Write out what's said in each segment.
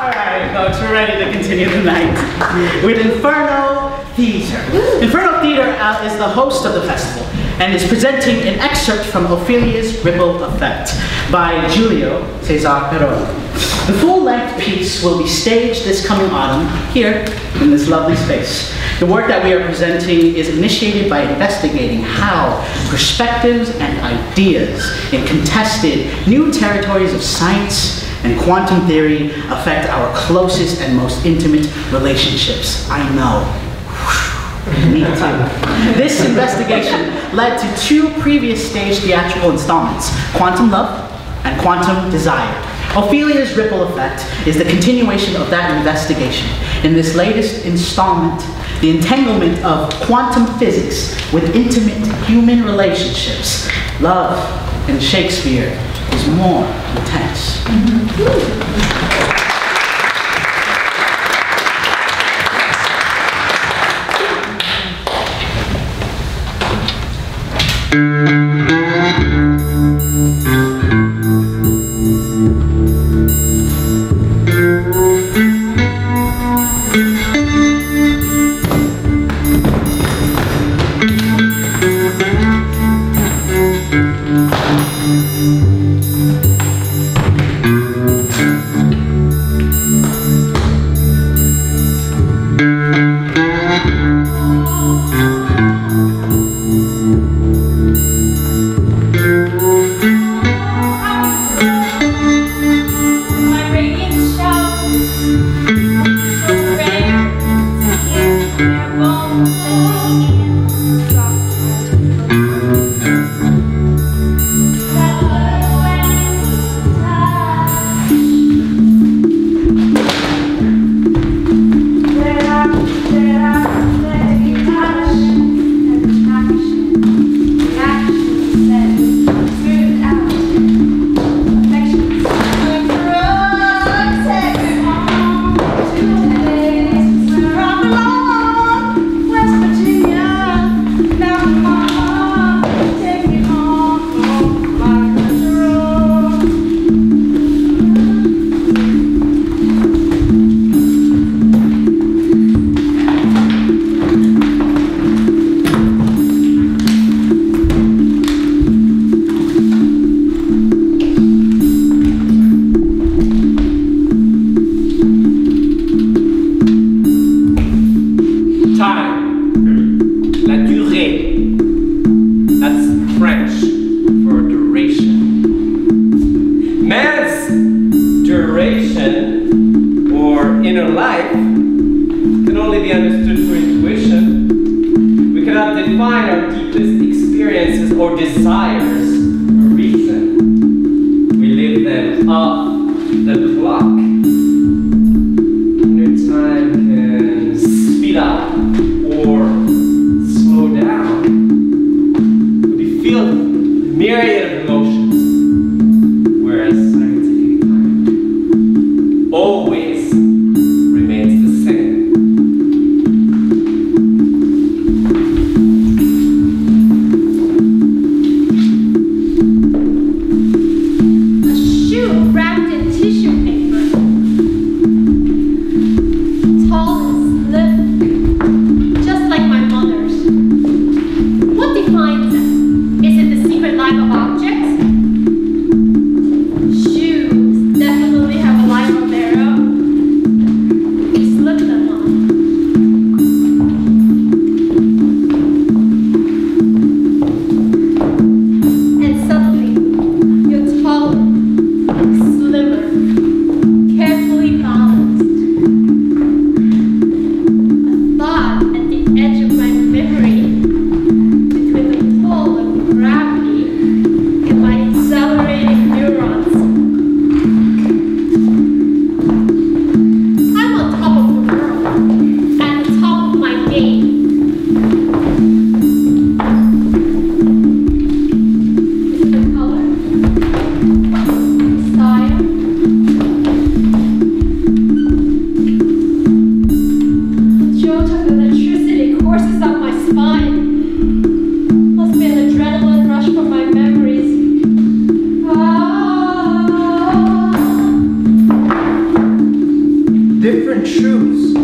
Alright, folks, we're ready to continue the night with Inferno Theater. Inferno Theater is the host of the festival and is presenting an excerpt from Ophelia's Ripple Effect by Giulio Cesar Peroni. The full-length piece will be staged this coming autumn here in this lovely space. The work that we are presenting is initiated by investigating how perspectives and ideas in contested new territories of science and quantum theory affect our closest and most intimate relationships. I know. Me too. This investigation led to two previous staged theatrical installments, Quantum Love and Quantum Desire. Ophelia's Ripple Effect is the continuation of that investigation. In this latest installment, the entanglement of quantum physics with intimate human relationships, love, and Shakespeare is more intense. What defines it? Is it the secret life of objects? different shoes.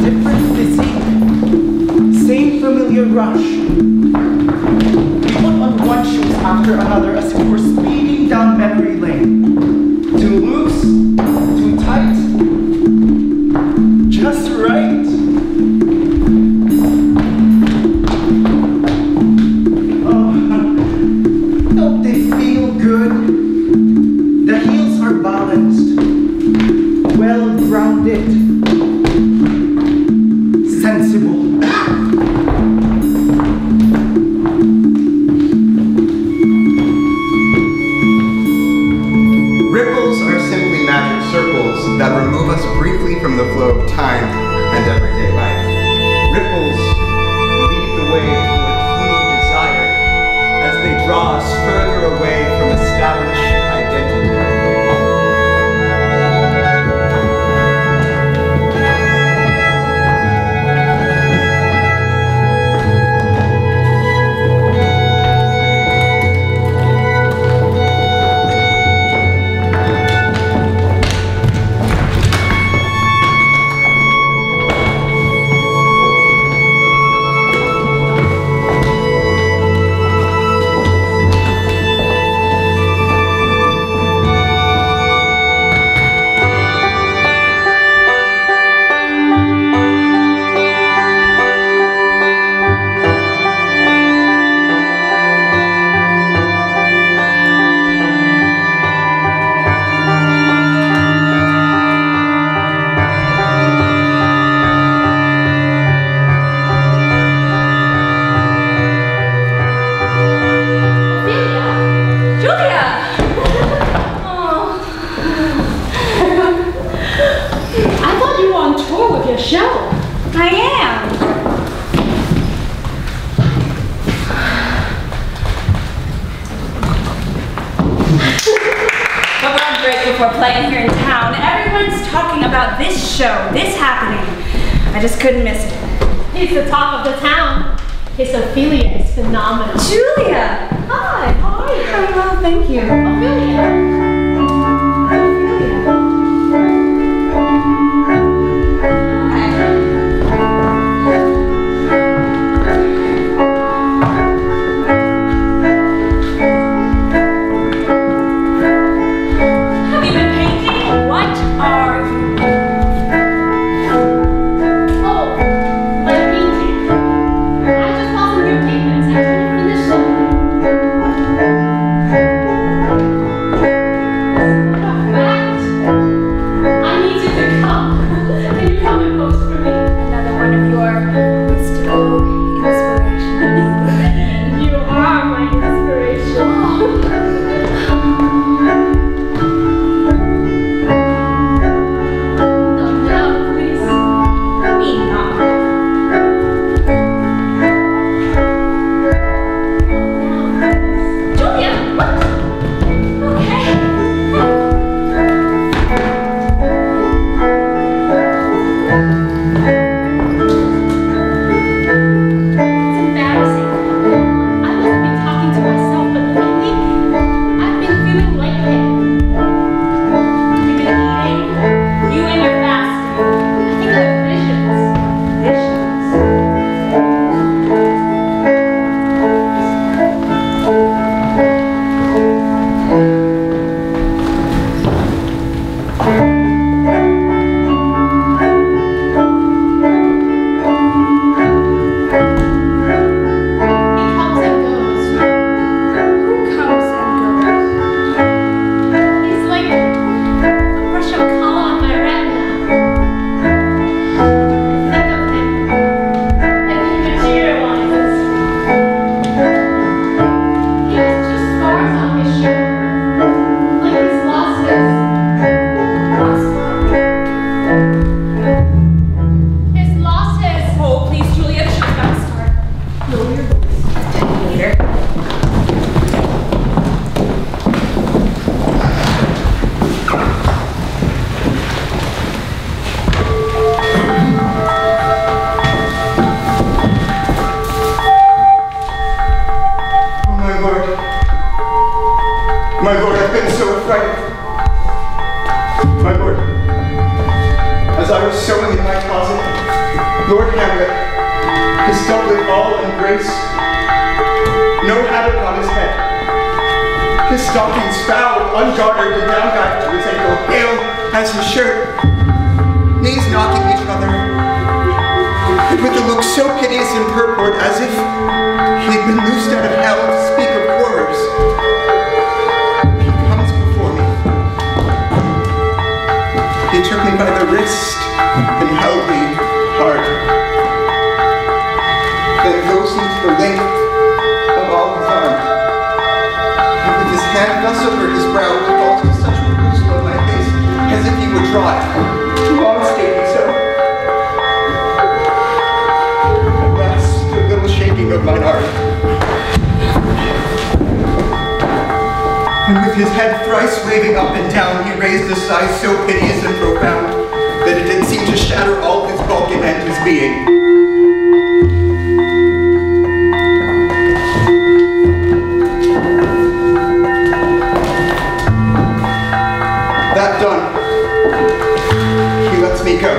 Different physique. Same familiar rush. We put on one shoes after another as if we're speeding down memory lane. Too loose, too tight, just right. Don't they feel good? The heels are balanced, well-grounded, sensible. Ripples are simply magic circles that remove us briefly from the flow of time and everyday life. Ripples lead the way toward true desire as they draw us further away from established identity. We're playing here in town. Everyone's talking about this show, this happening. I just couldn't miss it. He's the talk of the town. His Ophelia is phenomenal. Julia! Hi, how are you? I'm well, thank you. Ophelia. Oh, My lord, I've been so frightened. My lord, as I was sewing in my closet, Lord Hamlet, his doublet all in grace, no hat upon his head, his stockings foul, ungartered and downbacked to his ankle, pale as his shirt, knees knocking each other, and with a look so piteous and purport as if he had been loosed out of hell to speak of horrors. He comes before me. He took me by the wrist and held me hard. Then goes into the length of all his arm. And with his hand thus over his brow, he falls with such perusal of my face, as if he would draw it. Too long stayed he so. At last, a little shaking of mine heart. And with his head thrice waving up and down, he raised a sigh so piteous and profound, that it did seem to shatter all his bulk and end his being. That done, he lets me go.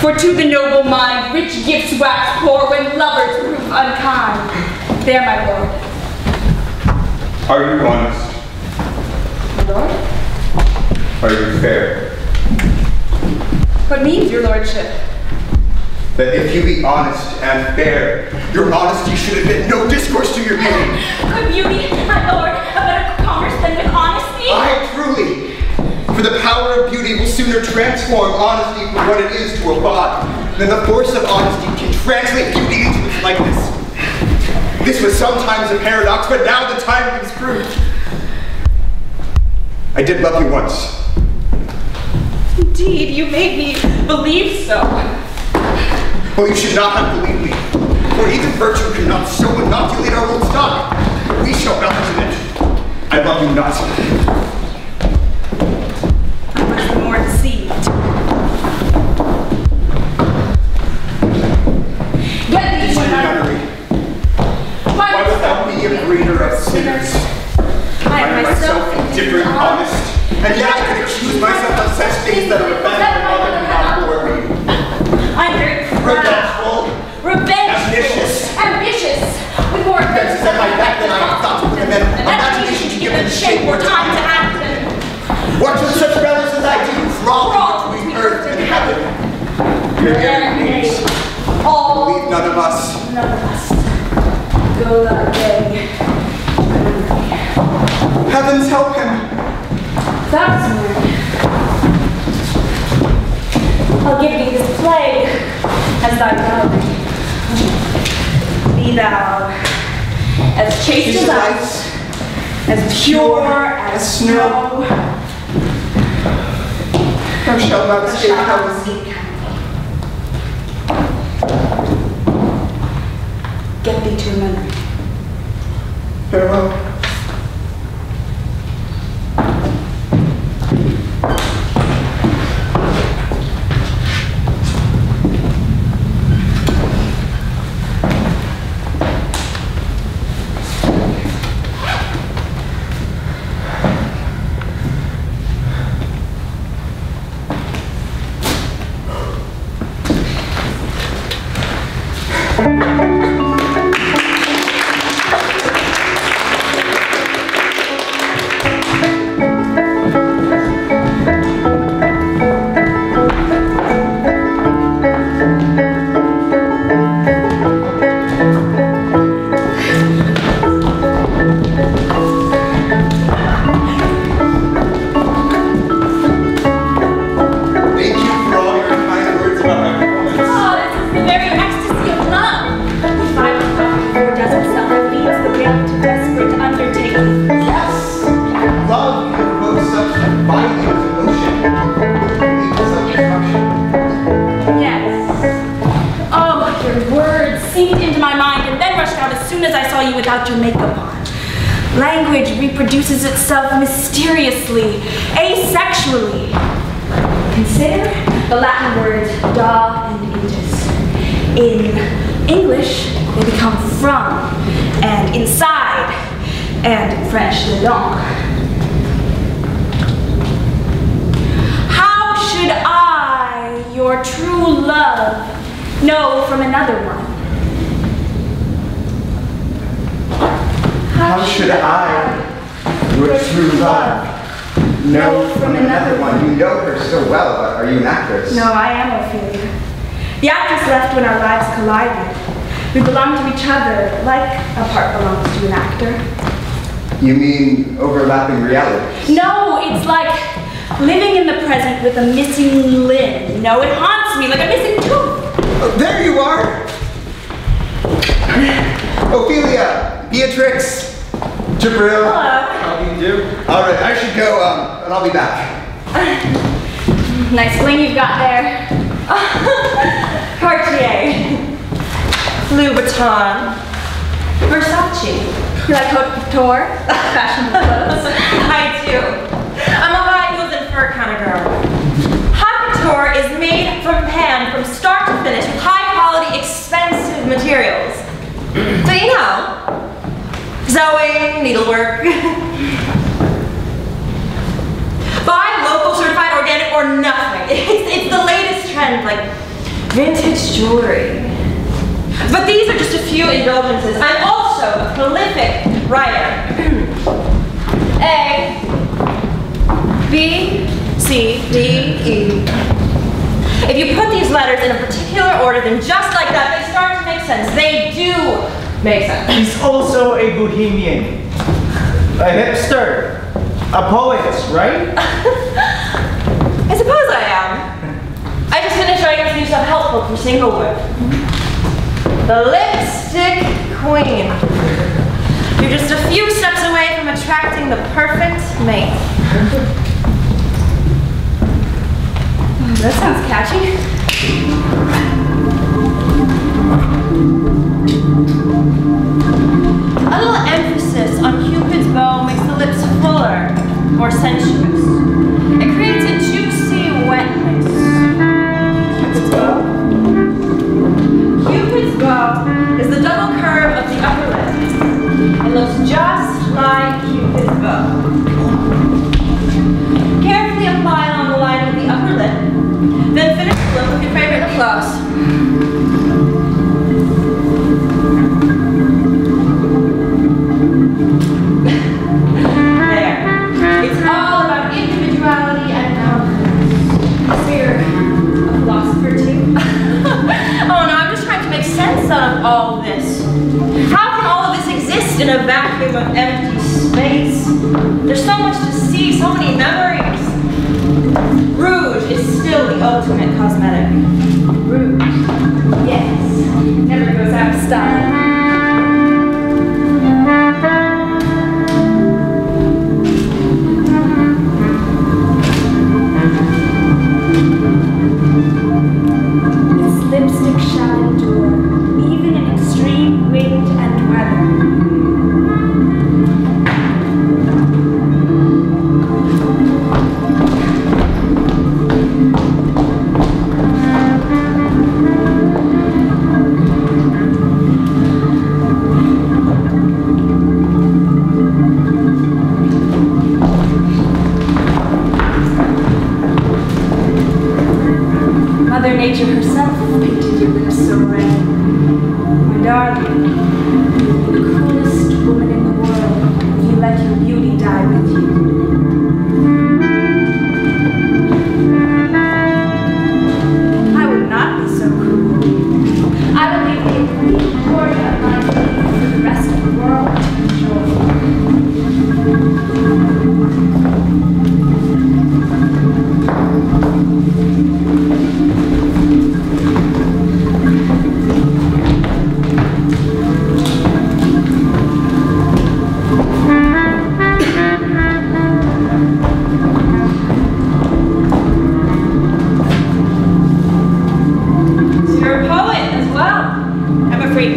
For to the noble mind, rich gifts wax poor when lovers prove unkind. There, my lord. Are you honest? My lord? Are you fair? What means your lordship? That if you be honest and fair, your honesty should admit no discourse to your beauty. Could beauty, my lord, a better commerce than with honesty? Aye, truly. For the power of beauty will sooner transform honesty from what it is to a bond than the force of honesty can translate beauty into its likeness. This was sometimes a paradox, but now the time is proved. I did love you once. Indeed, you made me believe so. Well, you should not have believed me, for even virtue cannot so inoculate our old stock. We shall balance it. I love you not. More deceived. Get these nunnery. Why without me a greater but sinners. I am myself indifferent, honest, and yet I could accuse myself of such things that are better than other than not worthy. I'm very proud. Ambitious. With more Fences at my back than I have thought to women. imagination to give them shape, more time to act, and What should such rebels as I do crawl between earth and heaven? Your enemies. all Leave none of us. go that way. Heavens help him. That's weird. I'll give thee this plague as thy dowry. Be thou as chaste as ice, as pure as snow. Thou shalt not escape heaven. Get thee to memory. Farewell. Without your makeup on. Language reproduces itself mysteriously, asexually. Consider the Latin words da and intus. In English, they become from and inside, and in French, dedans. How should I, your true love, know from another one? How should I, your true love, know from another one? You know her so well. Are you an actress? No, I am Ophelia. The actress left when our lives collided. We belong to each other, like a part belongs to an actor. You mean overlapping realities? No, it's like living in the present with a missing limb. No, it haunts me like a missing tooth. Oh, there you are! Ophelia, Beatrix, Jabril. Hello. How do you do? All right, I should go, and I'll be back. Nice bling you've got there. Cartier. Louis Vuitton. Versace. You like haute couture? Fashionable clothes? I do. I'm a high heels and fur kind of girl. Haute couture is made from hand, from start to finish, with high quality, expensive materials. So you know, sewing, needlework. Buy local, certified, organic, or nothing. It's the latest trend, like vintage jewelry. But these are just a few indulgences. I'm also a prolific writer. A, B, C, D, E. If you put these letters in a particular order, then just like that, they start to make sense. They do make sense. He's also a bohemian, a hipster, a poet, right? I suppose I am. I just finished writing some new stuff helpful from Singlewood. The Lipstick Queen. You're just a few steps away from attracting the perfect mate. That sounds catchy. A little emphasis on Cupid's bow makes the lips fuller, more sensuous. It creates a juicy wetness. Cupid's bow? Cupid's bow is the double curve of the upper lip. It looks just lost in a vacuum of empty space. There's so much to see, so many memories. Rouge is still the ultimate cosmetic. Rouge, yes, never goes out of style. Lipstick shall endure, even in extreme wind and weather. Mother Nature herself painted your lips so red. My darling, you're the coolest woman in the world if you let your beauty die with you. I would not be so cruel. I would leave the complete glory of my beauty for the rest of the world to enjoy.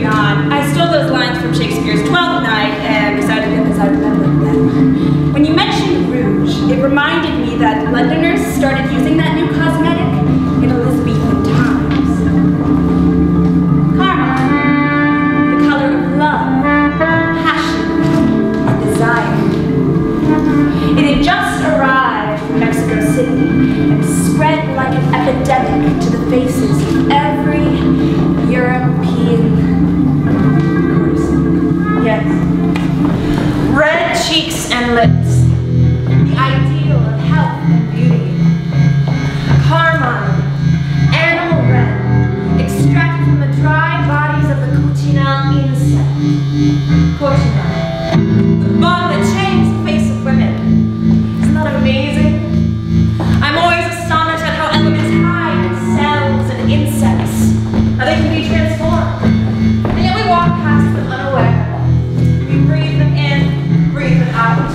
Not. I stole those lines from Shakespeare's Twelfth Night and recited them as I remembered them. When you mentioned rouge, it reminded me that Londoners started using that new cosmetic in Elizabethan times. Carmine, the color of love, passion, and desire. It had just arrived from Mexico City and spread like an epidemic to the faces of every European person. Yes. Red cheeks and lips. The ideal of health and beauty. Carmine. Animal red. Extracted from the dry bodies of the cochineal insect. Cochineal. The bug that changed the face of women. Isn't that amazing? I'm always astonished at how elements hide in cells and insects. How they can be transformed. And yet we walk past them unaware. We breathe them in, breathe them out.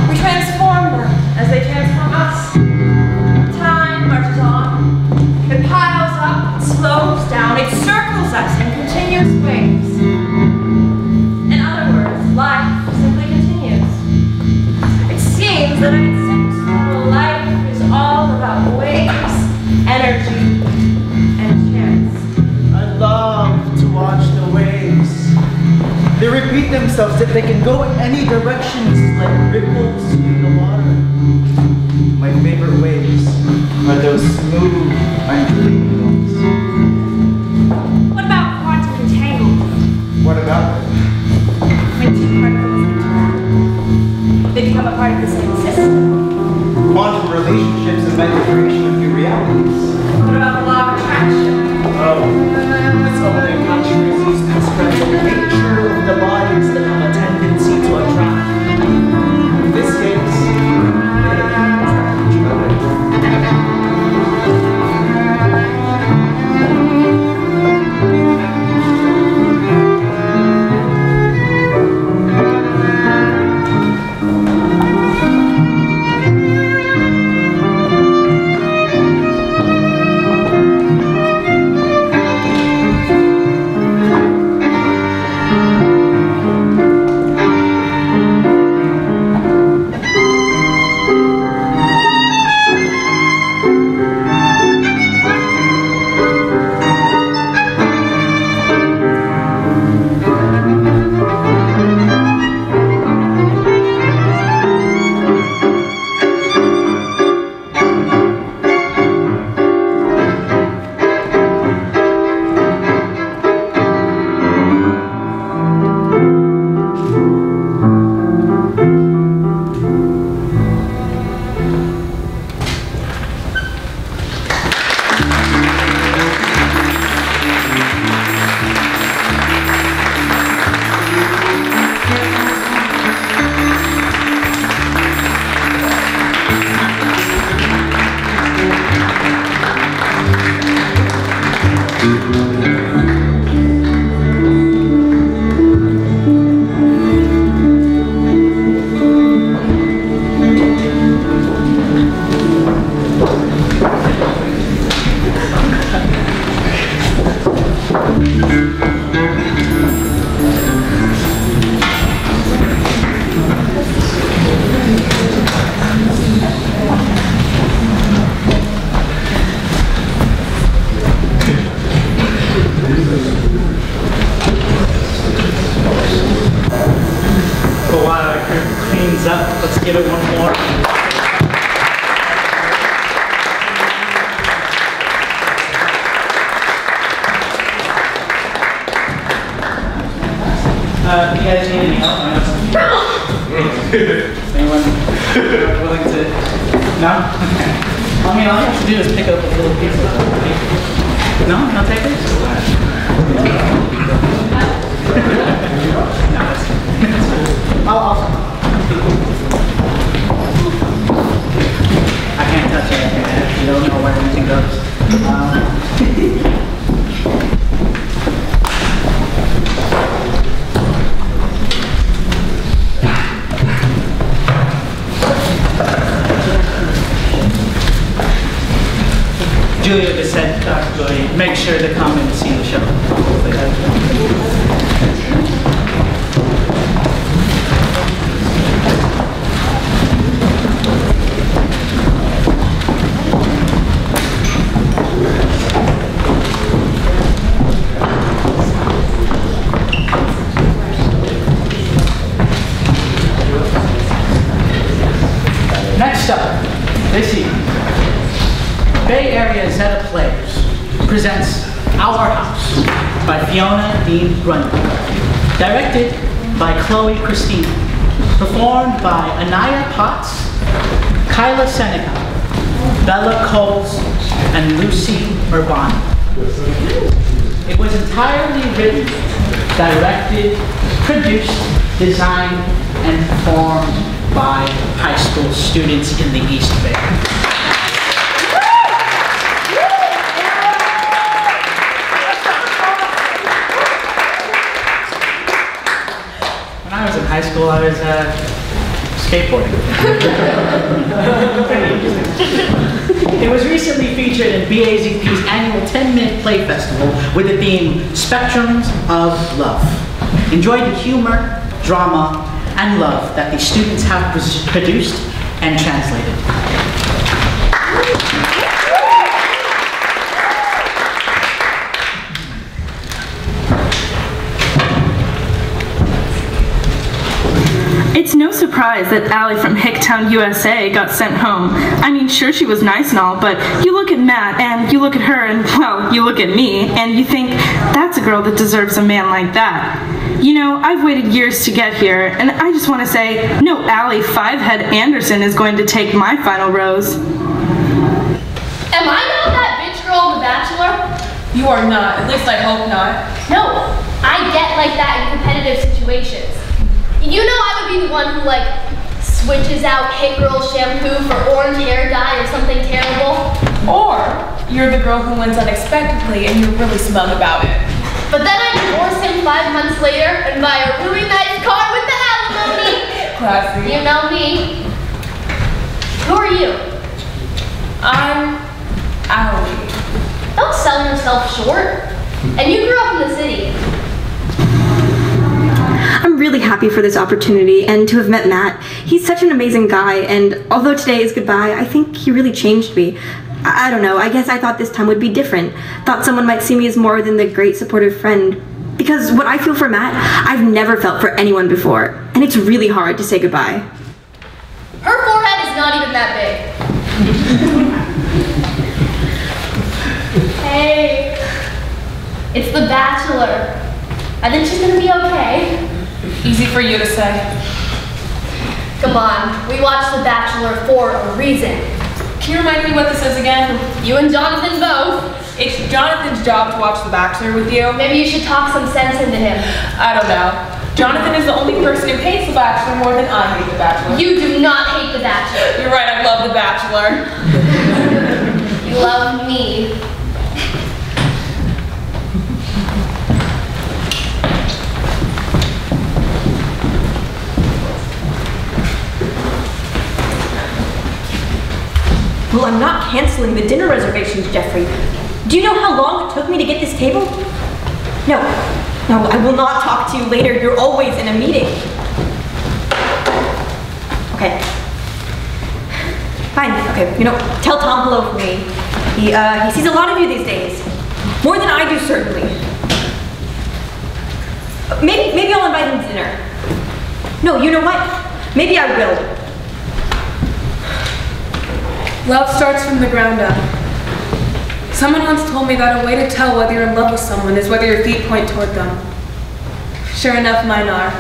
We transform them as they transform us. Time marches on. It piles up, it slows down, it circles us in continuous waves. In other words, life simply continues. It seems that in its simple life is all about waves, energy, and chance. I love to watch the waves. They repeat themselves that they can go in any directions like ripples in the water. My favorite waves are those smooth, undulating ones. What about quantum entanglement? What about it? When two particles interact, they become a part of the same system. Quantum relationships invent the creation of new realities. What about the law of attraction? Oh, it's only controversies describing the nature of the bodies that have a tendency to attract. In this case, they attract each other. But while our crew cleans up, let's give it one more. You guys need any help? Anyone willing to? No? I mean, all you have to do is pick up a little piece of it. No? No takers? I can't touch anything. You don't know where anything goes. Julia just said, make sure to come and see the show. Next up, this evening, Bay Area Zeta Players presents Our House by Fiona Dean Grundy. Directed by Chloe Christina. Performed by Anaya Potts, Kyla Seneca, Bella Coles, and Lucy Urbano. It was entirely written, directed, produced, designed, and performed by high school students in the East Bay. When I was in high school, I was skateboarding. It was recently featured in BAZP's annual 10-minute play festival with the theme Spectrums of Love. Enjoy the humor, drama, and love that the students have produced and translated. It's no surprise that Allie from Hicktown, USA got sent home. I mean, sure, she was nice and all, but you look at Matt, and you look at her, and, well, you look at me, and you think, that's a girl that deserves a man like that. You know, I've waited years to get here, and I just want to say, no, Allie Fivehead Anderson is going to take my final rose. Am I not that bitch girl on The Bachelor? You are not. At least I hope not. No, I get like that in competitive situations. You know I would be the one who, like, switches out Hit Girl shampoo for orange hair dye or something terrible. Or you're the girl who wins unexpectedly and you're really smug about it. But then I divorce him 5 months later and buy a really nice car with the alimony. Classy. You know me. Who are you? I'm Allie. Don't sell yourself short. And you grew up in the city. I'm really happy for this opportunity and to have met Matt. He's such an amazing guy, and although today is goodbye, I think he really changed me. I don't know, I guess I thought this time would be different. Thought someone might see me as more than the great supportive friend. Because what I feel for Matt, I've never felt for anyone before, and it's really hard to say goodbye. Her forehead is not even that big. Hey, it's The Bachelor. I think she's gonna be okay. Easy for you to say. Come on, we watched The Bachelor for a reason. Can you remind me what this is again? You and Jonathan both. It's Jonathan's job to watch The Bachelor with you. Maybe you should talk some sense into him. I don't know. Jonathan is the only person who hates The Bachelor more than I hate The Bachelor. You do not hate The Bachelor. You're right, I love The Bachelor. You love me. Well, I'm not canceling the dinner reservations, Jeffrey. Do you know how long it took me to get this table? No, I will not talk to you later. You're always in a meeting. Okay. Fine, okay, you know, tell Tom hello for me. He sees a lot of you these days. More than I do, certainly. Maybe I'll invite him to dinner. No, No, you know what? Maybe I will. Love starts from the ground up. Someone once told me that a way to tell whether you're in love with someone is whether your feet point toward them. Sure enough, mine are.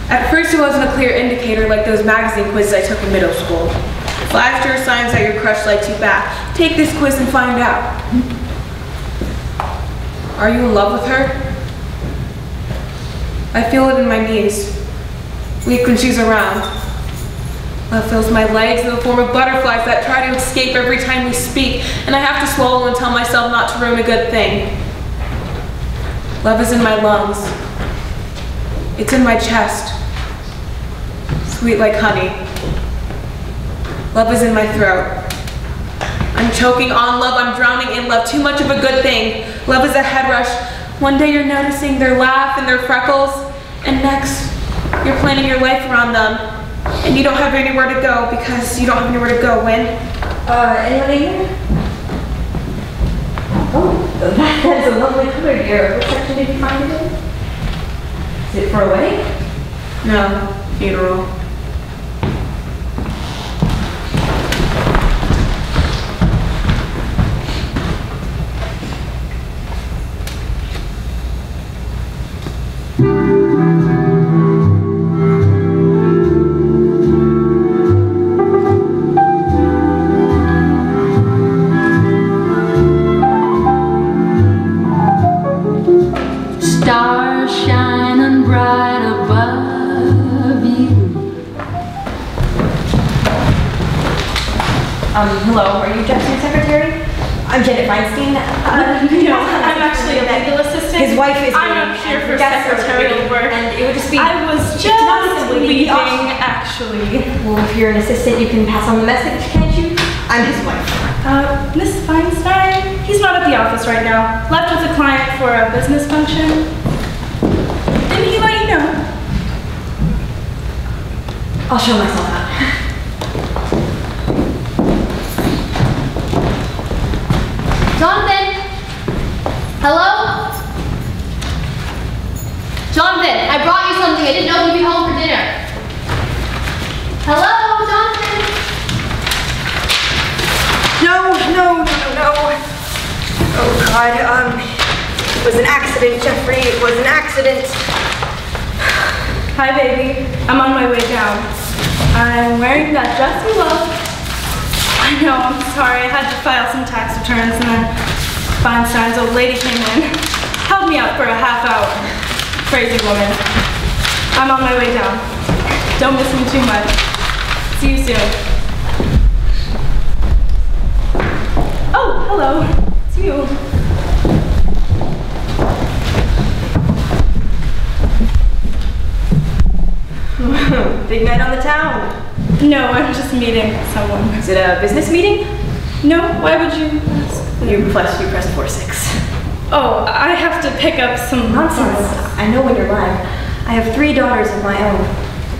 At first it wasn't a clear indicator like those magazine quizzes I took in middle school. Flash your signs that your crush likes you back. Take this quiz and find out. Are you in love with her? I feel it in my knees. Weak when she's around. Love fills my legs in the form of butterflies that try to escape every time we speak, and I have to swallow and tell myself not to ruin a good thing. Love is in my lungs. It's in my chest. Sweet like honey. Love is in my throat. I'm choking on love, I'm drowning in love, too much of a good thing. Love is a head rush. One day you're noticing their laugh and their freckles, and next, you're planning your life around them. And you don't have anywhere to go because you don't have anywhere to go. When? Anyone in here? Oh, that is a lovely color here. What section did you find it in? Is it for a wedding? No, funeral. Stars shining bright above you. Hello, are you Jeff's secretary? I'm Janet Feinstein. No, I'm actually a legal assistant. His wife is I'm not here for secretarial work. And it would just be... I was just leaving, actually. Well, if you're an assistant, you can pass on the message, can't you? I'm his wife. Miss Feinstein? He's not at the office right now. Left with a client for a business function. Didn't he let you know? I'll show myself out. Jonathan? Hello? Jonathan, I brought you something. I didn't know you'd be home for dinner. Hello, Jonathan? No. Oh God, it was an accident, Jeffrey. It was an accident. Hi, baby. I'm on my way down. I'm wearing that dress you love. I know, I'm sorry. I had to file some tax returns and then Feinstein's old lady came in. Held me up for a half hour. Crazy woman. I'm on my way down. Don't miss me too much. See you soon. Oh, hello. It's you. Big night on the town. No, I'm just meeting someone. Is it a business meeting? No, why would you ask? You press 4-6. Oh, I have to pick up some Nonsense. I know when you're lying. I have 3 daughters of my own.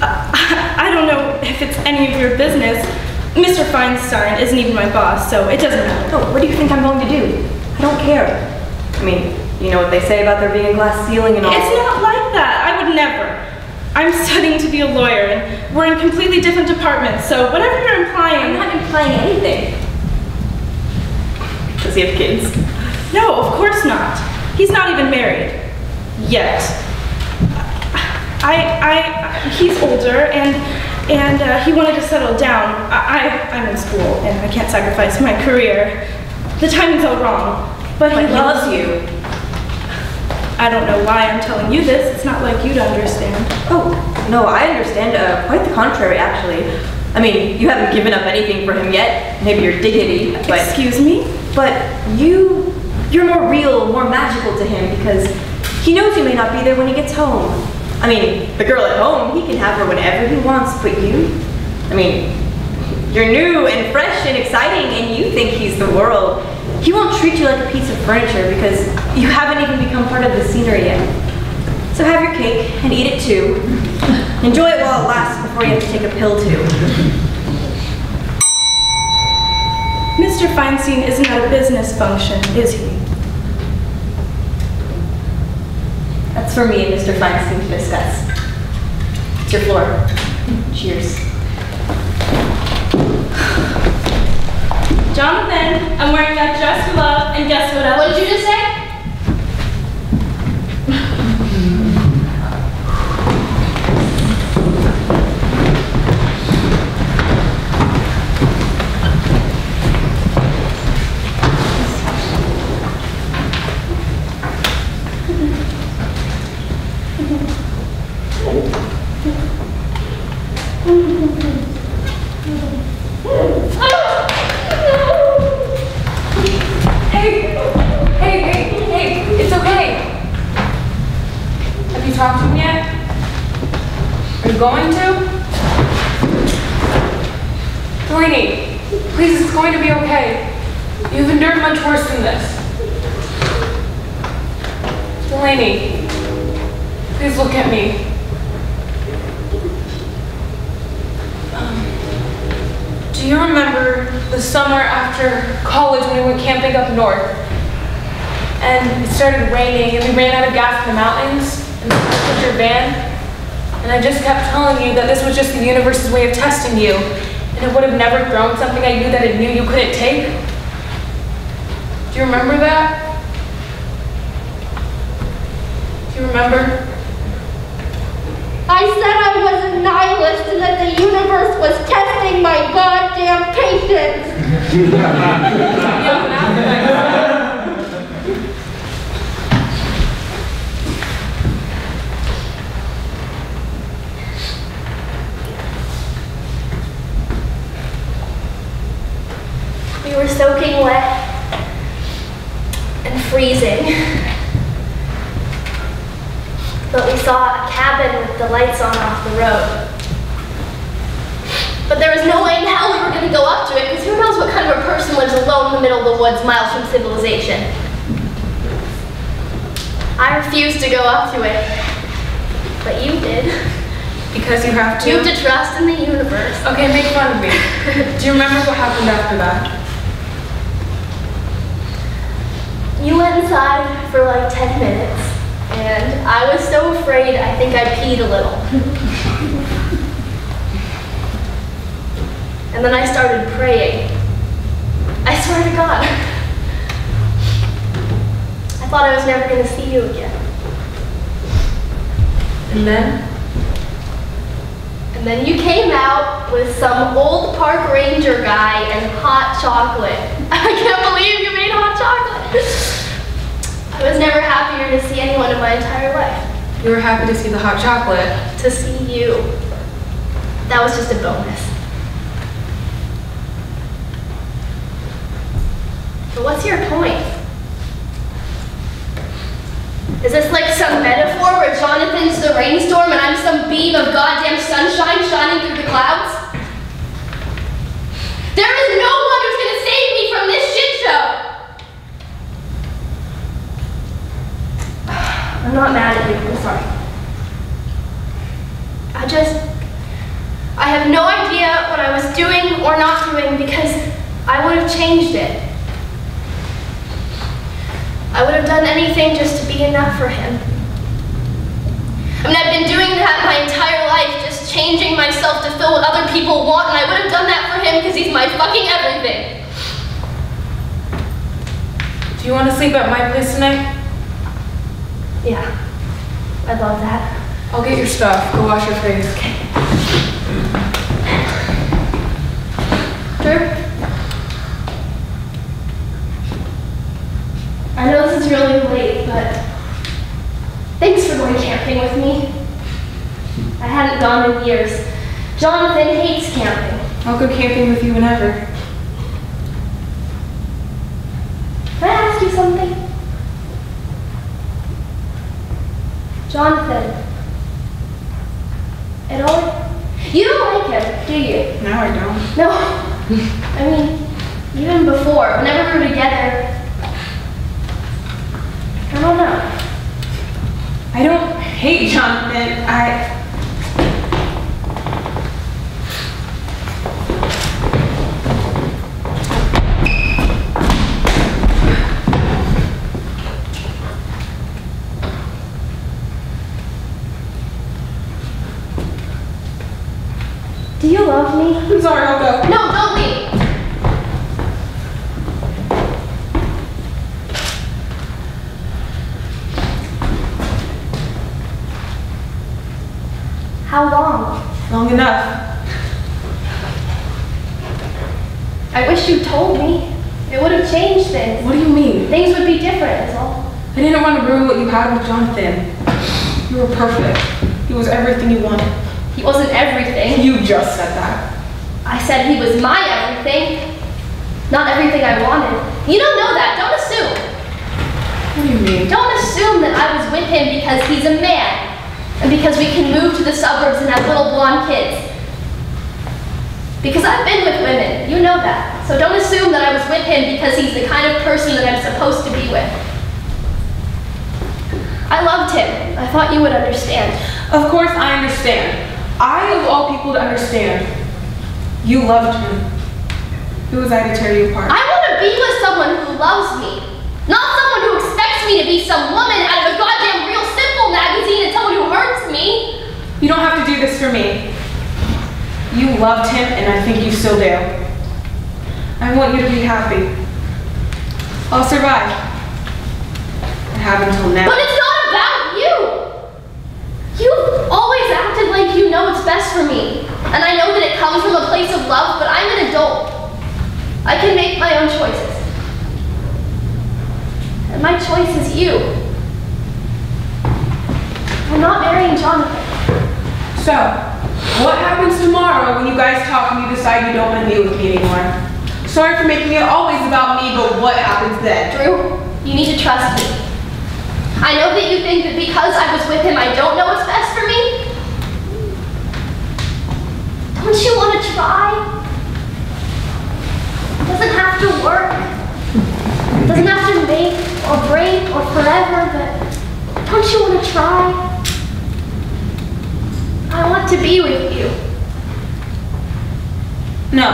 I don't know if it's any of your business. Mr. Feinstein isn't even my boss, so it doesn't matter. Oh, what do you think I'm going to do? I don't care. I mean, you know what they say about there being a glass ceiling and all. It's not like that. I would never. I'm studying to be a lawyer, and we're in completely different departments, so whatever you're implying... I'm not implying anything. Does he have kids? No, of course not. He's not even married. Yet. He's older, and he wanted to settle down. I'm in school, and I can't sacrifice my career. The timing's all wrong. But he loves you. I don't know why I'm telling you this. It's not like you to understand. Oh, no, I understand. Quite the contrary, actually. I mean, you haven't given up anything for him yet. Maybe your dignity, but... Excuse me? But you're more real, more magical to him because he knows you may not be there when he gets home. I mean, the girl at home, he can have her whenever he wants, but you? I mean, you're new and fresh and exciting and you think he's the world. He won't treat you like a piece of furniture because you haven't even become part of the scenery yet. So have your cake and eat it too. Enjoy it while it lasts before you have to take a pill too. Mr. Feinstein isn't at a business function, is he? That's for me and Mr. Feinstein to discuss. It's your floor. Cheers. Jonathan, I'm wearing that dress you love, and guess what else? What did you just say? Hey, it's okay. Have you talked to him yet? Are you going to? Delaney, please, it's going to be okay. You've endured much worse than this. Delaney, please look at me. Do you remember the summer after college when we went camping up north? And it started raining and we ran out of gas in the mountains and we took your van? And I just kept telling you that this was just the universe's way of testing you and it would have never thrown something at you that it knew you couldn't take? Do you remember that? Do you remember? I said I was a nihilist and that the universe was testing my goddamn patience. We were soaking wet and freezing. But we saw a cabin with the lights on off the road. But there was no way in hell we were going to go up to it, because who knows what kind of a person lives alone in the middle of the woods, miles from civilization. I refused to go up to it, but you did. Because you have to? You have to trust in the universe. Okay, make fun of me. Do you remember what happened after that? You went inside for like 10 minutes. And I was so afraid, I think I peed a little. And then I started praying. I swear to God. I thought I was never going to see you again. And then? And then you came out with some old park ranger guy and hot chocolate. I can't believe you made hot chocolate. I was never happier to see anyone in my entire life. You were happy to see the hot chocolate. To see you. That was just a bonus. But what's your point? Is this like some metaphor where Jonathan's the rainstorm and I'm some beam of goddamn sunshine shining through the clouds? There is no one who's gonna save me from this shit show! I'm not mad at you, I'm sorry. I have no idea what I was doing or not doing because I would have changed it. I would have done anything just to be enough for him. I mean, I've been doing that my entire life, just changing myself to fill what other people want, and I would have done that for him because he's my fucking everything. Do you want to sleep at my place tonight? Yeah, I'd love that. I'll get your stuff. Go wash your face. Okay. Sure. I know this is really late, but thanks for going camping with me. I hadn't gone in years. Jonathan hates camping. I'll go camping with you whenever. Can I ask you something? Jonathan. You don't like him, do you? No, I don't. No. I mean, even before, whenever we were together, I don't know. I don't hate Jonathan. Do you love me? I'm sorry, I'll go. No, don't leave. How long? Long enough. I wish you told me. It would have changed things. What do you mean? Things would be different, is all. I didn't want to ruin what you had with Jonathan. You were perfect. He was everything you wanted. He wasn't everything. You just said that. I said he was my everything. Not everything I wanted. You don't know that. Don't assume. What do you mean? Don't assume that I was with him because he's a man. And because we can move to the suburbs and have little blonde kids. Because I've been with women. You know that. So don't assume that I was with him because he's the kind of person that I'm supposed to be with. I loved him. I thought you would understand. Of course I understand. I, of all people, to understand. You loved him. Who was I to tear you apart? I want to be with someone who loves me. Not someone who expects me to be some woman out of a goddamn Real Simple magazine and someone who hurts me. You don't have to do this for me. You loved him, and I think you still do. I want you to be happy. I'll survive. I have until now. But it's not about you. You've always acted like you know what's best for me. And I know that it comes from a place of love, but I'm an adult. I can make my own choices. And my choice is you. I'm not marrying Jonathan. So, what happens tomorrow when you guys talk and you decide you don't want to be with me anymore? Sorry for making it always about me, but what happens then? Drew, you need to trust me. I know that you think that because I was with him, I don't know what's best for me. Don't you want to try? It doesn't have to work. It doesn't have to make or break or forever, but don't you want to try? I want to be with you. No.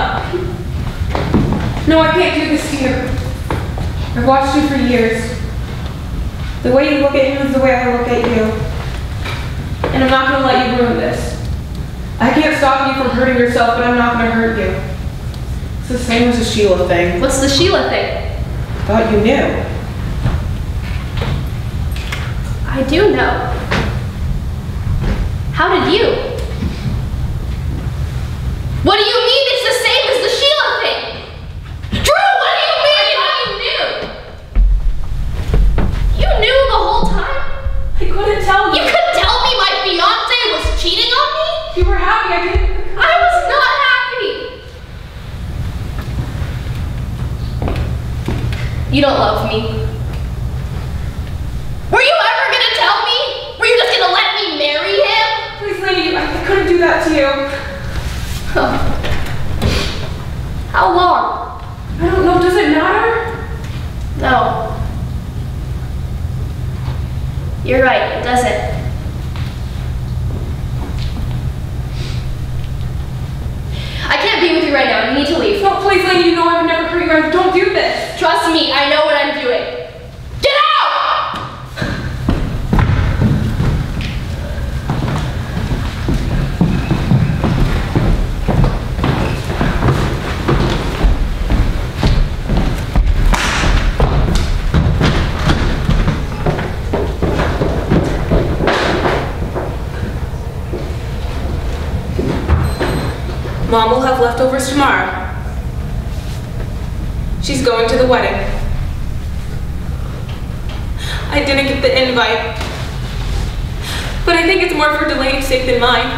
No, I can't do this to you. I've watched you for years. The way you look at him is the way I look at you. And I'm not going to let you ruin this. I can't stop you from hurting yourself, but I'm not going to hurt you. It's the same as the Sheila thing. What's the Sheila thing? Thought you knew. I do know. How did you? What do you mean it's the same as the Sheila thing? Drew, what do you mean? I thought you knew. You knew the whole time? I couldn't tell you. You couldn't tell me my fiance was cheating on me? You were happy, I didn't. I was not happy. You don't love me. Were you ever gonna tell me? Were you just gonna let me marry him? Please, lady, I couldn't do that to you. How long? I don't know, does it matter? No. You're right, it doesn't. I can't be with you right now. You need to leave. No, please, lady, you know I would never hurt you. Don't do this. Trust me, I know what I'm doing. Get out! Mom will have leftovers tomorrow. She's going to the wedding. I didn't get the invite, but I think it's more for Delaney's sake than mine.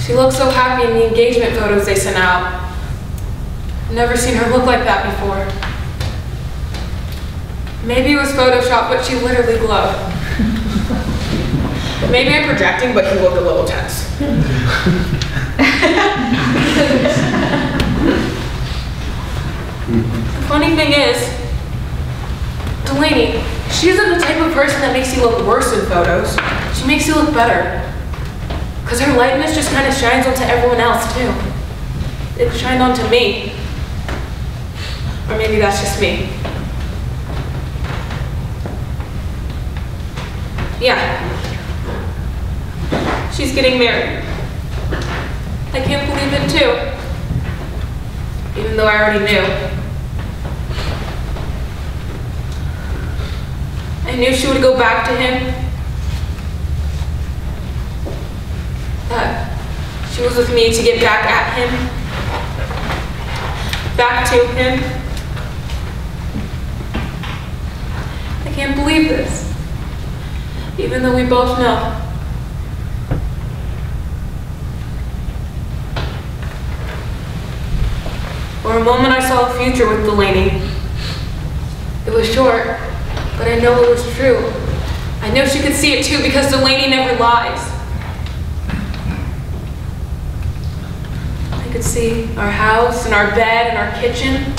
She looks so happy in the engagement photos they sent out. I've never seen her look like that before. Maybe it was Photoshop, but she literally glowed. Maybe I'm projecting, but he looked a little tense. The funny thing is, Delaney, she isn't the type of person that makes you look worse in photos. She makes you look better. Because her lightness just kind of shines onto everyone else, too. It shined onto me. Or maybe that's just me. Yeah. She's getting married. I can't believe it too. Even though I already knew. I knew she would go back to him. That she was with me to get back at him. Back to him. I can't believe this. Even though we both know. For a moment I saw a future with Delaney. It was short, but I know it was true. I know she could see it too because Delaney never lies. I could see our house and our bed and our kitchen.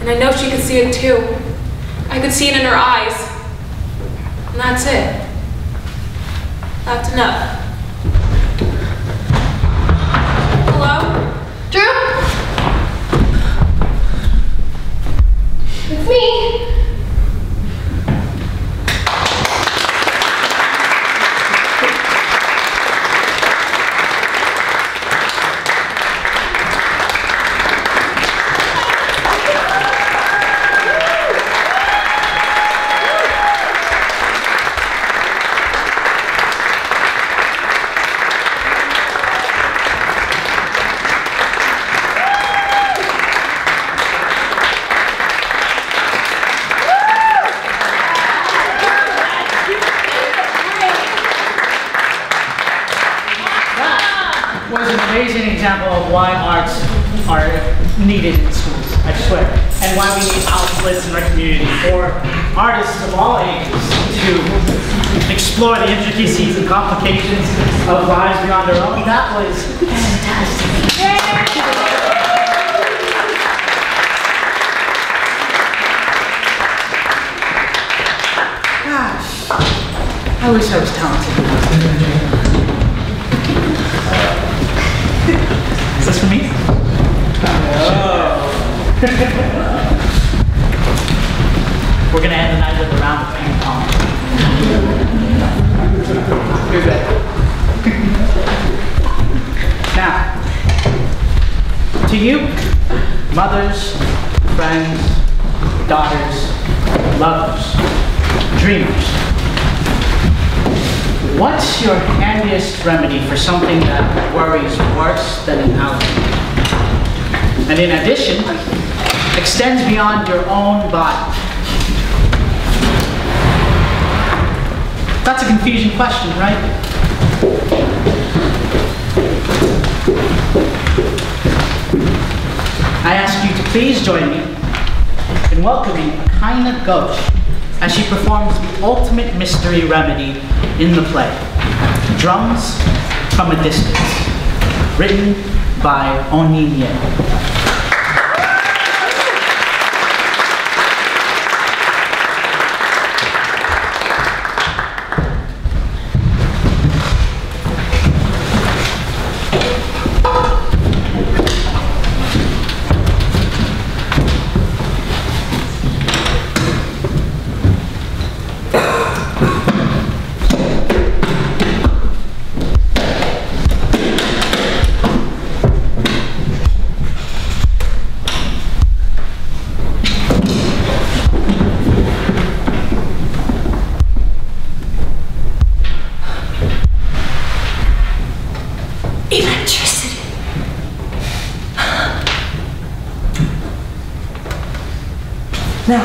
And I know she could see it too. I could see it in her eyes. And that's it. That's enough. Hello? Drew? It's me. Of why arts are needed in schools, I swear, and why we need outlets in our community for artists of all ages to explore the intricacies and complications of lives beyond their own. That was fantastic. Gosh, I wish I was talented. Is this for me? Oh. We're gonna end the night with a round of ping pong. Now, to you, mothers, friends, daughters, lovers, dreamers, what's your handiest remedy for something that worries worse than an allergy? And in addition, extends beyond your own body. That's a confusing question, right? I ask you to please join me in welcoming Akaina Ghosh as she performs the ultimate mystery remedy in the play, Drums from a Distance, written by Oni Nye. Now,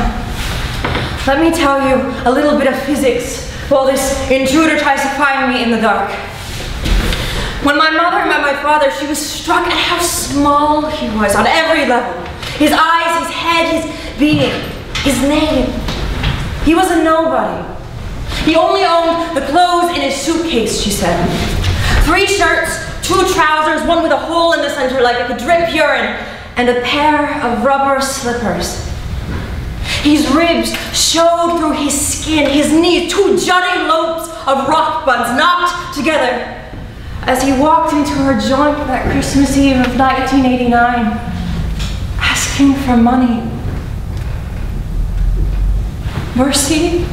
let me tell you a little bit of physics while this intruder tries to find me in the dark. When my mother met my father, she was struck at how small he was on every level. His eyes, his head, his being, his name. He was a nobody. He only owned the clothes in his suitcase, she said. 3 shirts, 2 trousers, one with a hole in the center like it could drip urine, and a pair of rubber slippers. His ribs showed through his skin, his knees, 2 jutting lobes of rock buns knocked together as he walked into her joint that Christmas Eve of 1989, asking for money. Mercy,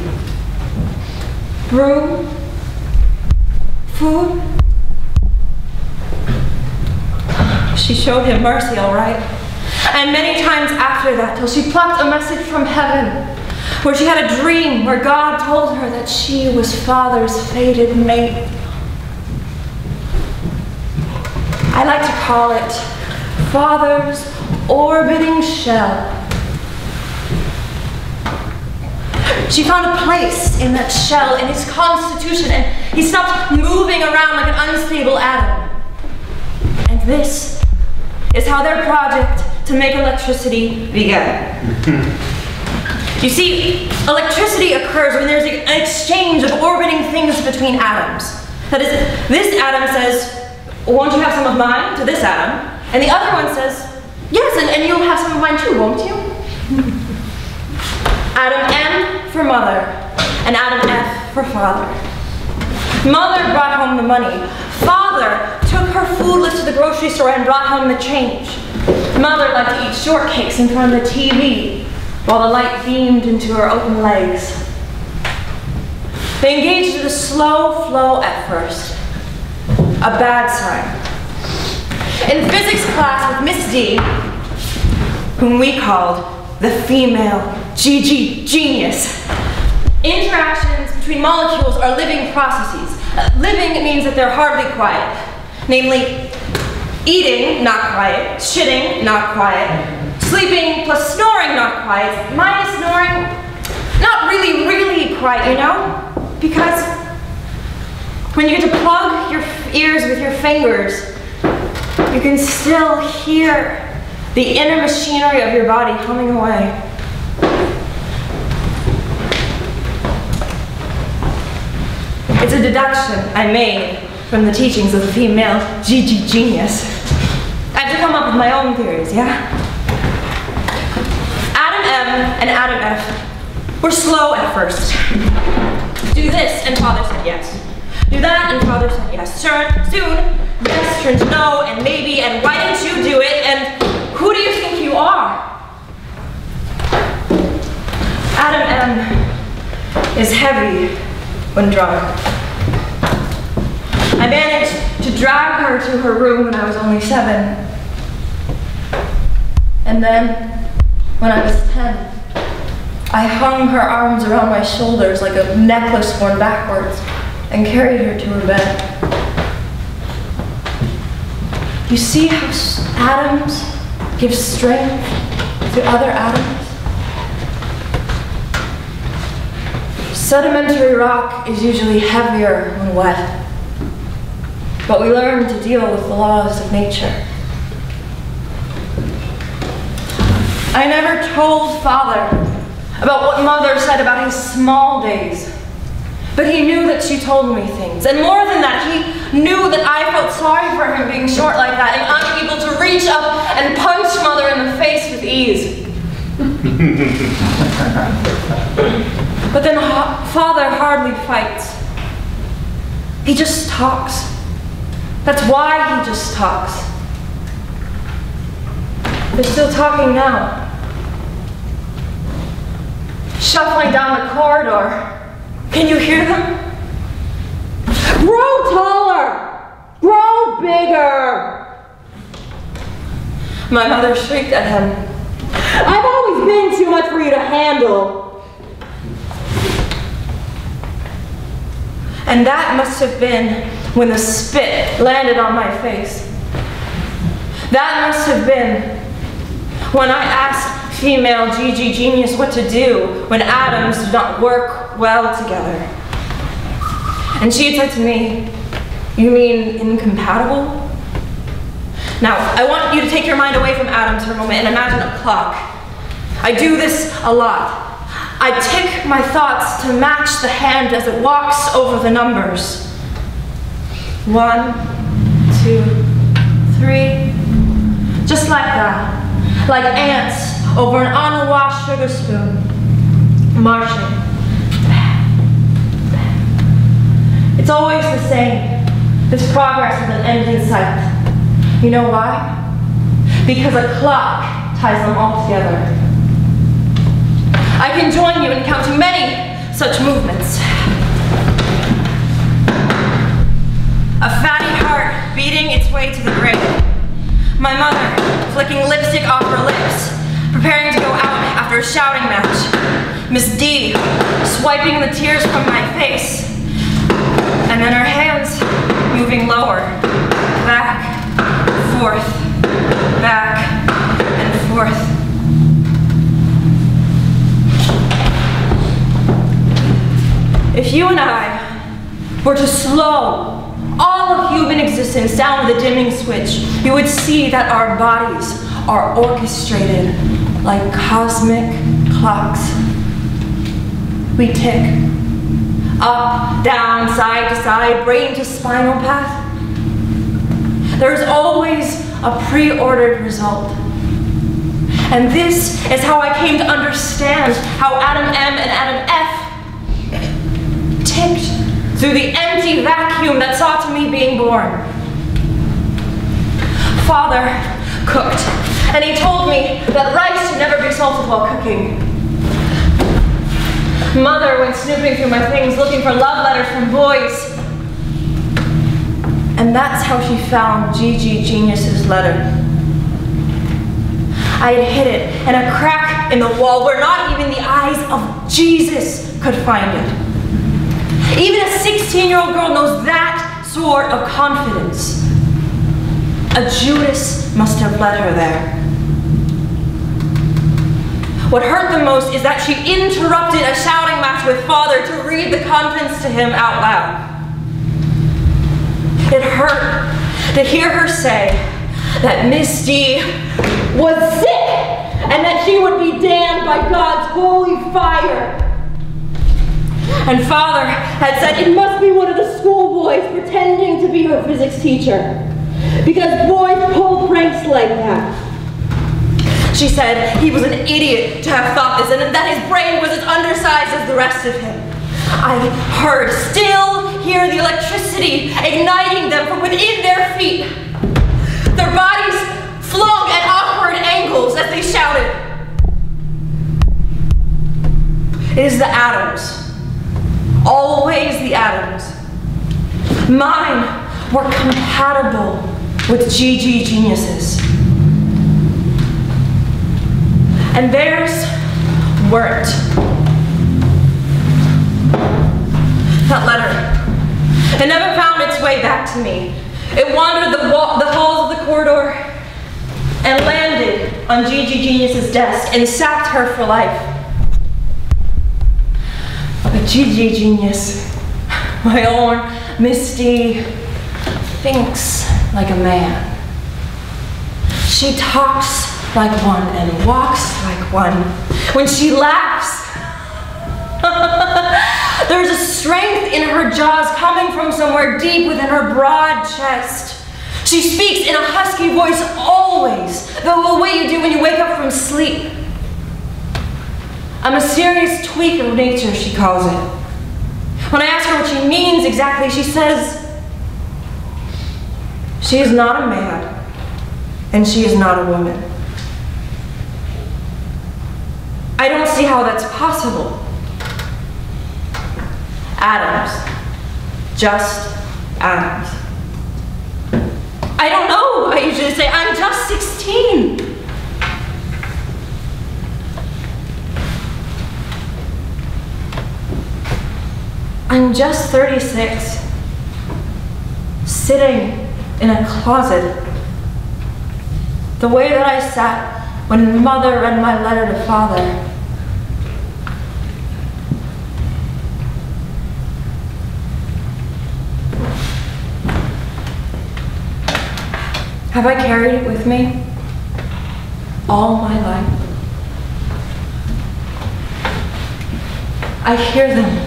room, food. She showed him mercy, all right. And many times after that, till she plucked a message from heaven, where she had a dream where God told her that she was Father's fated mate. I like to call it Father's orbiting shell. She found a place in that shell, in his constitution, and he stopped moving around like an unstable atom. And this is how their project to make electricity began. You see, electricity occurs when there's an exchange of orbiting things between atoms. That is, this atom says, won't you have some of mine, to this atom? And the other one says, yes, and you'll have some of mine too, won't you? Atom M for mother, and atom F for father. Mother brought home the money. Father took her food list to the grocery store and brought home the change. Mother liked to eat shortcakes in front of the TV while the light beamed into her open legs. They engaged in a slow flow at first, a bad sign. In physics class with Miss D, whom we called the female GG genius, interactions between molecules are living processes. Living means that they're hardly quiet. Namely, eating, not quiet, shitting, not quiet, sleeping plus snoring, not quiet, minus snoring, not really, really quiet, you know? Because when you get to plug your ears with your fingers, you can still hear the inner machinery of your body humming away. It's a deduction I made from the teachings of the female GG genius. I have to come up with my own theories, yeah? Atom M and atom F were slow at first. Do this, and father said yes. Do that, and father said yes. Soon, yes turned to no, and maybe, and why didn't you do it, and who do you think you are? Atom M is heavy when drunk. I managed to drag her to her room when I was only 7. And then, when I was 10, I hung her arms around my shoulders like a necklace worn backwards and carried her to her bed. You see how atoms give strength to other atoms? Sedimentary rock is usually heavier when wet, but we learn to deal with the laws of nature. I never told Father about what Mother said about his small days, but he knew that she told me things. And more than that, he knew that I felt sorry for him being short like that and unable to reach up and punch Mother in the face with ease. But then Father hardly fights. He just talks. That's why he just talks. They're still talking now. Shuffling down the corridor. Can you hear them? Grow taller! Grow bigger! My mother shrieked at him. I've always been too much for you to handle. And that must have been when the spit landed on my face. That must have been when I asked female GG genius what to do when atoms do not work well together. And she had said to me, "You mean incompatible?" Now, I want you to take your mind away from atoms for a moment and imagine a clock. I do this a lot. I tick my thoughts to match the hand as it walks over the numbers. 1, 2, 3, just like that. Like ants over an unwashed sugar spoon, marching. It's always the same. This progress has an end in sight. You know why? Because a clock ties them all together. I can join you in counting many such movements. way to the grave. My mother, flicking lipstick off her lips, preparing to go out after a shouting match. Miss D, swiping the tears from my face. And then her hands moving lower, back, forth, back, and forth. If you and I were to slow all of human existence down with a dimming switch, you would see that our bodies are orchestrated like cosmic clocks. We tick, up, down, side to side, brain to spinal path. There's always a pre-ordered result. And this is how I came to understand how Adam M and Adam F ticked through the empty vacuum that saw to me being born. Father cooked, and he told me that rice should never be salted while cooking. Mother went snooping through my things looking for love letters from boys. And that's how she found GG Genius's letter. I had hid it in a crack in the wall where not even the eyes of Jesus could find it. Even a 16-year-old girl knows that sort of confidence. A Judas must have led her there. What hurt the most is that she interrupted a shouting match with Father to read the contents to him out loud. It hurt to hear her say that Miss D was sick and that she would be damned by God's holy fire. And Father had said it must be one of the schoolboys pretending to be her physics teacher, because boys pull pranks like that. She said he was an idiot to have thought this, and that his brain was as undersized as the rest of him. I heard, still hear the electricity igniting them from within their feet. Their bodies flung at awkward angles as they shouted. It is the atoms. Always the atoms. Mine were compatible with GG Genius's. And theirs weren't. That letter, it never found its way back to me. It wandered the halls of the corridor and landed on GG Genius's desk and sapped her for life. But GG Genius, my own Miss D, thinks like a man. She talks like one and walks like one. When she laughs, there's a strength in her jaws coming from somewhere deep within her broad chest. She speaks in a husky voice always, the way you do when you wake up from sleep. A mysterious tweak of nature, she calls it. When I ask her what she means exactly, she says, she is not a man, and she is not a woman. I don't see how that's possible. Atoms. Just atoms. I don't know, I usually say, I'm just 16. I'm just 36, sitting in a closet, the way that I sat when Mother read my letter to Father. Have I carried it with me all my life? I hear them.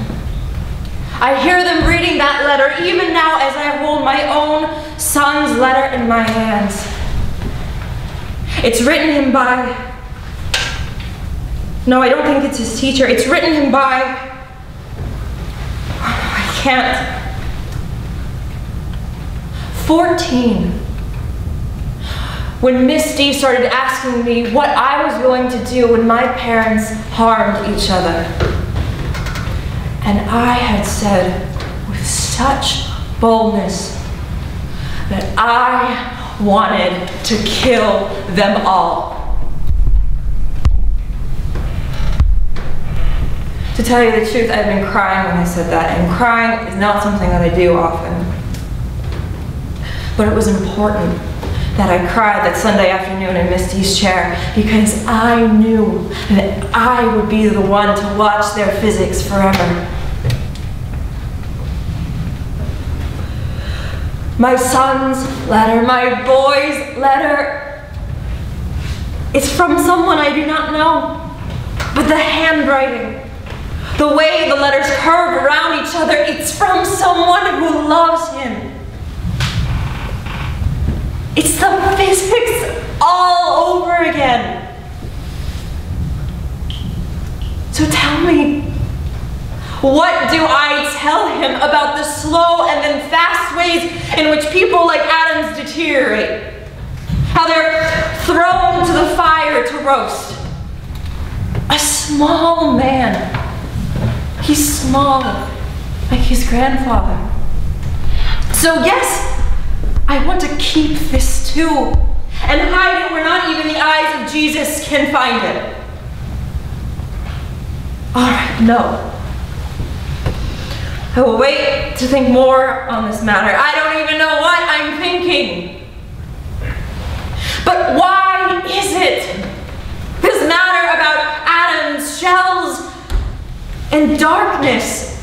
I hear them reading that letter even now as I hold my own son's letter in my hands. It's written him by, no, I don't think it's his teacher. It's written him by, I can't. 14. When Miss D started asking me what I was going to do when my parents harmed each other. And I had said with such boldness that I wanted to kill them all. To tell you the truth, I've been crying when I said that, and crying is not something that I do often. But it was important that I cried that Sunday afternoon in Misty's chair because I knew that I would be the one to watch their physics forever. My son's letter, my boy's letter, it's from someone I do not know, but the handwriting, the way the letters curve around each other, it's from someone who loves him. It's the physics all over again. So tell me, what do I tell him about the slow and then fast ways in which people like atoms deteriorate? How they're thrown to the fire to roast. A small man. He's small, like his grandfather. So yes, I want to keep this too, and hide it where not even the eyes of Jesus can find it. All right, no. I will wait to think more on this matter. I don't even know what I'm thinking. But why is it? This matter about atoms, shells, and darkness.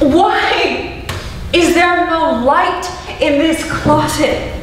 Why is there no light in this closet?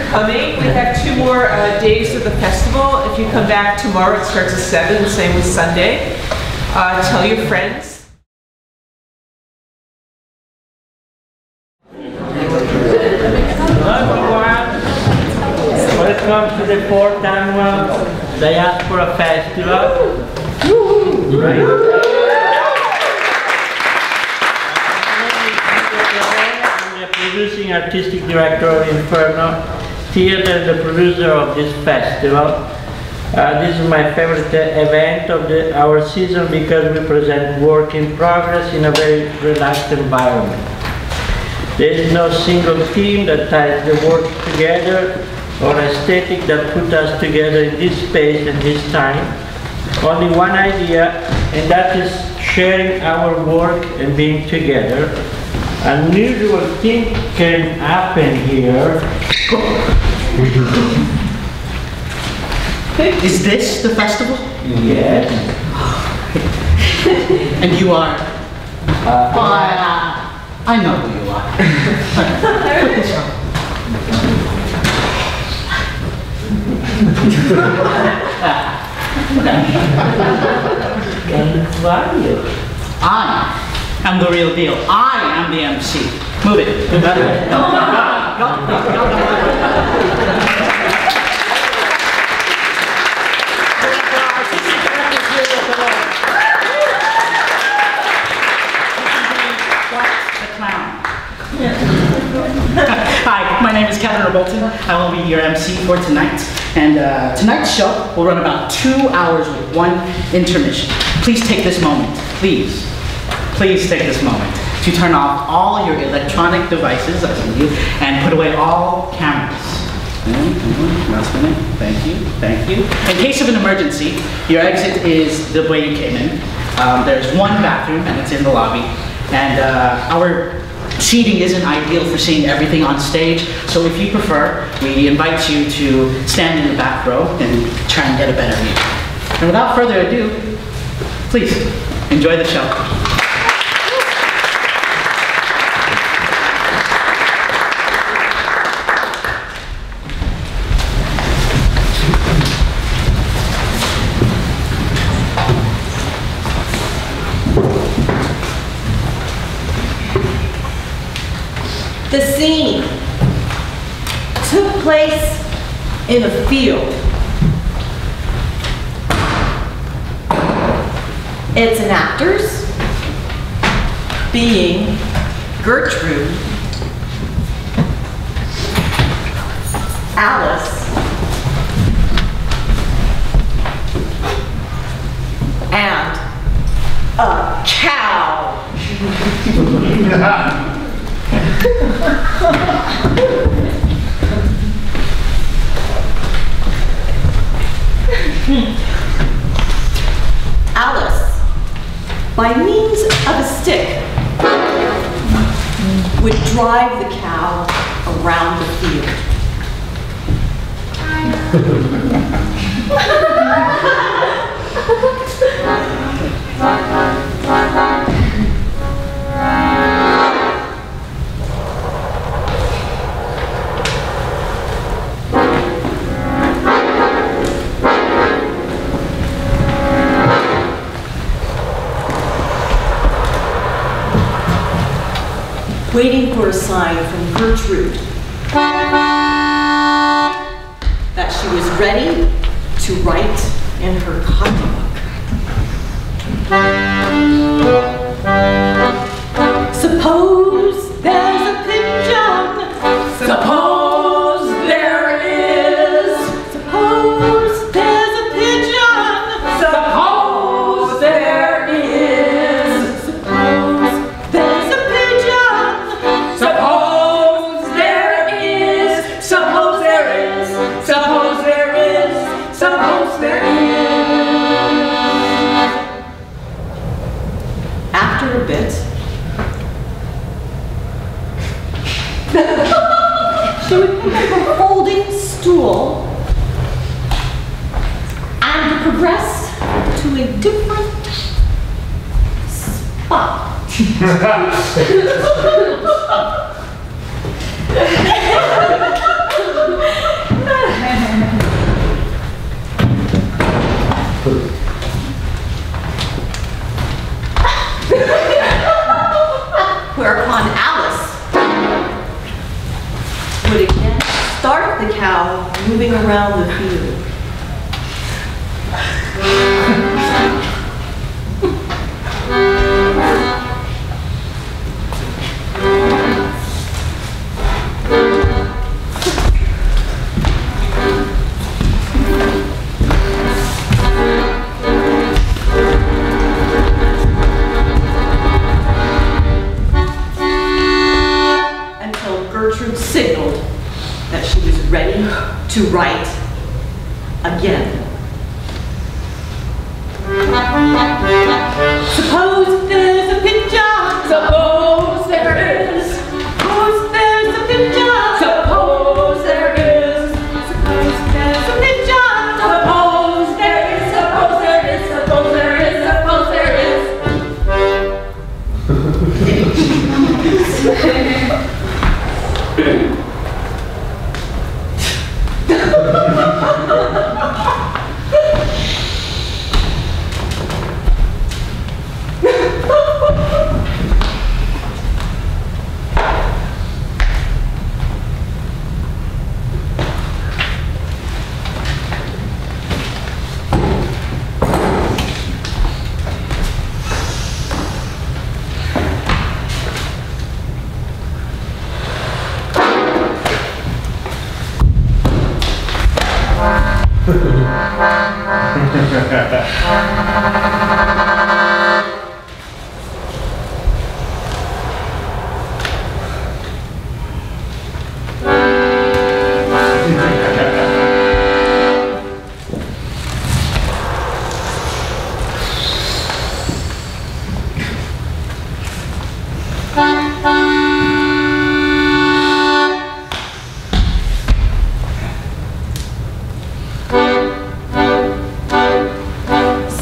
Coming. We have 2 more days of the festival. If you come back tomorrow, it starts at 7, same with Sunday. Tell your friends. Hello everyone. Welcome to the 4th annual Diaspora Festival. I'm the producing artistic director of Inferno Theater, the producer of this festival. This is my favorite event of our season because we present work in progress in a very relaxed environment. There is no single theme that ties the work together or aesthetic that put us together in this space and this time. Only one idea, and that is sharing our work and being together. Unusual thing can happen here. Is this the festival? Yes. And you are? I know who you are. Put this on. I am the real deal. I am the MC. Move it. Go. your MC for tonight. And tonight's show will run about 2 hours with 1 intermission. Please take this moment, please take this moment to turn off all your electronic devices, I see you, and put away all cameras. Last minute, thank you. In case of an emergency, your exit is the way you came in. There's 1 bathroom and it's in the lobby. And our seating isn't ideal for seeing everything on stage, so if you prefer, we invite you to stand in the back row and try and get a better view. And without further ado, please enjoy the show. The scene took place in a field. It's an actor's being Gertrude, Alice, and a cow. Alice, by means of a stick, would drive the cow around the field. Waiting for a sign from Gertrude that she was ready to write in her copybook. Suppose there's a pigeon. Suppose there is. Suppose there's a pigeon. Suppose there is. Suppose there's a pigeon. Suppose there is. Suppose there is. Suppose there is. Suppose there is. After a bit, she would pick up a folding stool and progress to a different spot. Whereupon Alice would again start the cow moving around the field. Signaled that she was ready to write again. Suppose there's a pigeon. Suppose there is. Suppose there's a pigeon. Suppose there is. Suppose there's a pigeon. Suppose there is. Suppose there is. Suppose there is. Suppose there is.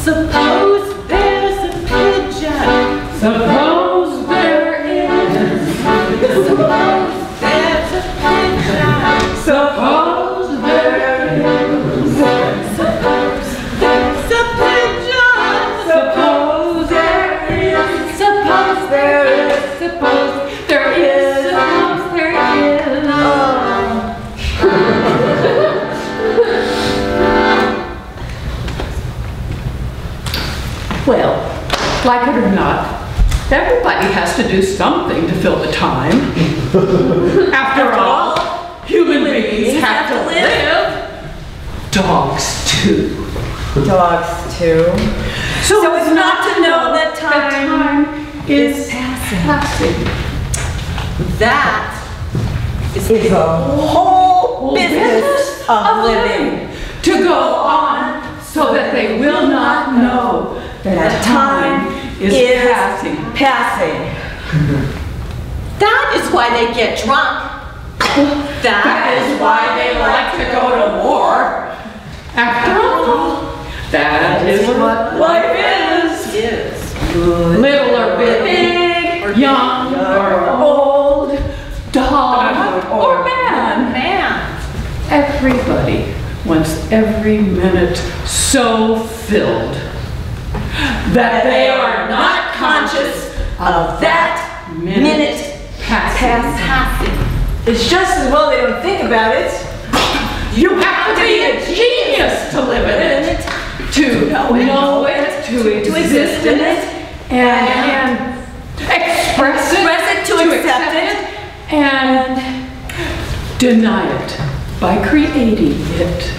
Suppose there's a pigeon. Suppose there is. Suppose there's a pigeon. Suppose there is. Suppose there's a pigeon. Suppose there is. Suppose there is. Suppose there is. Suppose there is. Well, like it or not, everybody has to do something to fill the time. After all, human beings have to live. Dogs too. Dogs too. So it's not to know that time is passing. That is the whole business of living. To go on so that they will not know that time is passing. That is why they get drunk. That is why they like to go to war. After all, that is what life is. Little or big, young or old, dog or man. Everybody wants every minute so filled that they are not conscious of that minute passing. It's just as well they don't think about it. You have to be a genius to live in it, to know it, to exist in it, and express it, to accept it, and deny it by creating it.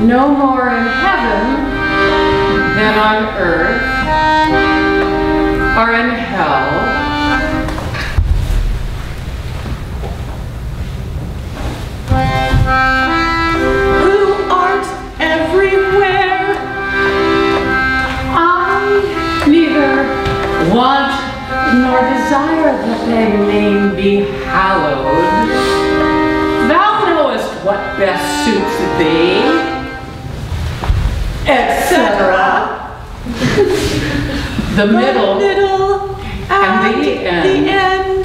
No more in heaven than on earth or in hell. Who art everywhere. I neither want nor desire that thy name be hallowed. Thou knowest what best suits thee, etc. The middle and the end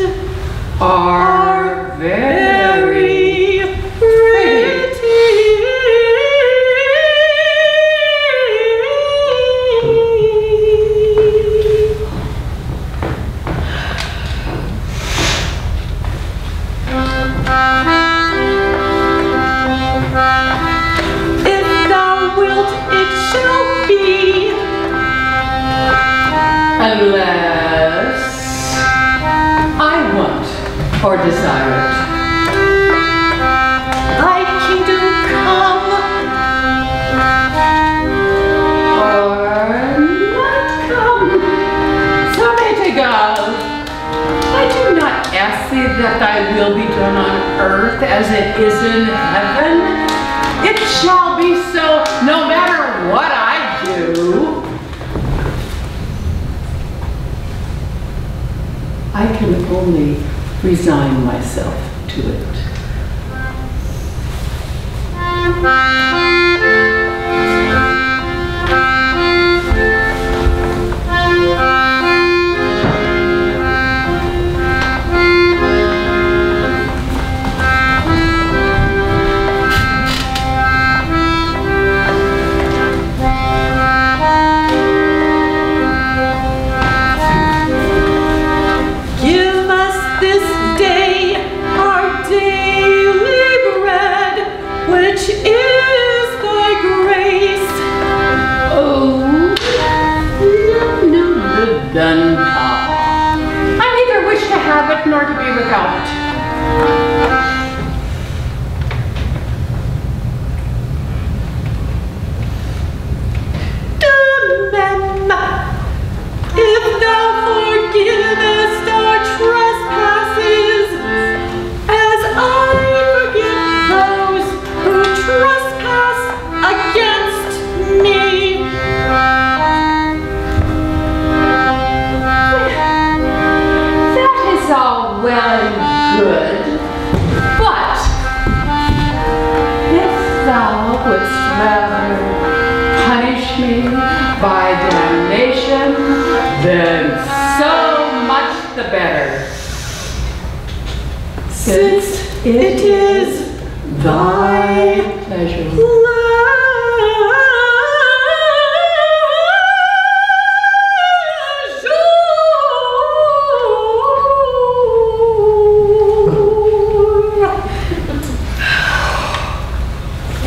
are very pretty. If thou wilt, it shall be, unless I want or desire it. Thy kingdom come, or not come. So may it go. I do not I say that thy will be done on earth as it is in heaven, it shall be so no matter what I do. I can only resign myself to it. I neither wish to have it nor to be without it. If thou forgivest our trespasses, as I forgive those who trespass against me. That is all well and good, but if thou wouldst rather punish me by damnation, then so much the better. Since it is thy pleasure.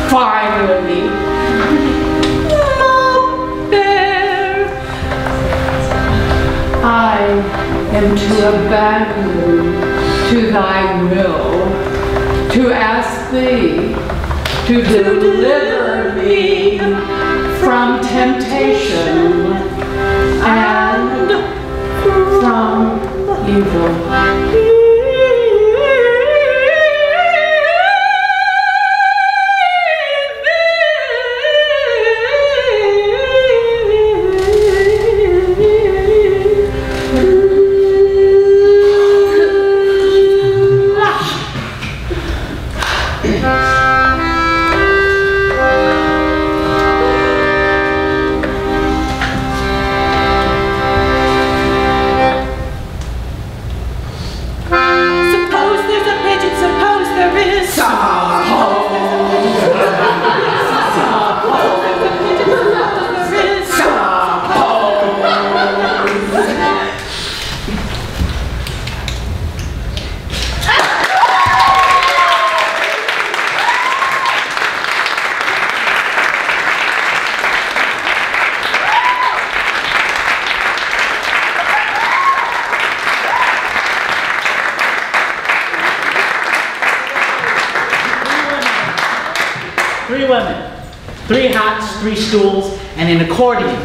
Finally, I am to abandon to thy will, to ask thee to deliver me from temptation and from evil. Three women, 3 hats, 3 stools, and an accordion.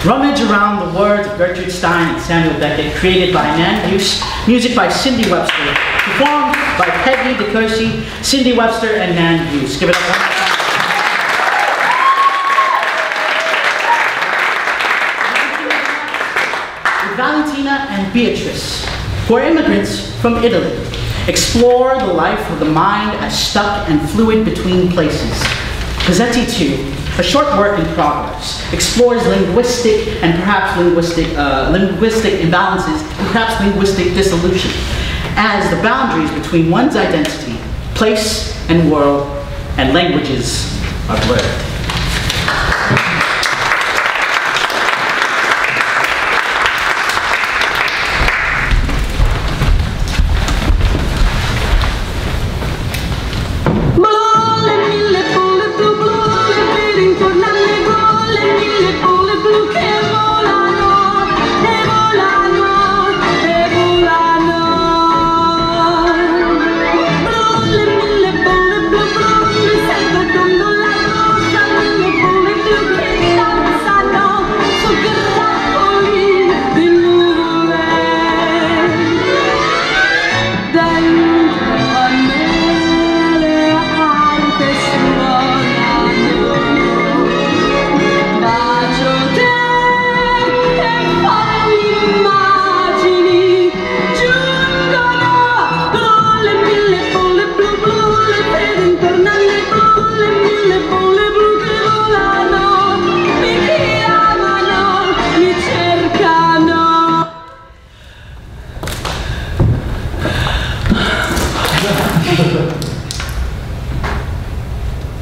Rummage around the words of Gertrude Stein and Samuel Beckett, created by Nan Buse, music by Cindy Webster, performed by Peggy DeCourcy, Cindy Webster, and Nan Buse. Give it up one more time. Valentina and Beatrice, who are immigrants from Italy, explore the life of the mind as stuck and fluid between places. Pezzetti 2, a short work in progress, explores linguistic and perhaps linguistic imbalances and perhaps linguistic dissolution as the boundaries between one's identity, place and world, and languages are blurred. Blu,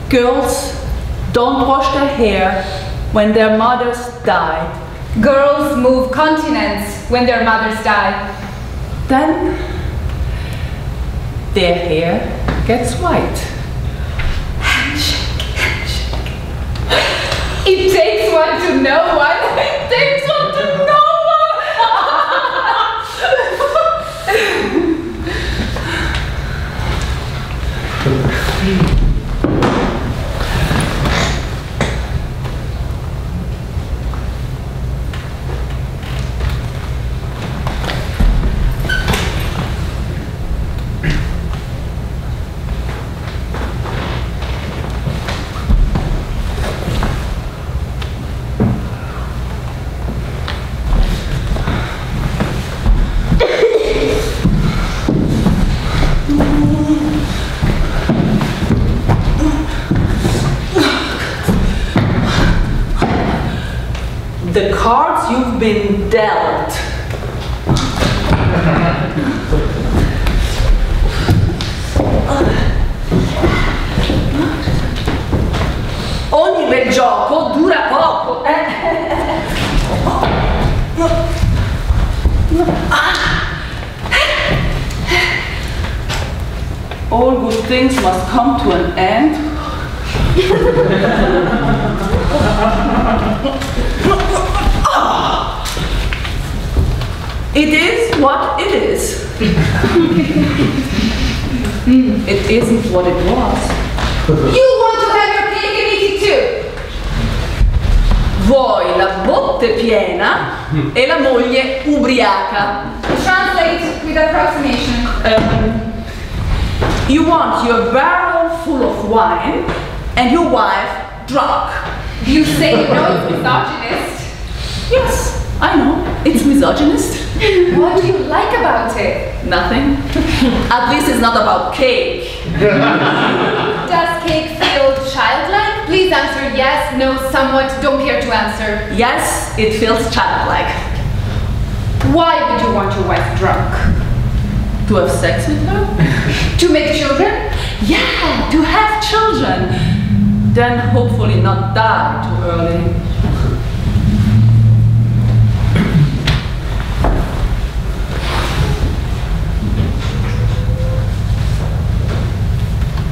Girls don't wash their hair when their mothers die. Girls move continents when their mothers die. Then their hair gets white. It takes one to know one. It takes one to know The cards you've been dealt. Ogni bel gioco dura poco. All good things must come to an end. It is what it is. It isn't what it was. You want to have your cake and eat it too. Vuoi la botte piena e la moglie ubriaca. Translate with approximation. You want your barrel full of wine and your wife drunk. You say you know it's misogynist. Yes, I know. It's misogynist. What do you like about it? Nothing. At least it's not about cake. Does cake feel childlike? Please answer yes, no, somewhat, don't care to answer. Yes, it feels childlike. Why would you want your wife drunk? To have sex with her? To make children? Yeah, to have children. Then hopefully not die too early.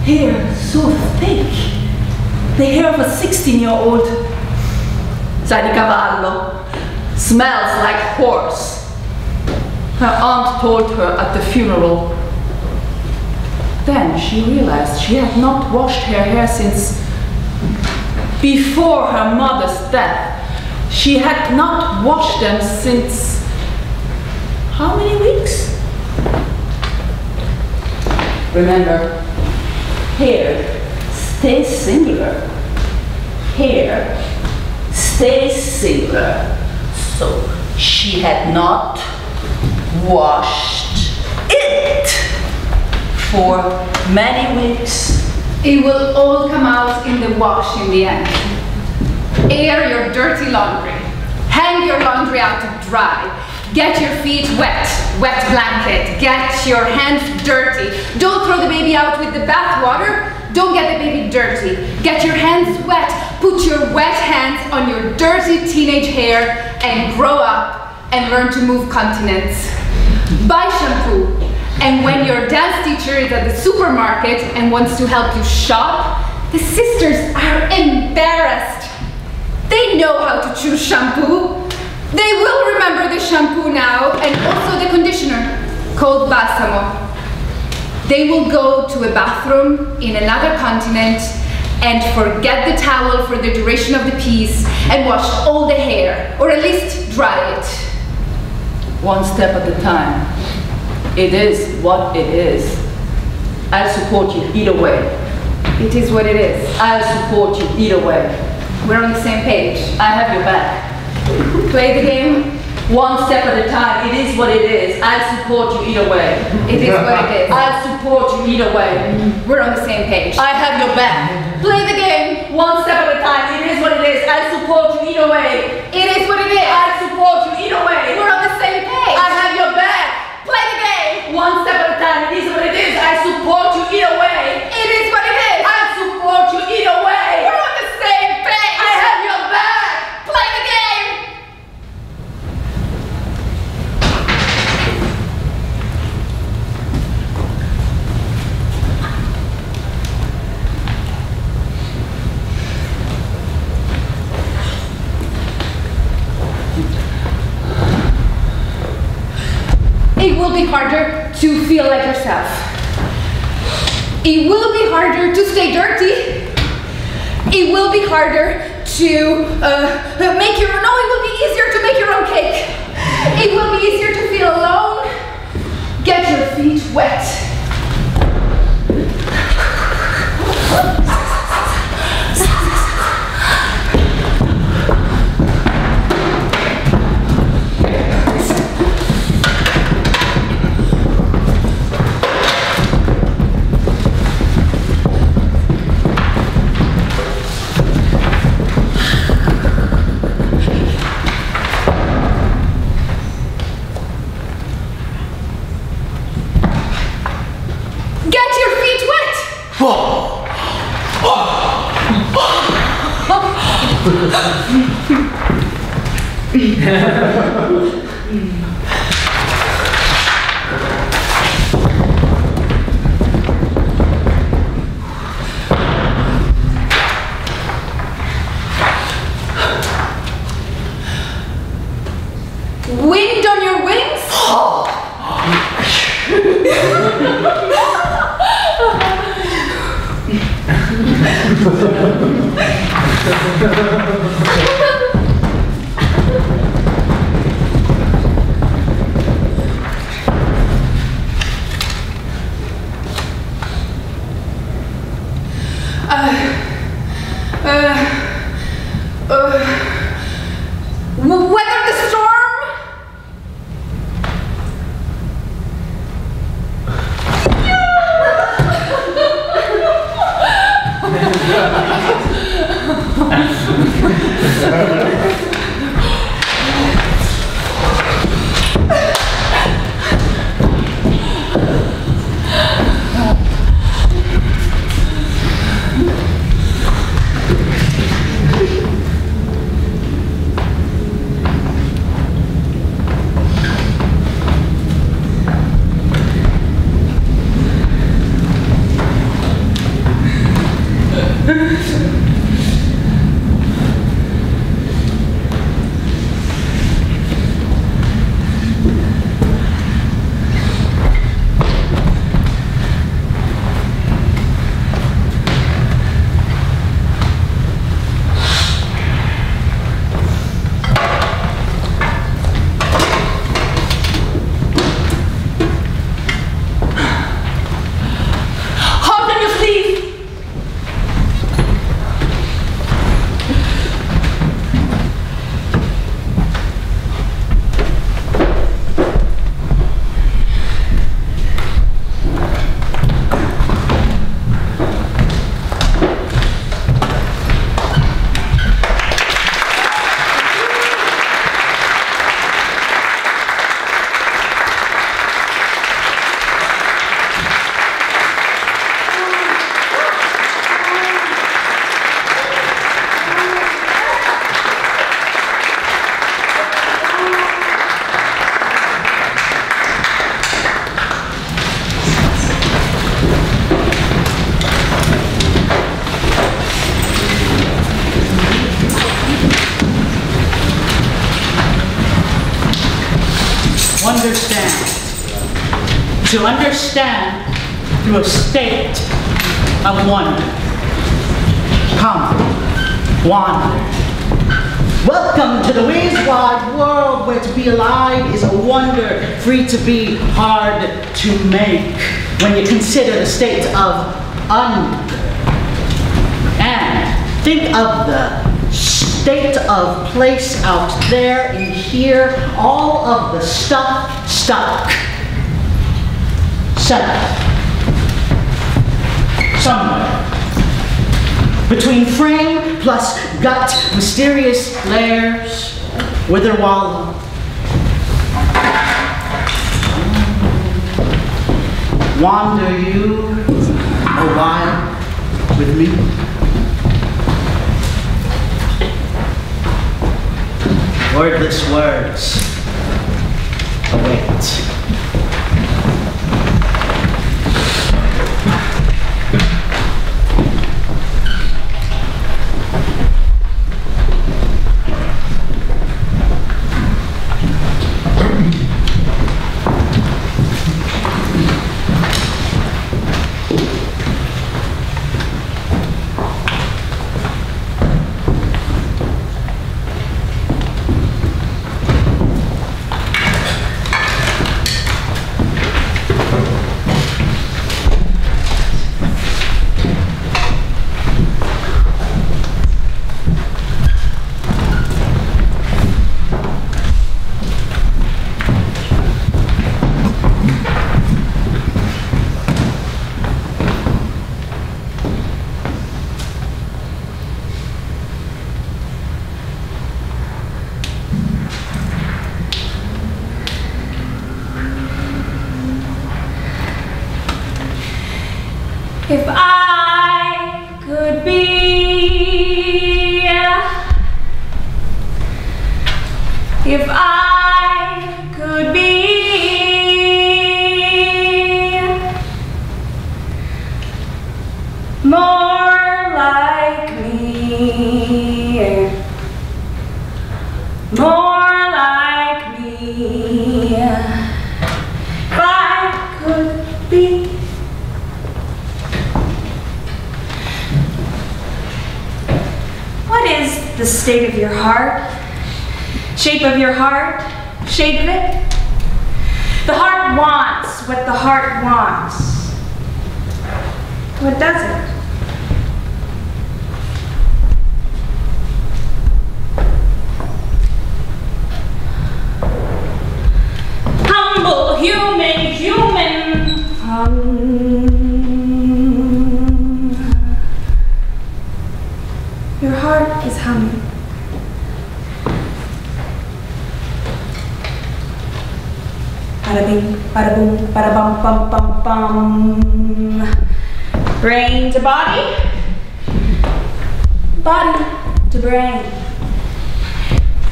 Hair so thick. The hair of a 16-year-old. Sai di cavallo. Smells like horse. Her aunt told her at the funeral. Then she realized she had not washed her hair since before her mother's death. She had not washed them since how many weeks? Remember, hair stays singular. Hair stays singular. So she had not washed it for many weeks. It will all come out in the wash in the end. Air your dirty laundry. Hang your laundry out to dry. Get your feet wet, wet blanket. Get your hands dirty. Don't throw the baby out with the bath water. Don't get the baby dirty. Get your hands wet. Put your wet hands on your dirty teenage hair and grow up and learn to move continents. Buy shampoo. And when your dance teacher is at the supermarket and wants to help you shop, the sisters are embarrassed. They know how to choose shampoo. They will remember the shampoo now and also the conditioner called Balsamo. They will go to a bathroom in another continent and forget the towel for the duration of the piece and wash all the hair, or at least dry it. One step at a time. It is what it is. I'll support you either way. It is what it is. I'll support you either way. We're on the same page. I have your back. Play the game. One step at a time. It is what it is. I'll support you either way. It is what it is. I'll support you either way. We're on the same page. I have your back. Play the game. One step at a time. It is what it is. I'll support you either way. It is what it is. I'll support you either way. We're on the same page. I have your back. Play the game. One step at a time. It is what it is. I support support you either way. It is what it is. I support you either way. We're on the same page. I have your back. Play the game. It will be harder to feel like yourself. It will be harder to stay dirty. It will be harder to make your own. No, it will be easier to make your own cake. It will be easier to feel alone. Get your feet wet. Wind on your wings? Weather the storm? To understand through a state of wonder. Come, wander. Welcome to the whiz-wide world where to be alive is a wonder, free to be, hard to make, when you consider the state of under. And think of the state of place out there in here, all of the stuff stuck. Set up. Somewhere. Between frame plus gut, mysterious layers, wither wallow. wander you a while with me? Wordless words await. If I could be, if I could be more like me, more like me, if I could be. What is the state of your heart? Shape of your heart? Shade of it? The heart wants what the heart wants. What does it? Humble, human. Your heart is humming. Bada bing, bada boom, bada bum bum bum bum. Brain to body, body to brain.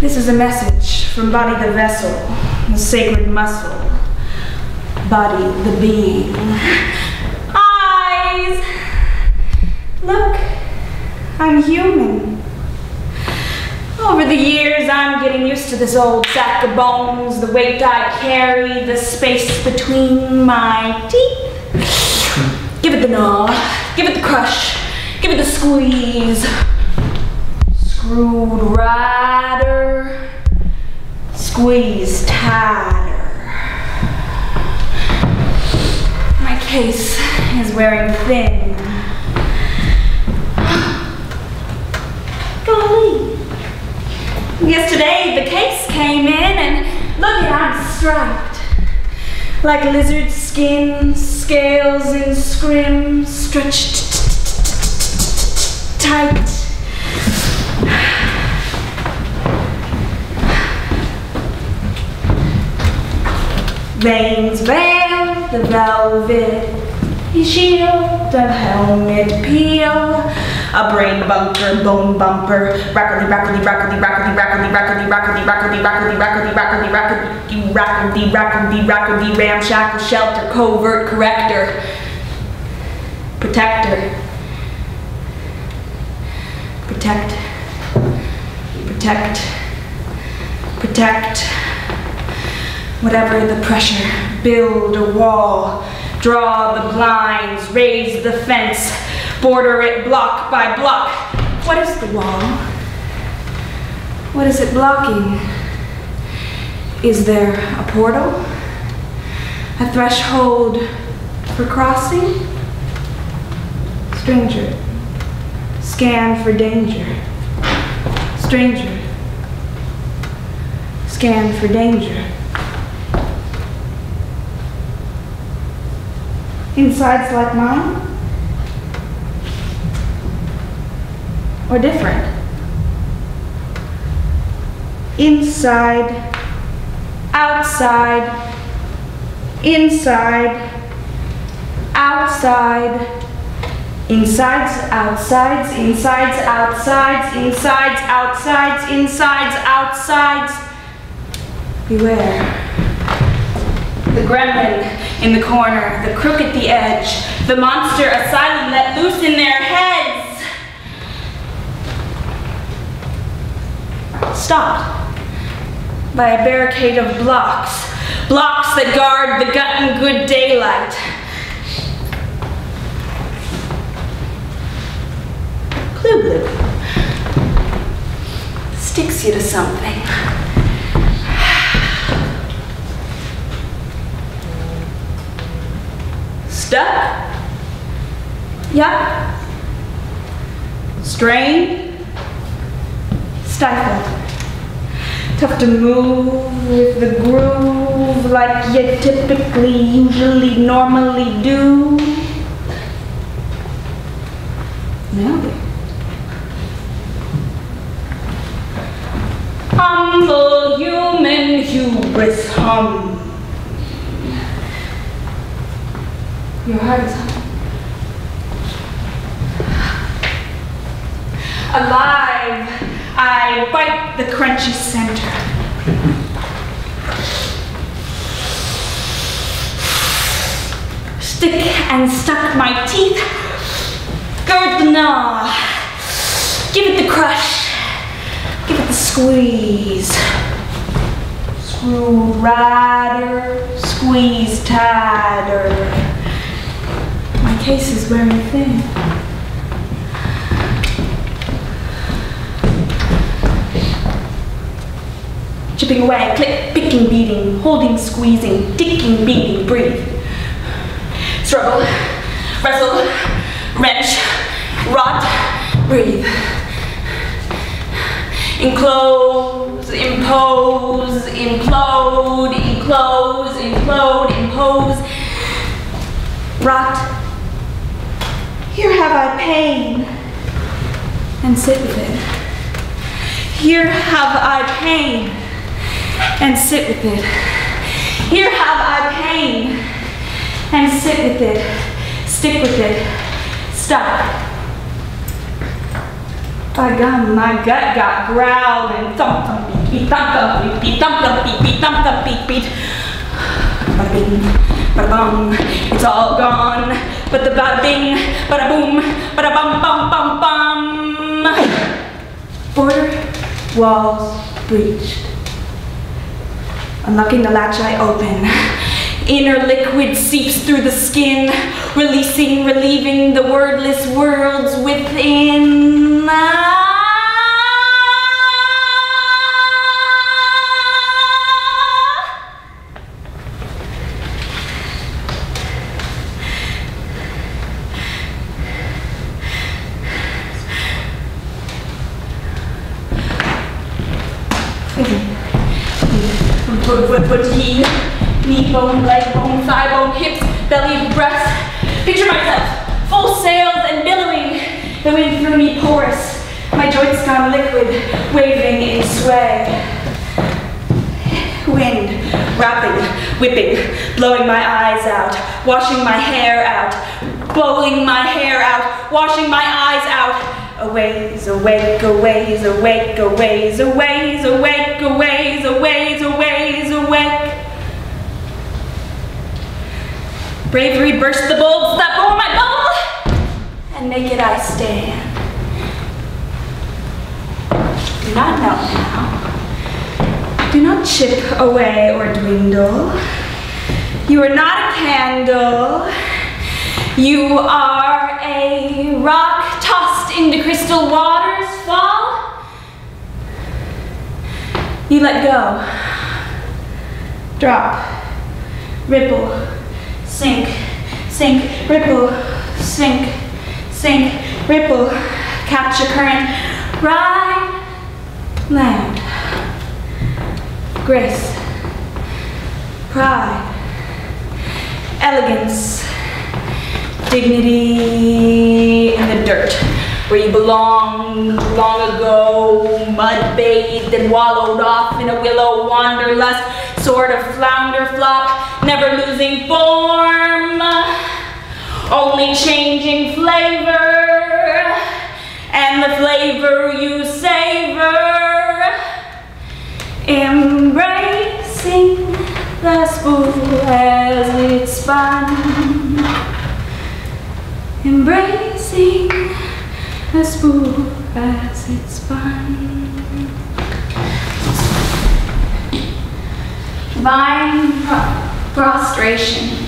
This is a message from body the vessel, the sacred muscle, body the being. Eyes, look. I'm human. Over the years, I'm getting used to this old sack of bones, the weight I carry, the space between my teeth. Give it the gnaw, give it the crush, give it the squeeze. Screwed rider, squeeze tighter. My case is wearing thin. Golly. Yesterday the case came in and look at I'm striped. Like lizard skin, scales in scrim, stretched tight. Veins veil the velvet shield, a helmet peel. A brain bunker, bone bumper, rackety, rackety, rackety, rackety, rackety, rackety, rackety, rackety, rackety, rackety, rackety, rackety, rackety, rackety, rackety, ramshackle, shelter, covert, corrector, protector, protect, protect, protect. Whatever the pressure, build a wall, draw the blinds, raise the fence, border it block by block. What is the wall? What is it blocking? Is there a portal? A threshold for crossing? Stranger, scan for danger. Stranger, scan for danger. Insides like mine? Or different? Inside, outside, inside, outside, insides, outsides, insides, outsides, insides, outsides, insides, outsides. Beware. The gremlin in the corner, the crook at the edge, the monster asylum let loose in their heads. Stopped by a barricade of blocks, blocks that guard the gut and good daylight. Clue blue sticks you to something. Stuck? Yup. Strained? Stifled. Tough to move with the groove like you typically, usually, normally do. Nailed it. Humble human hubris hum. Your heart is hum. Alive, I bite the crunchy center. Stick and stuck my teeth. Gird the gnaw. Give it the crush. Give it the squeeze. Screw rider, squeeze tighter. My case is wearing thin. Chipping away, click, picking, beating, holding, squeezing, ticking, beating, breathe. Struggle, wrestle, wrench, rot, breathe. Enclose, impose, implode, enclose, implode, impose. Rot. Here have I pain, and sit with it. Here have I pain, and sit with it. Here have I pain, and sit with it. Stick with it. Stop. By gum, my gut got growling. Thump thump beat beat thump thump beat beat thump thump beat beat thump thump beat beat. Bada bing, bada bum, it's all gone. But the bada bing, bada boom, bada bum bum bum bum. Border walls breached. Unlocking the latch I open. Inner liquid seeps through the skin, releasing, relieving the wordless worlds within. Foot, knee bone, leg bone, thigh bone, hips, belly, breast. Picture myself, full sails and billowing, the wind through me porous, my joints gone liquid, waving in sway. Wind, wrapping, whipping, blowing my eyes out, washing my hair out, blowing my hair out, washing my eyes out. A ways, awake, a ways, awake, a ways, a ways, awake, a ways, a ways, a ways, awake. Bravery burst the bulbs that bore my bubble, and naked I stand. Do not melt now. Do not chip away or dwindle. You are not a candle. You are a rock tossed into crystal waters. Fall. You let go. Drop. Ripple. Sink. Sink. Ripple. Sink. Sink. Ripple. Catch a current. Ride. Land. Grace. Pride. Elegance. Dignity in the dirt, where you belonged long ago, mud-bathed and wallowed off in a willow wanderlust, sort of flounder flop, never losing form. only changing flavor, and the flavor you savor, embracing the spool as it spun, embracing the spool as it spun. Divine prostration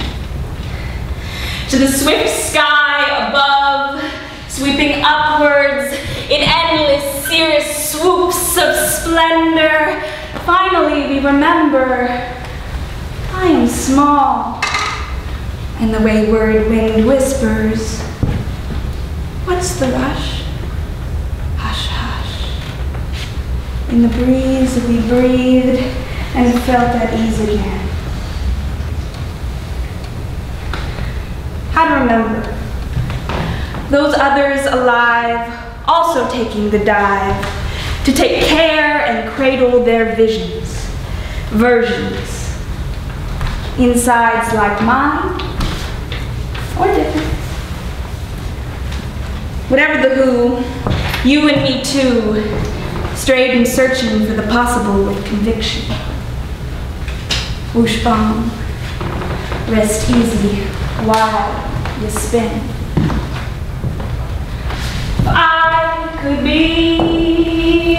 to the swift sky above, sweeping upwards in endless cirrus swoops of splendor. Finally we remember I am small, and the wayward wind whispers, what's the rush? Hush, hush. In the breeze we breathed and felt at ease again. How to remember those others alive, also taking the dive, to take care and cradle their visions, versions, insides like mine, or different. Whatever the who, you and me too, strayed in searching for the possible with conviction. Whoosh bomb, rest easy while you spin. If I could be,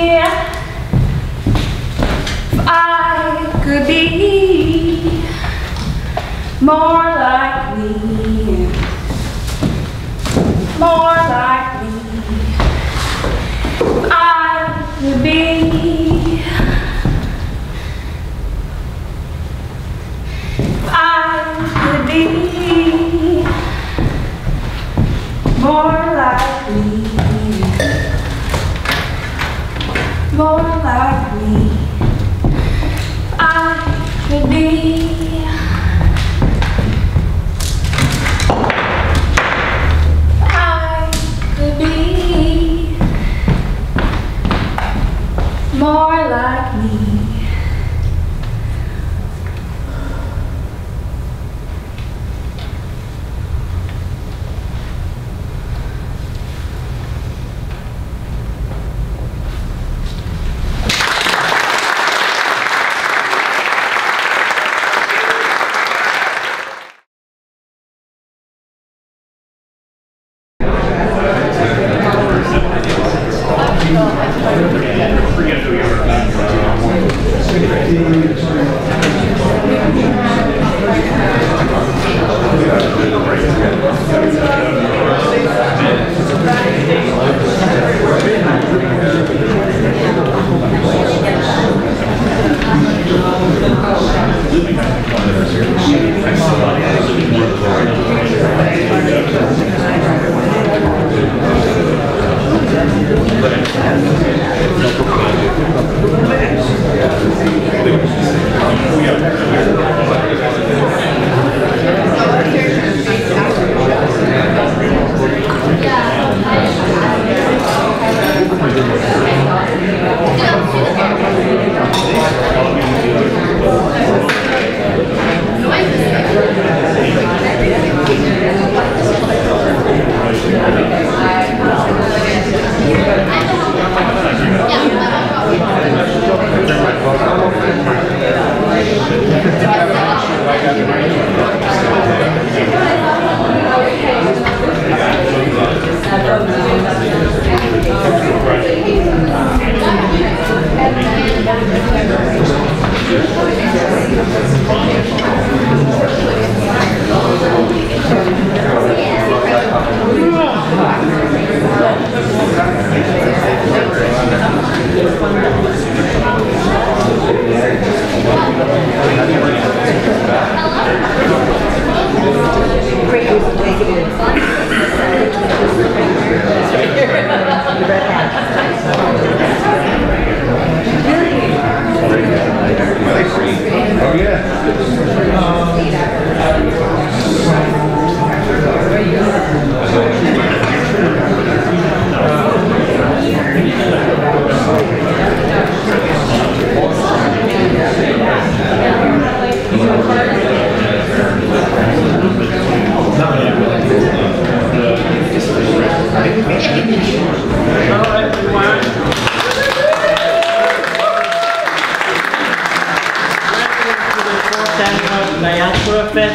if I could be more like me, more like me. If I could be, if I could be more like me, more like me. If I could be. More like me.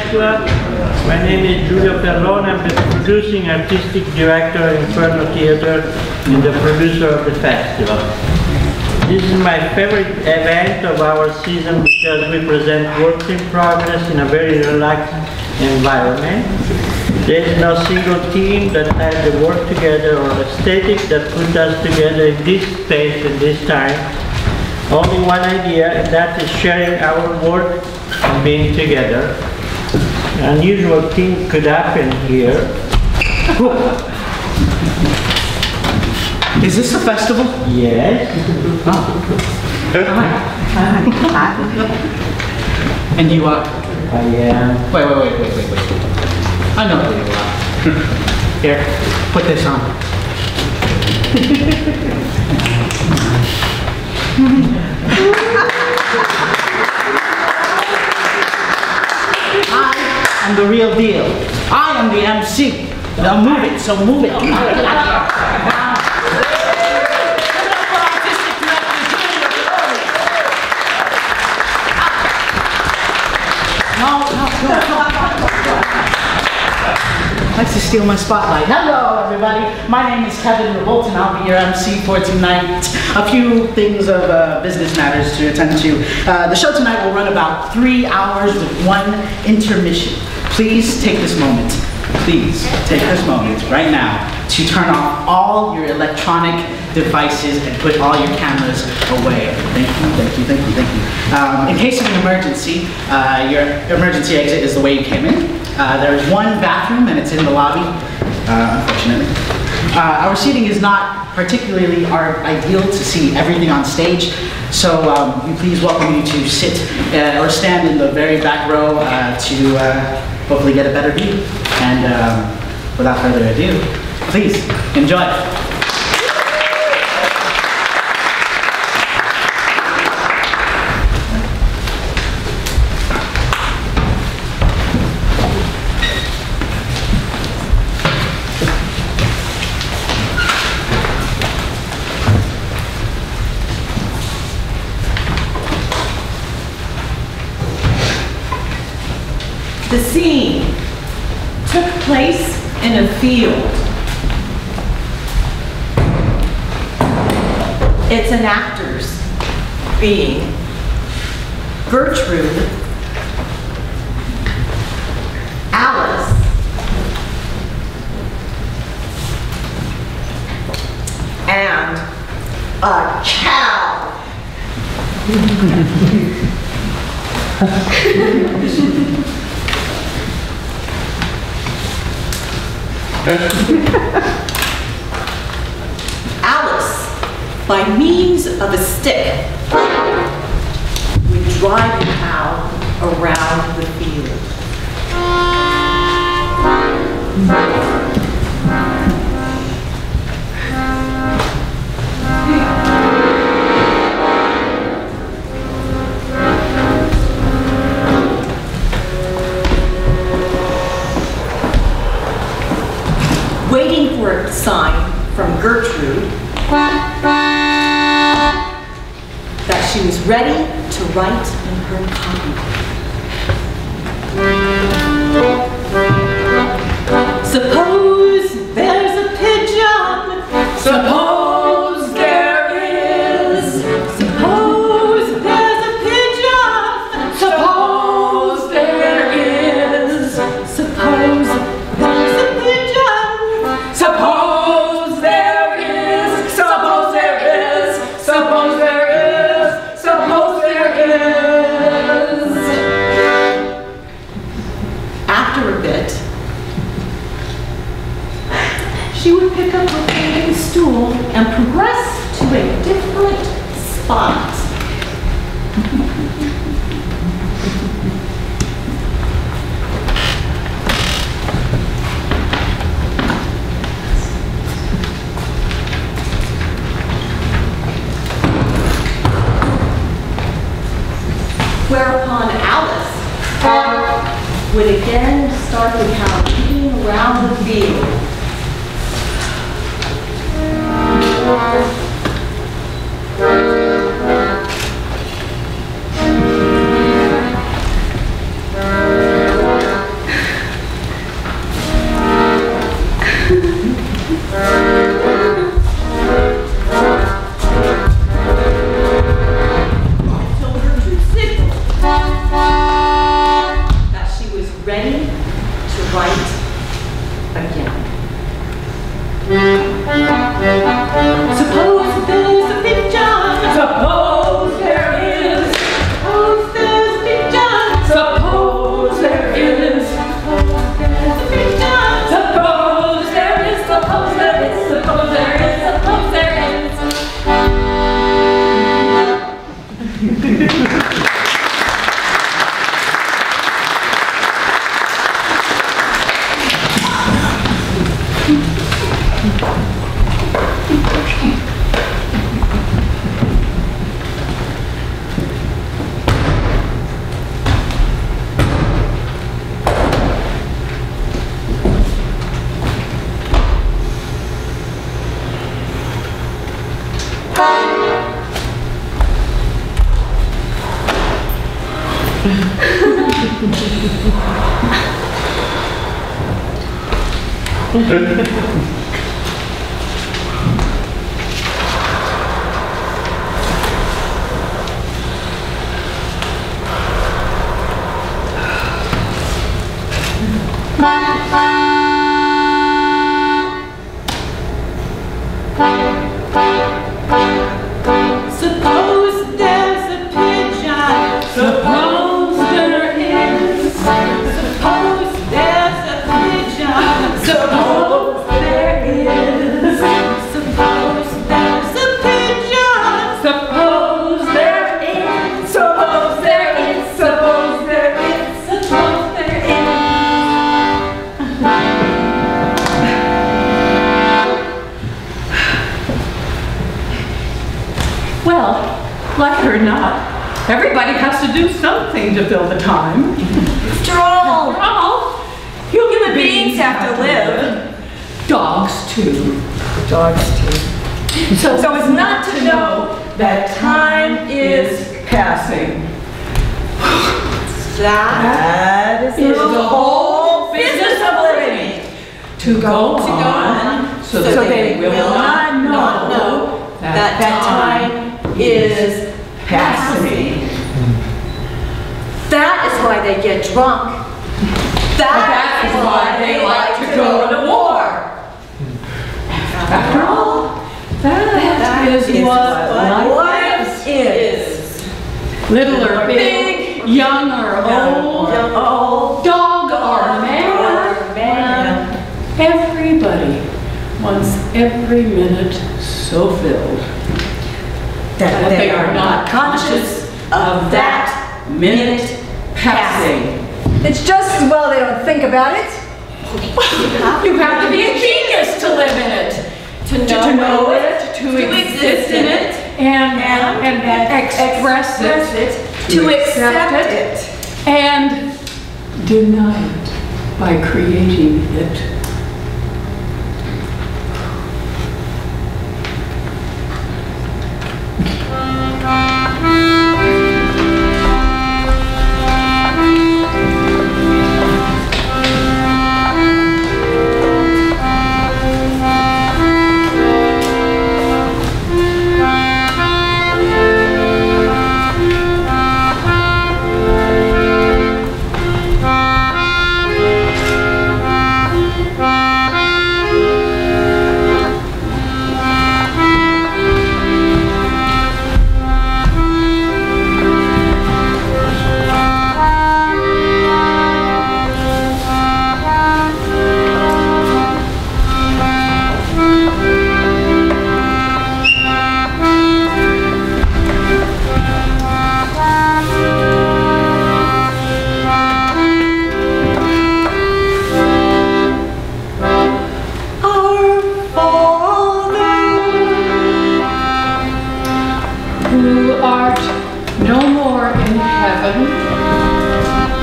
Festival. My name is Giulio Perlone. I'm the producing artistic director at Inferno Theater and the producer of the festival. This is my favorite event of our season because we present works in progress in a very relaxed environment. There is no single team that has the work together or aesthetic that put us together in this space and this time. Only one idea, and that is sharing our work and being together. Unusual things could happen here. Is this a festival? Yes. Oh. And you are? I am. Wait. I know who you are. Here, put this on. I am the real deal. I am the MC. Now move it, so move it. No. Likes to steal my spotlight. Hello, everybody. My name is Kevin Revolt, and I'll be your MC for tonight. A few things of business matters to attend to. The show tonight will run about 3 hours with one intermission. Please take this moment. Please take this moment right now to turn off all your electronic devices and put all your cameras away. Thank you. In case of an emergency, your emergency exit is the way you came in. There's one bathroom and it's in the lobby, unfortunately. Our seating is not particularly ideal to see everything on stage, so we please welcome you to sit or stand in the very back row to hopefully get a better view. And without further ado, please enjoy. The scene took place in a field. It's an actor's being. Gertrude, Alice, and a cow. Alice, by means of a stick, would drive the cow around the field. Waiting for a sign from Gertrude that she was ready to write in her copy. Suppose there's a pigeon. Suppose there is. Suppose there's a pigeon. Suppose there is. Suppose there's a pigeon. Suppose there is. Suppose there is. Suppose there is. Suppose there is. After a bit, she would pick up her folding stool and progress to a different spot. Whereupon Alice would again start the cow eating around the field. again. Suppose there's a pigeon. Suppose there is. Suppose there's a pigeon. Suppose there is. Suppose there's a pigeon. Suppose there is. Suppose there is. Suppose there is. Suppose there is. Suppose there's a pigeon. Suppose there is. Suppose there's a pigeon. Suppose there is. Suppose there's a pigeon. Suppose there is. Suppose there is. Suppose there is. Suppose there is. Well, like it or not, everybody has to do something to fill the time. After all, human beings have to live. Dogs too. Dogs too. So as not to know that time is passing. That is the whole business of living. To go on so they will not know that time is passing. That is why they get drunk. That is why they like to go to war. After all, that is what life is. Little or big, young or old, dog or man, everybody wants every minute so filled that they are not conscious of that minute passing. It's just as well they don't think about it. You have to be a genius to live in it, to know it, to exist in it, and express it, to accept it, and deny it by creating it.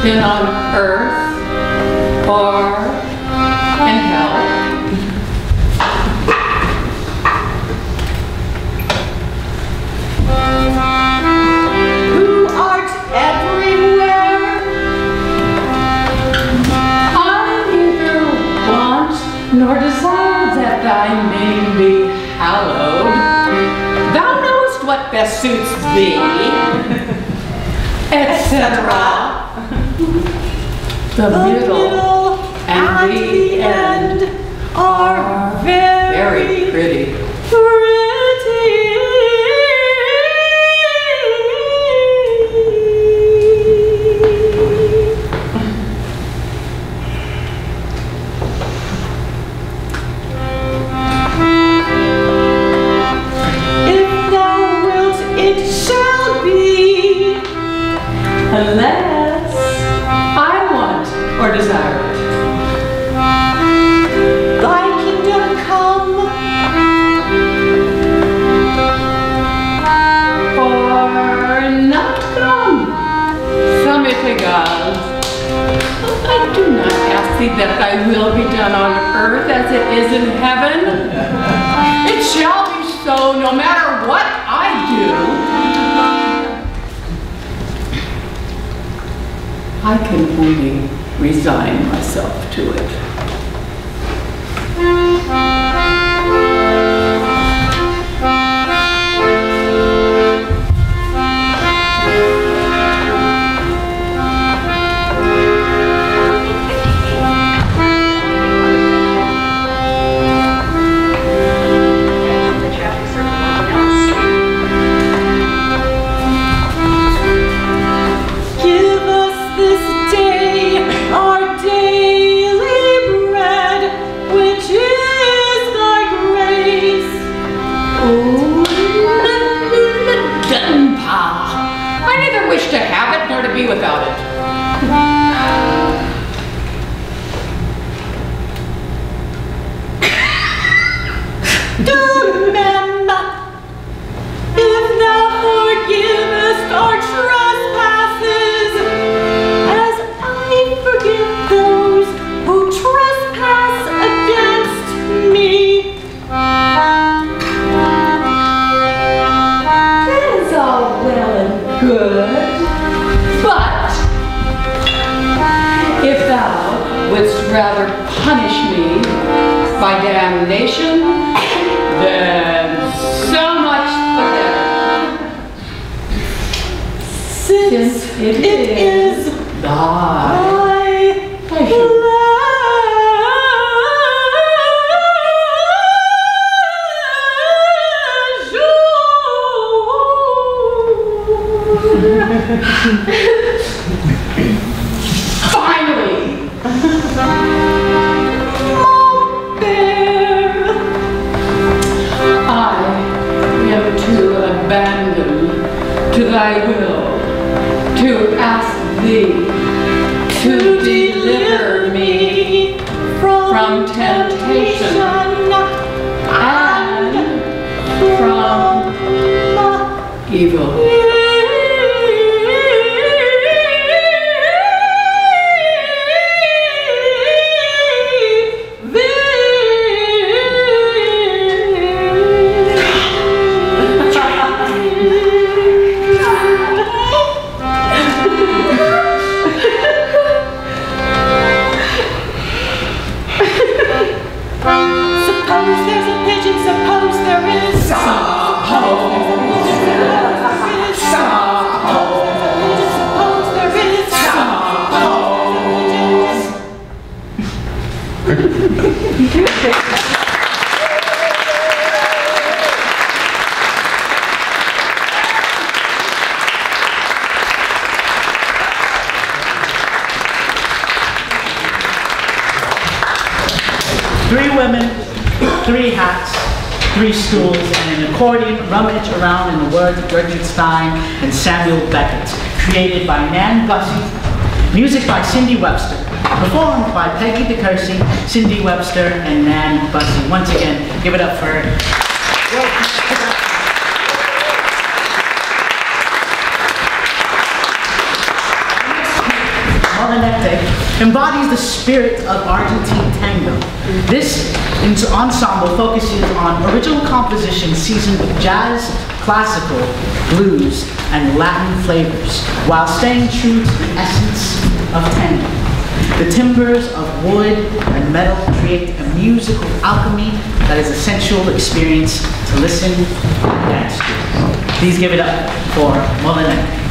Than on earth or in hell. Who art everywhere, I neither want nor desire that thy name be hallowed. Thou knowest what best suits thee, etc. The middle and the end. prophecy that thy will be done on earth as it is in heaven. It shall be so no matter what I do. I can only resign myself to it. To have it nor to be without it. Remember, if thou forgivest our trespasses, as I forgive those who trespass against me. That is all well and good. But if thou wouldst rather punish me by damnation, then so much the better. Since it is thy pleasure. Finally! I am to abandon to thy will, to ask thee to deliver me from temptation and from evil. Suppose there's a pigeon, suppose there is. Three women, three hats, three stools, and an accordion rummage around in the words of Gertrude Stein and Samuel Beckett, created by Nan Bussey, music by Cindy Webster, performed by Peggy DeCursey, Cindy Webster, and Nan Bussey. Once again, give it up for her. Molinete embodies the spirit of Argentine tango. This ensemble focuses on original compositions seasoned with jazz, classical, blues, and Latin flavors, while staying true to the essence of tango. The timbres of wood and metal create a musical alchemy that is a sensual experience to listen and dance to. Please give it up for Molinete.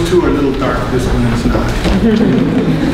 those two are a little dark. This one is not.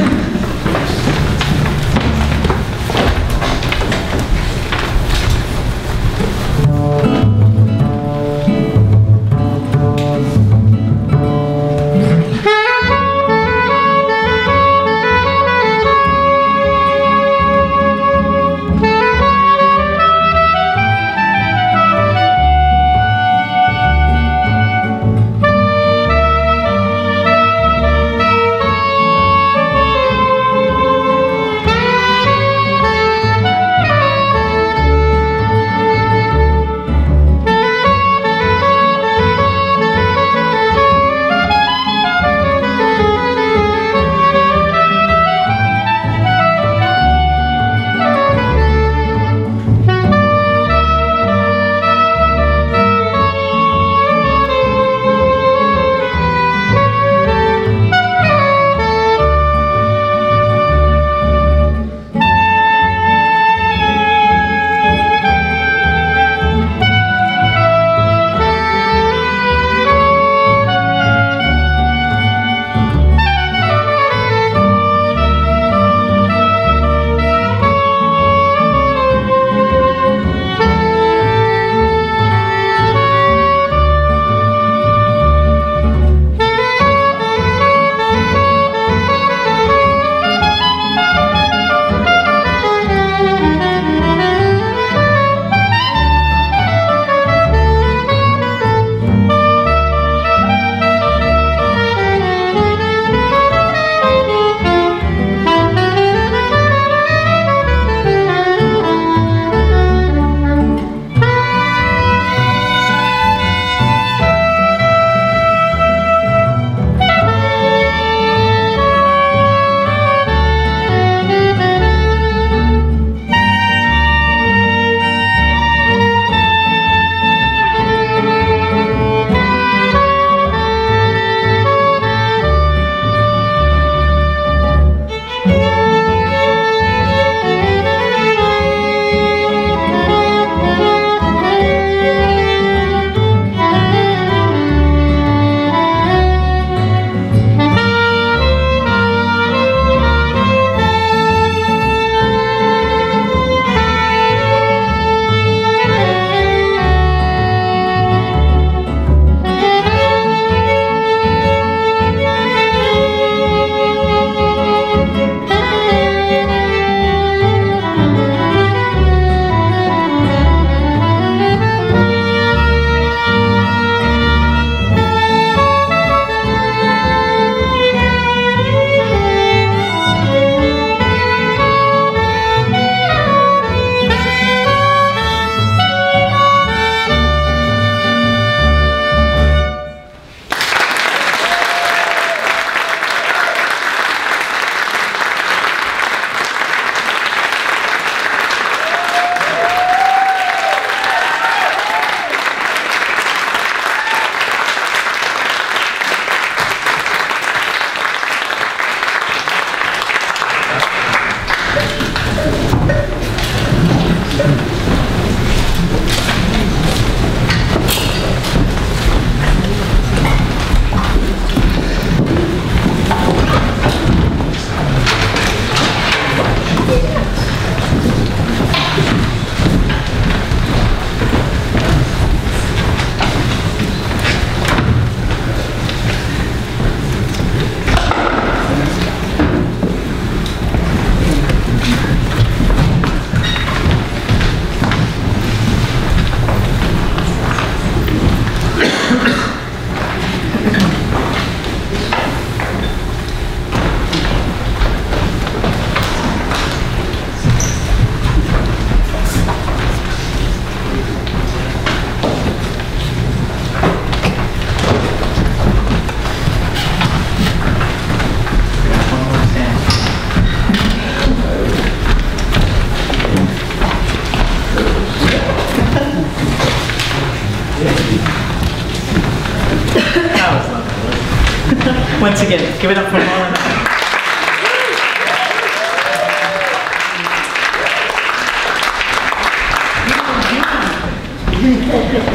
Once again, give it up for Lauren.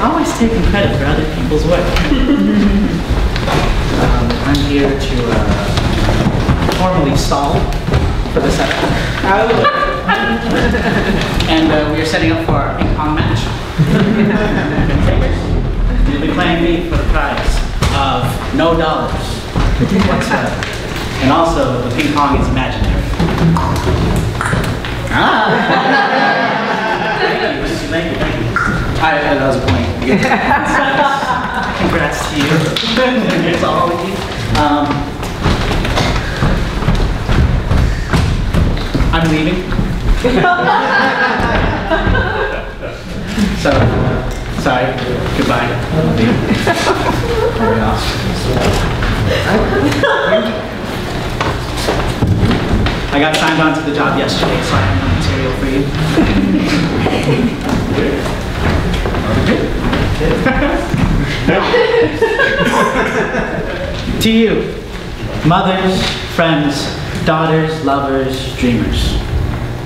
Always taking credit for other people's work. I'm here to formally stall for the setup. And we are setting up for our ping pong match. You'll be playing me for the prize of no dollars whatsoever. And also, the ping pong is imaginary. Thank you. That was a point. Congrats to you. It's all of you. I'm leaving. So, sorry. Goodbye. I got signed on to the job yesterday, so I have no material for you. To you, mothers, friends, daughters, lovers, dreamers.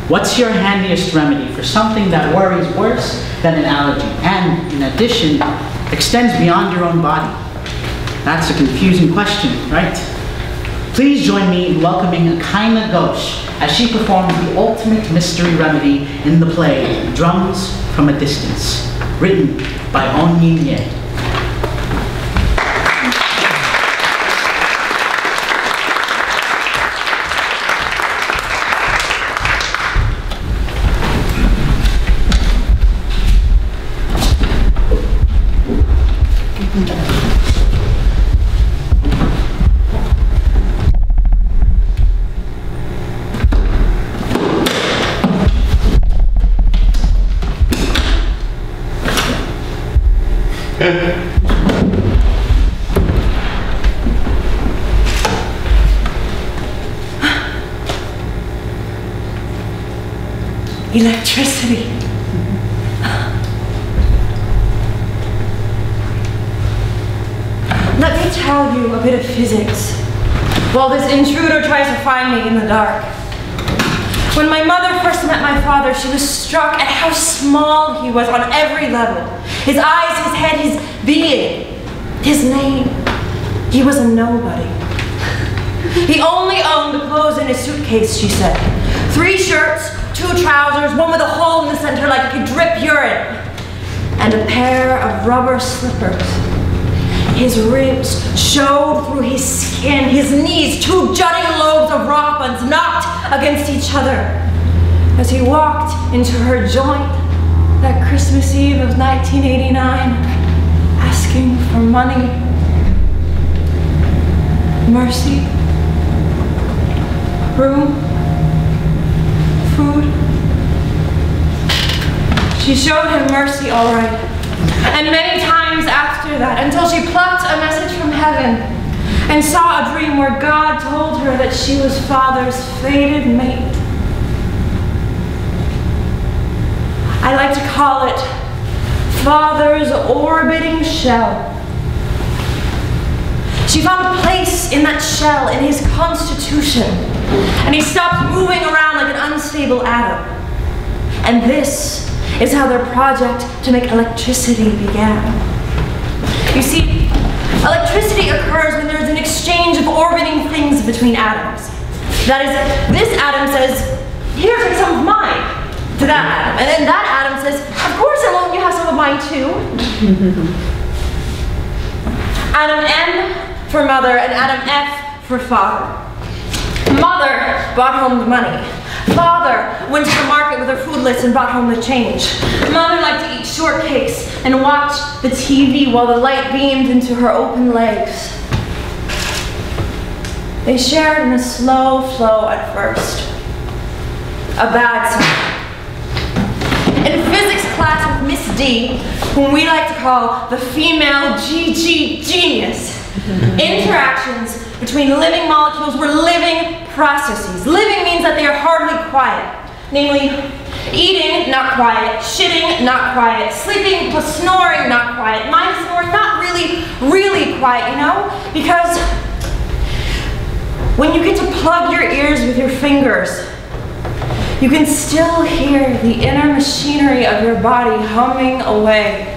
What's your handiest remedy for something that worries worse than an allergy and, in addition, extends beyond your own body? That's a confusing question, right? Please join me in welcoming Akaina Ghosh as she performs the ultimate mystery remedy in the play Drums from a Distance, written by On Yin Ye. Electricity. Let me tell you a bit of physics while this intruder tries to find me in the dark. When my mother first met my father, she was struck at how small he was on every level. His eyes, his head, his being, his name. He was a nobody. He only owned the clothes in his suitcase, she said. 3 shirts, 2 trousers, one with a hole in the center like it could drip urine, and a pair of rubber slippers. His ribs showed through his skin, his knees, 2 jutting lobes of rock buns knocked against each other as he walked into her joint that Christmas Eve of 1989, asking for money, mercy, room, food. She showed him mercy, all right, and many times after that, until she plucked a message from heaven and saw a dream where God told her that she was Father's fated mate. I like to call it Father's orbiting shell. She found a place in that shell in his constitution, and he stopped moving around like an unstable atom. And this is how their project to make electricity began. You see, electricity occurs when there's an exchange of orbiting things between atoms. That is, this atom says, here, take some of mine, to that atom. And then that atom says, of course I won't, you have some of mine too. Atom M for mother and atom F for father. Mother brought home the money. Father went to the market with her food list and brought home the change. Mother liked to eat shortcakes and watch the TV while the light beamed into her open legs. They shared in a slow flow at first. A bad sign. In physics class with Miss D, whom we like to call the female GG genius, interactions between living molecules were living processes. Living means that they are hardly quiet. Namely, eating, not quiet, shitting, not quiet, sleeping plus snoring, not quiet, mine snoring, not really quiet, you know? Because when you get to plug your ears with your fingers, you can still hear the inner machinery of your body humming away.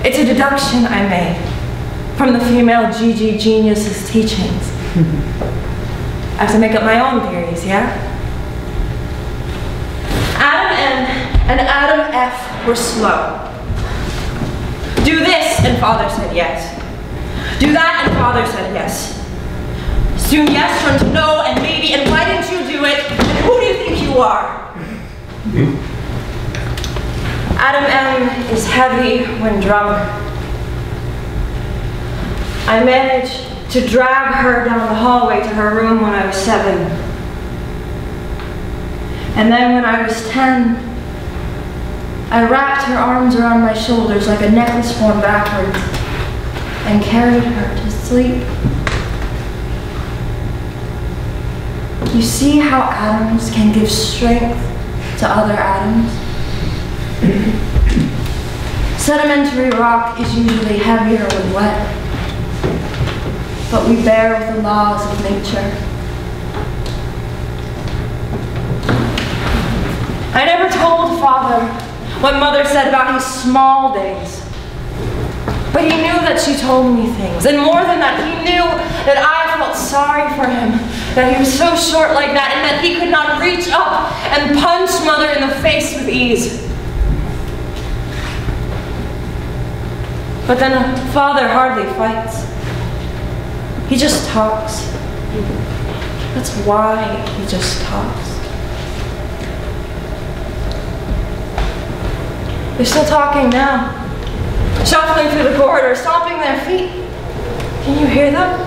It's a deduction I made from the female GG genius's teachings. I have to make up my own theories, yeah? Adam N and Adam F were slow. Do this, and father said yes. Do that, and father said yes. Soon yes turned to no and maybe, and why didn't you do it? And who do you think you are? Adam M is heavy when drunk. I managed to drag her down the hallway to her room when I was 7. And then when I was 10, I wrapped her arms around my shoulders like a necklace formed backwards and carried her to sleep. You see how atoms can give strength to other atoms? Sedimentary rock is usually heavier when wet, but we bear with the laws of nature. I never told father what mother said about his small days, but he knew that she told me things, and more than that, he knew that I felt sorry for him, that he was so short like that, and that he could not reach up and punch mother in the face with ease. But then a father hardly fights. He just talks. That's why he just talks. They're still talking now. Shuffling through the corridor, stomping their feet. Can you hear them?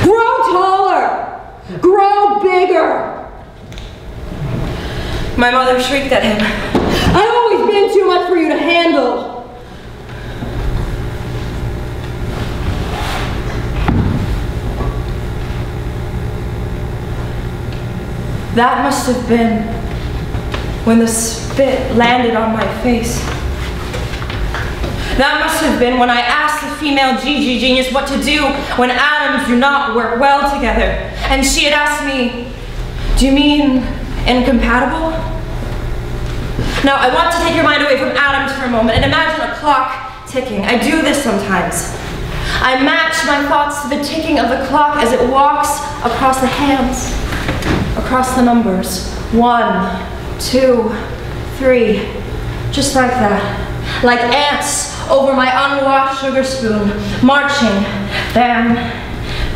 Grow taller! Grow bigger! My mother shrieked at him. I've always been too much for you to handle. That must have been when the spit landed on my face. That must have been when I asked the female GG genius what to do when atoms do not work well together. And she had asked me, do you mean incompatible? Now, I want to take your mind away from atoms for a moment and imagine a clock ticking. I do this sometimes. I match my thoughts to the ticking of the clock as it walks across the hands, across the numbers. 1, 2, 3, just like that. Like ants over my unwashed sugar spoon, marching, bam,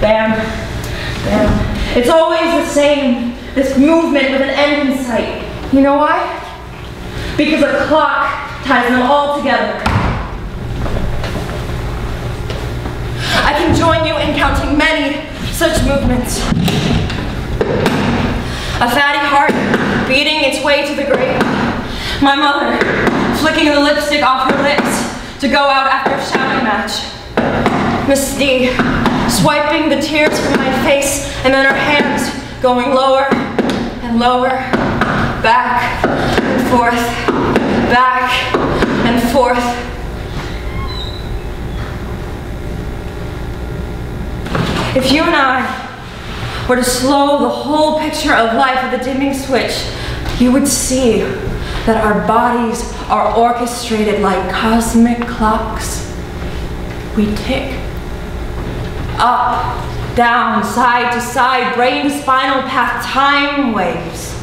bam, bam. It's always the same, this movement with an end in sight. You know why? Because a clock ties them all together. I can join you in counting many such movements. A fatty heart beating its way to the grave. My mother flicking the lipstick off her lips to go out after a shouting match. Miss D swiping the tears from my face, and then her hands going lower and lower, back and forth, back and forth. If you and I were to slow the whole picture of life with a dimming switch, you would see that our bodies are orchestrated like cosmic clocks. We tick. Up, down, side to side, brain to spinal path, time waves.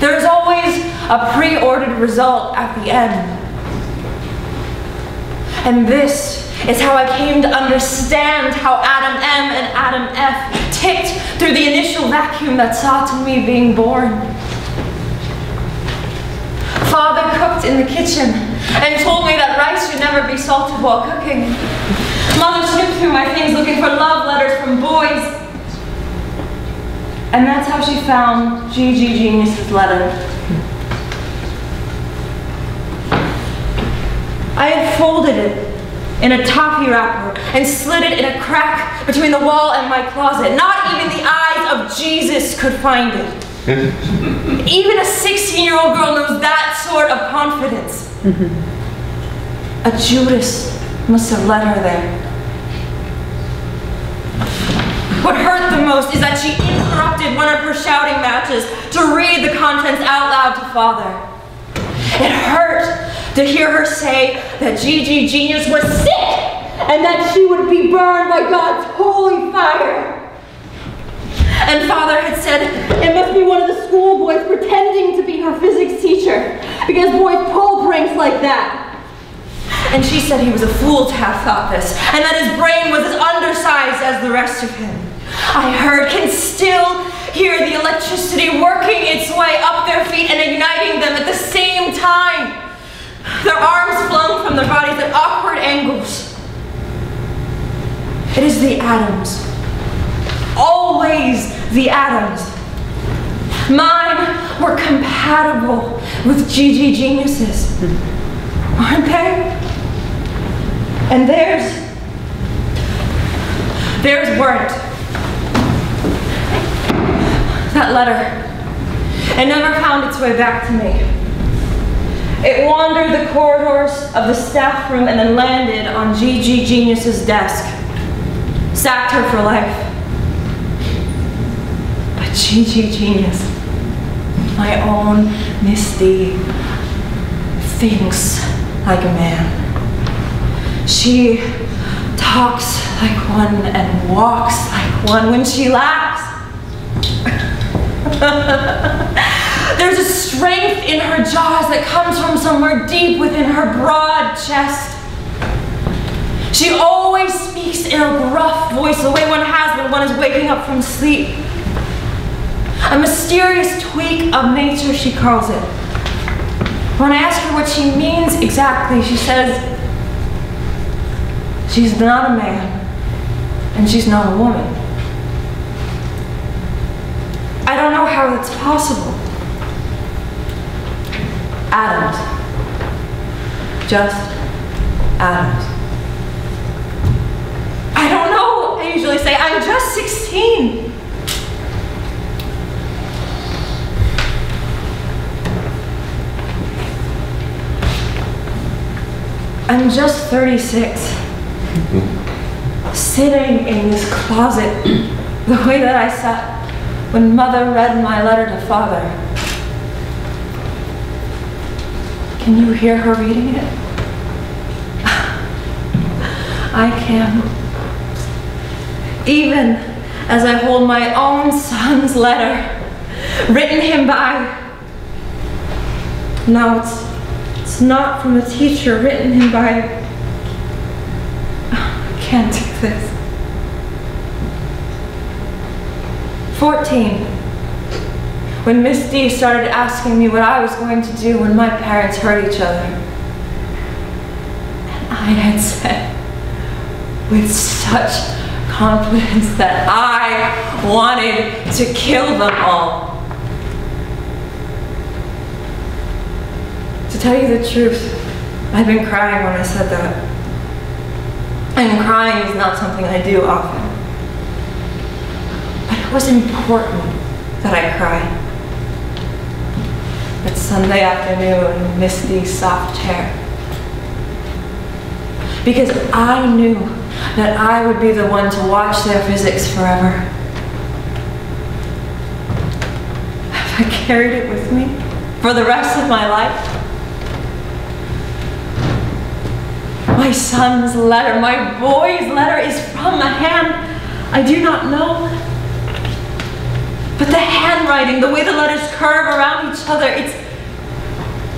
There is always a pre-ordered result at the end. And this is how I came to understand how Adam M and Adam F ticked through the initial vacuum that saw to me being born. Father cooked in the kitchen and told me that rice should never be salted while cooking. Mother snooped through my things looking for love letters from boys. And that's how she found GG Genius's letter. I had folded it in a toffee wrapper and slid it in a crack between the wall and my closet. Not even the eyes of Jesus could find it. Even a 16-year-old girl knows that sort of confidence. A Judas must have led her there. What hurt the most is that she interrupted one of her shouting matches to read the contents out loud to Father. It hurt to hear her say that Gigi Genius was sick and that she would be burned by God's holy fire. And Father had said it must be one of the schoolboys pretending to be her physics teacher because boys pull pranks like that. And she said he was a fool to have thought this and that his brain was as undersized as the rest of him. I can still hear the electricity working its way up their feet and igniting them at the same time. Their arms flung from their bodies at awkward angles. It is the atoms. Always the atoms. Mine were compatible with Gigi Genius's, aren't they? And theirs weren't. That letter, it never found its way back to me. It wandered the corridors of the staff room and then landed on Gigi Genius's desk. Sacked her for life. But Gigi Genius, my own Misty, thinks like a man. She talks like one and walks like one when she laughs. There's a strength in her jaws that comes from somewhere deep within her broad chest. She always speaks in a gruff voice, the way one has when one is waking up from sleep. A mysterious tweak of nature, she calls it. When I ask her what she means exactly, she says, she's not a man, and she's not a woman. I don't know how that's possible. Atoms. Just atoms. I don't know, I usually say, I'm just 16. I'm just 36. Sitting in this closet, the way that I sat when Mother read my letter to Father. Can you hear her reading it? I can. Even as I hold my own son's letter, written him by. No, it's not from a teacher, written him by. I can't do this. 14. When Miss D started asking me what I was going to do when my parents hurt each other. And I had said, with such confidence, that I wanted to kill them all. To tell you the truth, I've been crying when I said that. And crying is not something I do often. But it was important that I cry. That Sunday afternoon in Misty's soft chair. Because I knew that I would be the one to watch their physics forever. Have I carried it with me for the rest of my life? My son's letter, my boy's letter is from a hand I do not know. But the handwriting, the way the letters curve around each other,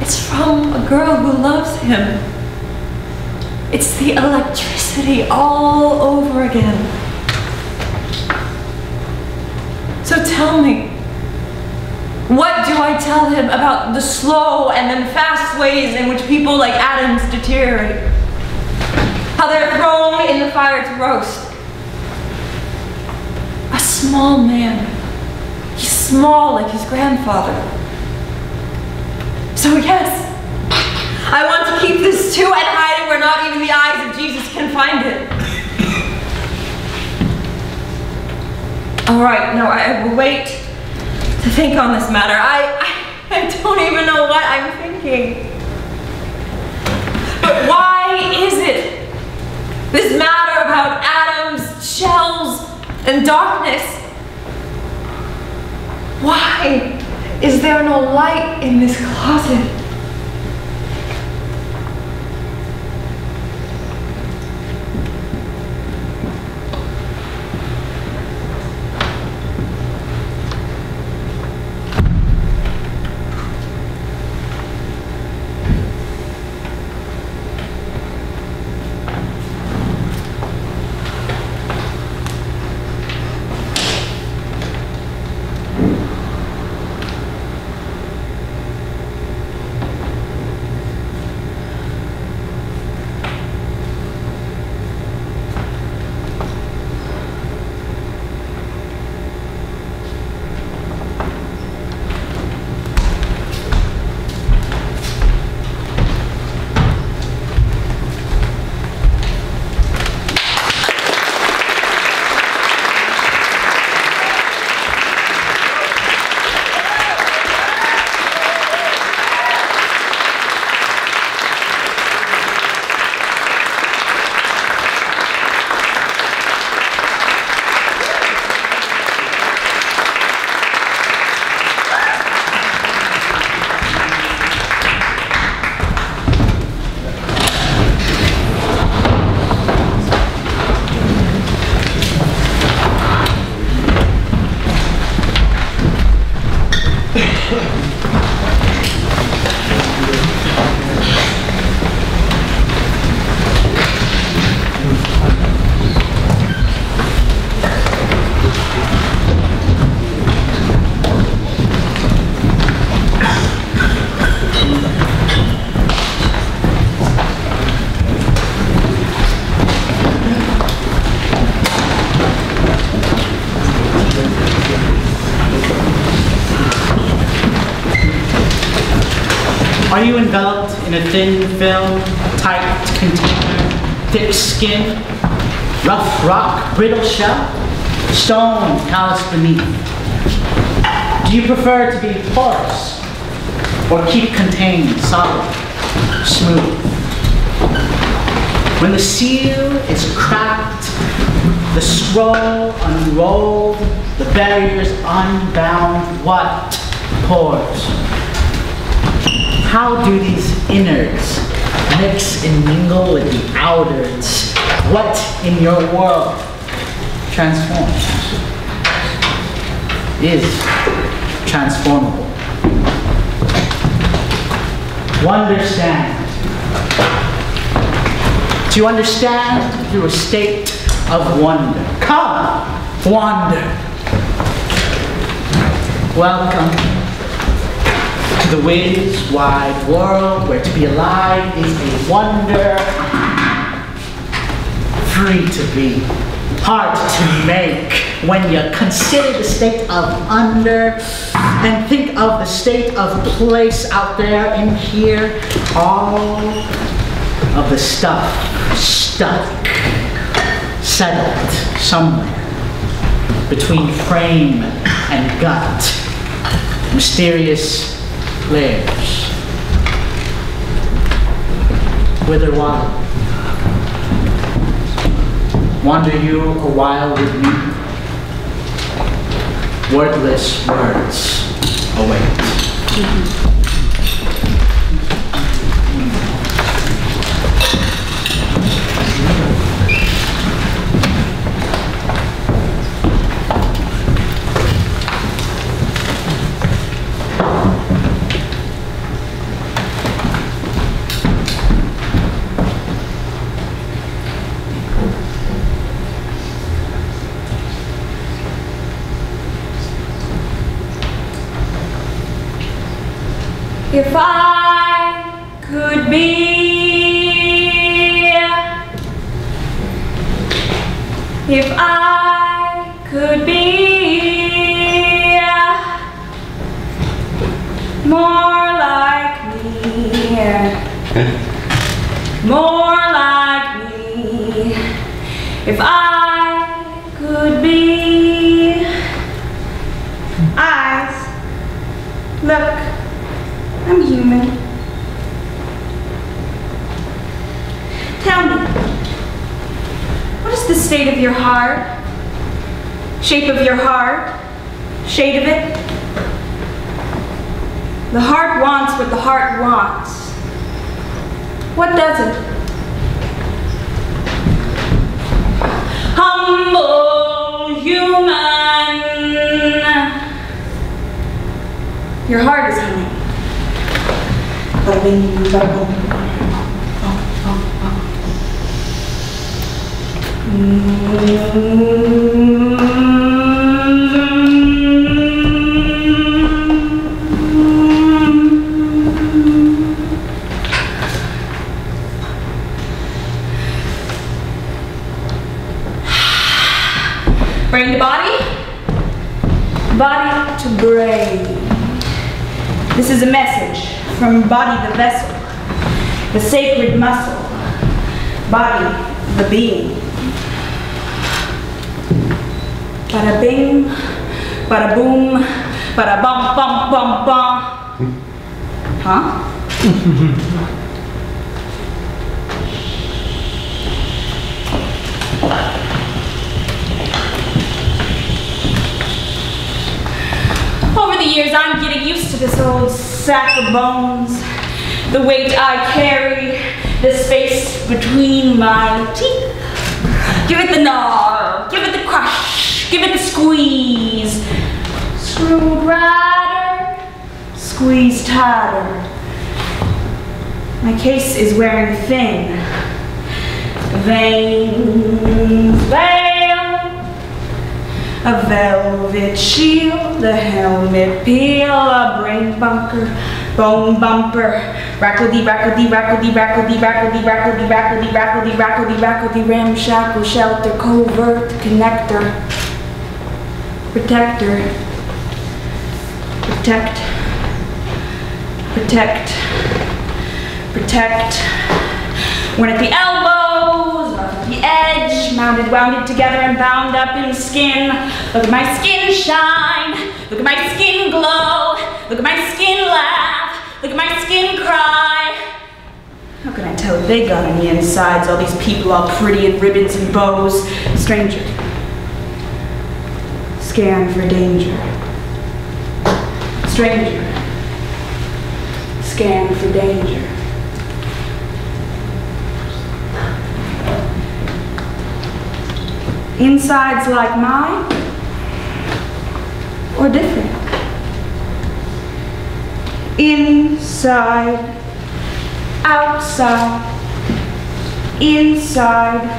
it's from a girl who loves him. It's the electricity all over again. So tell me, what do I tell him about the slow and then fast ways in which people like atoms deteriorate? How they're thrown in the fire to roast? A small man. He's small like his grandfather. So yes, I want to keep this too and hide it where not even the eyes of Jesus can find it. All right, no, I will wait to think on this matter. I don't even know what I'm thinking. But why is it? This matter about atoms, shells, and darkness. Why is there no light in this closet? Are you enveloped in a thin film, tight container, thick skin, rough rock, brittle shell, stone calloused beneath? Do you prefer to be porous or keep contained, solid, smooth? When the seal is cracked, the scroll unrolled, the barriers unbound, what pours? How do these innards mix and mingle with the outwards? What in your world transforms? Is transformable. Wonderstand. To understand through a state of wonder. Come, wander. Welcome to the whiz wide world where to be alive is a wonder. Free to be, hard to make. When you consider the state of under, then think of the state of place out there in here. All of the stuff stuck, settled somewhere between frame and gut. Mysterious layers. Whither water? Wander you a while with me? Wordless words await. If I could be, if I could be more like me, more like me, if I could be, eyes, look, I'm human. Tell me, what is the state of your heart? Shape of your heart? Shade of it? The heart wants what the heart wants. What does it? Humble human. Your heart is humming. Brain to body, body to brain. This is a message from body the vessel, the sacred muscle, body the being. Bada bing, bada boom, bada bum bum bum bum. Huh? Over the years, I'm getting used to this old sack of bones, the weight I carry, the space between my teeth. Give it the gnaw, give it the crush, give it the squeeze. Screwed rider, squeeze tighter. My case is wearing thin. Veins veil, a velvet shield, a helmet peel, a brain bunker, bone bumper, rackle-dee, rackle-dee, rackle-dee, rackle-dee, rackle-dee, rackle-dee, rackle-dee, rackle-dee, rackle-dee, rackle-dee, ramshackle, shelter, covert, connector, protector, protect, protect. Protect. One at the elbows, one at the edge, mounted, wounded together and bound up in skin. Look at my skin shine. Look at my skin glow. Look at my skin laugh. Look at my skin cry. How can I tell if they got any insides? All these people all pretty in ribbons and bows. Stranger. Scan for danger. Stranger. Scan for danger. Insides like mine, or different? Inside, outside, inside,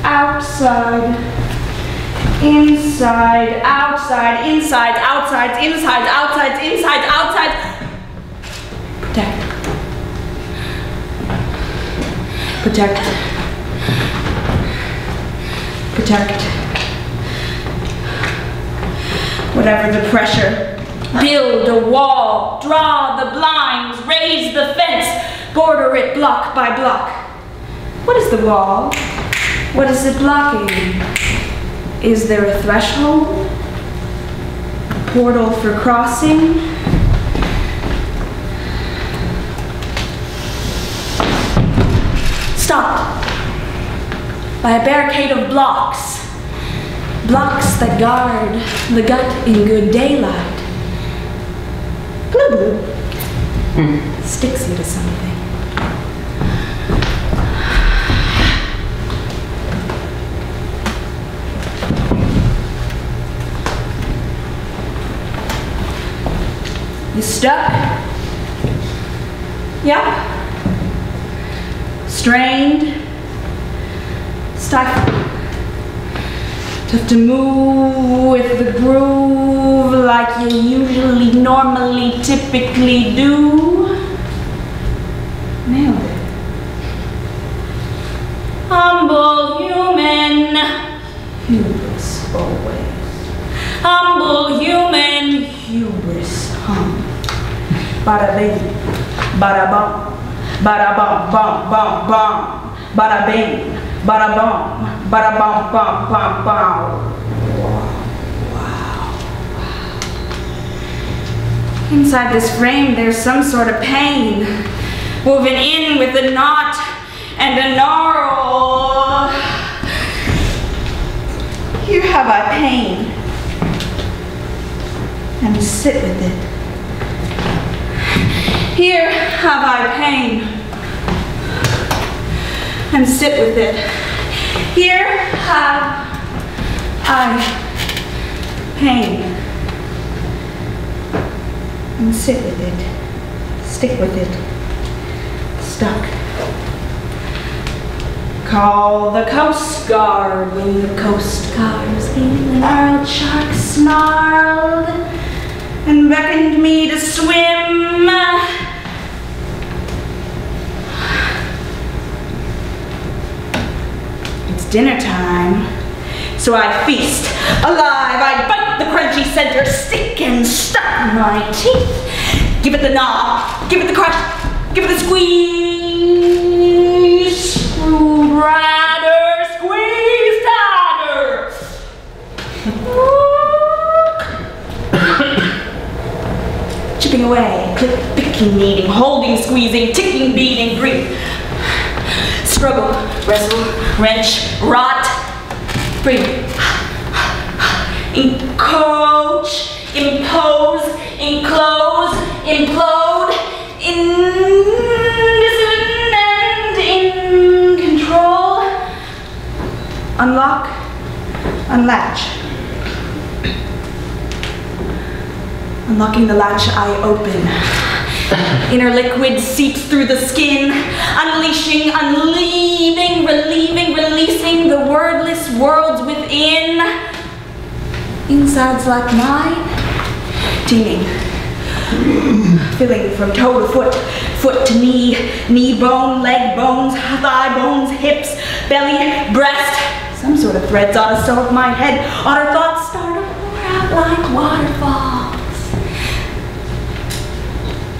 outside, inside, outside, inside, outside, inside, outside, inside, outside. Protect. Protect. Protect. Whatever the pressure, build a wall, draw the blinds, raise the fence, border it block by block. What is the wall? What is it blocking? Is there a threshold? A portal for crossing? Stop. By a barricade of blocks. Blocks that guard the gut in good daylight. Glue glue. Sticks you to something. You stuck? Yeah? Strained? Stifled. Tough to move with the groove like you usually, normally, typically do. Nailed it. Humble human. Hubris always. Humble human. Hubris hum. Bada bing. Bada bum. Bada bum bum bum bum. Bada bing. Bada bum, bada bum bum bum bum. Wow. Inside this frame, there's some sort of pain, woven in with a knot and a gnarl. Here have I pain, and sit with it. Here have I pain, and sit with it. Here have I pain, and sit with it, stick with it, stuck. Call the Coast Guard when the Coast Guard's in the gnarled shark snarled and beckoned me to swim. Dinner time, so I feast. Alive, I bite the crunchy center, stick and stuck my teeth. Give it the gnaw, give it the crush, give it the squeeze. Screwed rider, squeeze tighter. Chipping away, click, picking, kneading, holding, squeezing, ticking, beating, breathe. Struggle, wrestle, wrench, rot, breathe. Encroach, impose, enclose, implode, indecent and in control. Unlock, unlatch. Unlocking the latch, I open. Inner liquid seeps through the skin, unleashing, unleaving, relieving, releasing the wordless worlds within. Insides like mine, teeming, filling from toe to foot, foot to knee, knee bone, leg bones, thigh bones, hips, belly, breast. Some sort of threads ought to sew up my head, ought her thoughts start to pour out like waterfalls.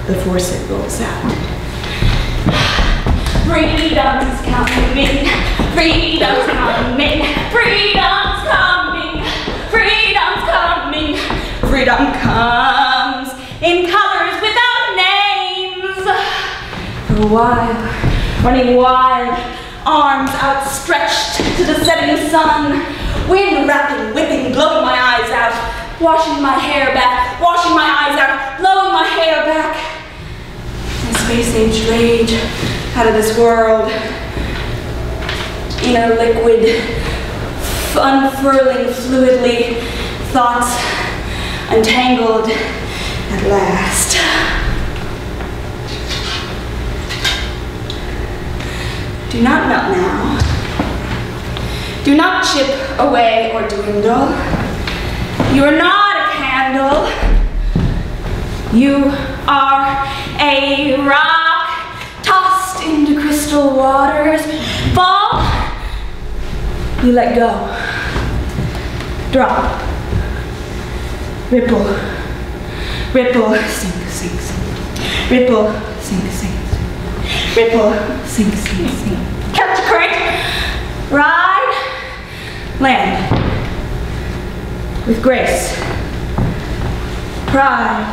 The force it rolls out. Freedom's coming, freedom's coming, freedom's coming, freedom's coming. Freedom comes in colors without names. For a while, running wild, arms outstretched to the setting sun, wind rapping, whipping, blowing my eyes out, washing my hair back, washing my eyes out, blowing my hair back. My space-age rage out of this world, inner liquid, unfurling fluidly, thoughts untangled at last. Do not melt now. Do not chip away or dwindle. You are not a candle. You are a rock tossed into crystal waters. Fall, you let go. Drop. Ripple. Ripple, sink, sink, sink. Ripple, sink, sink, sink. Ripple, sink, sink, sink. Catch a current. Ride. Land. With grace. Pride.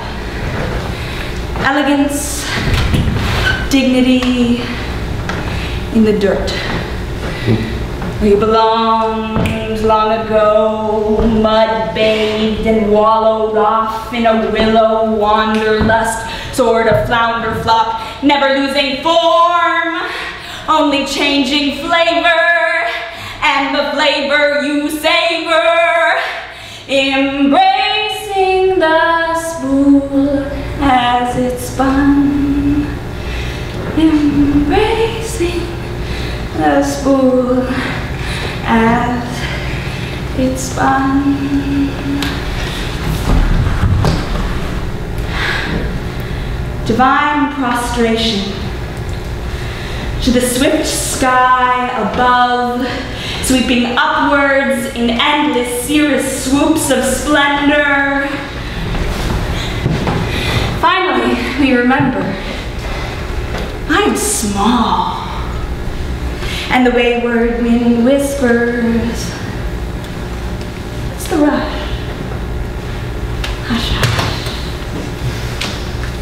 Elegance. Dignity. In the dirt. Where you belonged long ago, mud-bathed and wallowed off in a willow wanderlust sort of flounder flock, never losing form, only changing flavor, and the flavor you savor, embracing the spool as it spun, embracing the spool as it spun. Divine prostration to the swift sky above, sweeping upwards in endless cirrus swoops of splendor. Finally, we remember, I am small. And the wayward wind whispers, what's the rush? Hush, hush.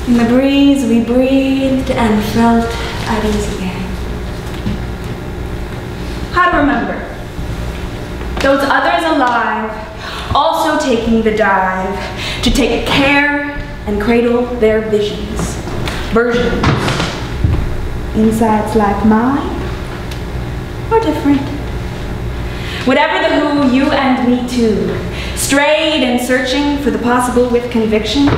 In the breeze we breathed and felt at ease again. How to remember, those others alive, also taking the dive, to take care and cradle their visions, versions, insights like mine, or different. Whatever the who, you and me too, strayed and searching for the possible with conviction.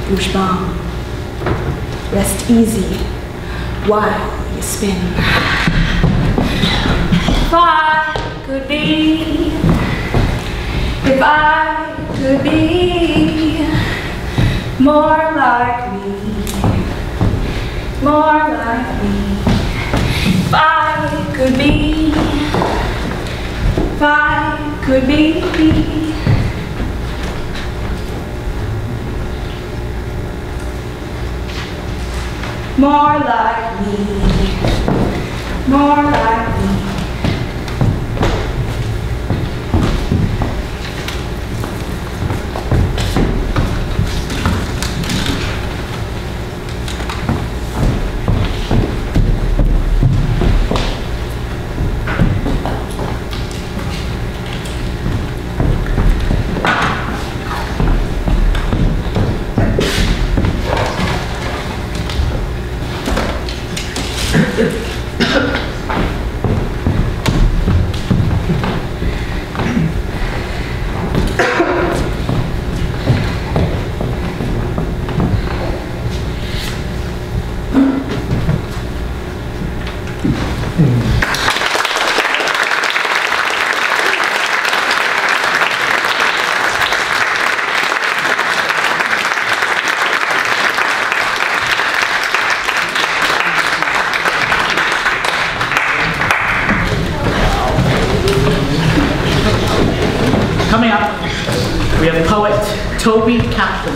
Goosh bomb. Rest easy while you spin. If I could be, if I could be more like me, more like me. If I could be, if I could be more like me, more like me. Coming up, we have poet Toby Kaplan.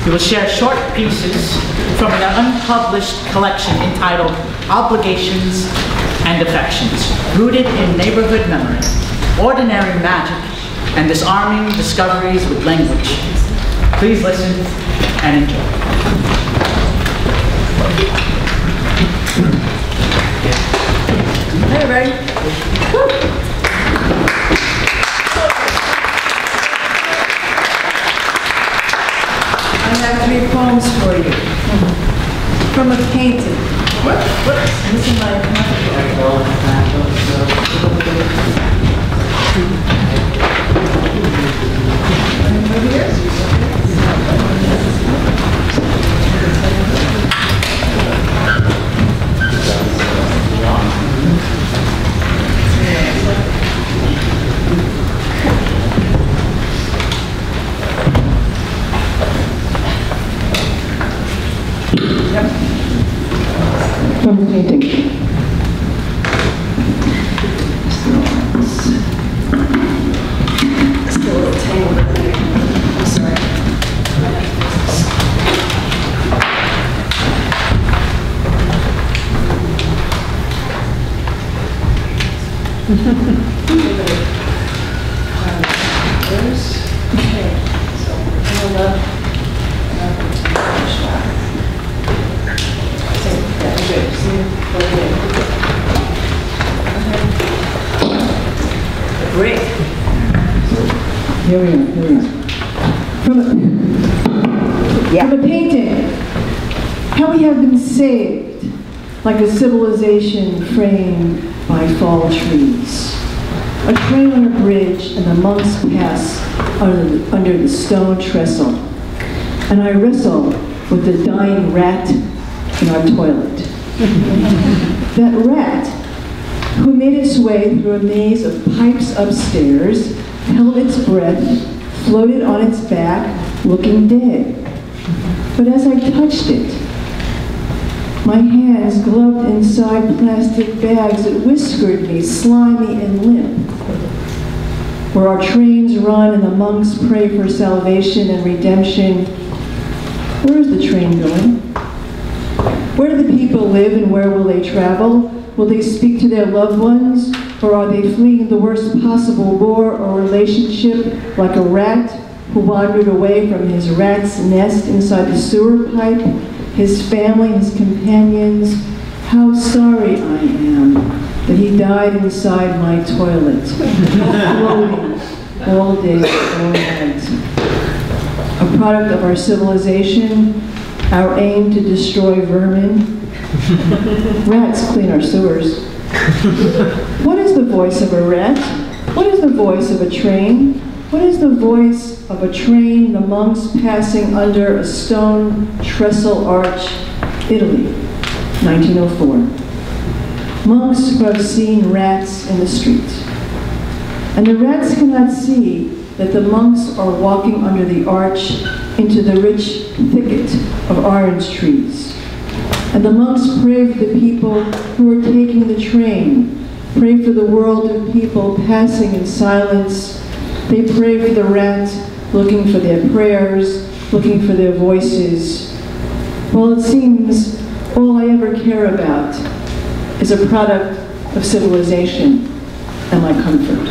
We will share short pieces from an unpublished collection entitled Obligations and Affections, rooted in neighborhood memory, ordinary magic, and disarming discoveries with language. Please listen and enjoy. Hey, Ray. I have 3 poems for you. From a painting. This is my from the painting. Still a little tangled in there. I'm sorry. Okay, so hold up. Great. Here we are. From a painting, how we have been saved, like a civilization framed by fall trees. A train on a bridge, and the monks pass under the stone trestle. And I wrestle with the dying rat in our toilet. That rat, who made its way through a maze of pipes upstairs, held its breath, floated on its back, looking dead. But as I touched it, my hands gloved inside plastic bags that whiskered me, slimy and limp. Where our trains run and the monks pray for salvation and redemption, where is the train going? Where do the people live and where will they travel? Will they speak to their loved ones? Or are they fleeing the worst possible war or relationship, like a rat who wandered away from his rat's nest inside the sewer pipe, his family, his companions? How sorry I am that he died inside my toilet, floating all day, all night. A product of our civilization, our aim to destroy vermin. Rats clean our sewers. What is the voice of a rat? What is the voice of a train? What is the voice of a train, the monks passing under a stone trestle arch, Italy, 1904. Monks who have seen rats in the street. And the rats cannot see that the monks are walking under the arch into the rich thicket of orange trees. And the monks pray for the people who are taking the train, pray for the world of people passing in silence. They pray for the rat, looking for their prayers, looking for their voices. Well, it seems all I ever care about is a product of civilization and my comfort.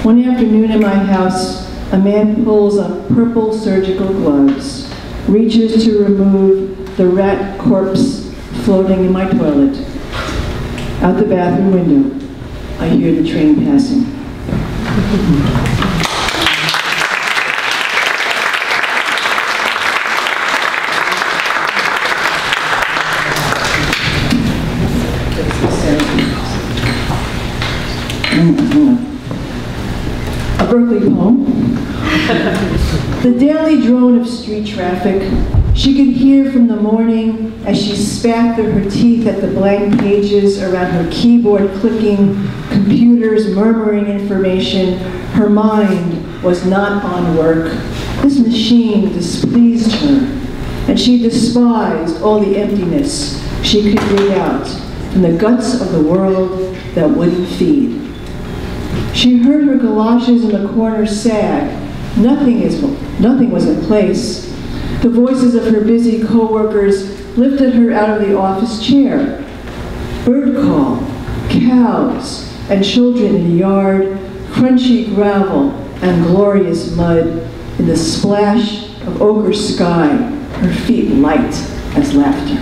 One afternoon in my house, a man pulls on purple surgical gloves, reaches to remove the rat corpse floating in my toilet. Out the bathroom window, I hear the train passing. A Berkeley poem. The daily drone of street traffic, she could hear from the morning as she spat through her teeth at the blank pages around her keyboard clicking, computers murmuring information. Her mind was not on work. This machine displeased her, and she despised all the emptiness she could dig out from the guts of the world that wouldn't feed. She heard her galoshes in the corner sag. Nothing was in place. The voices of her busy co-workers lifted her out of the office chair. Bird call, cows, and children in the yard, crunchy gravel and glorious mud, in the splash of ochre sky, her feet light as laughter.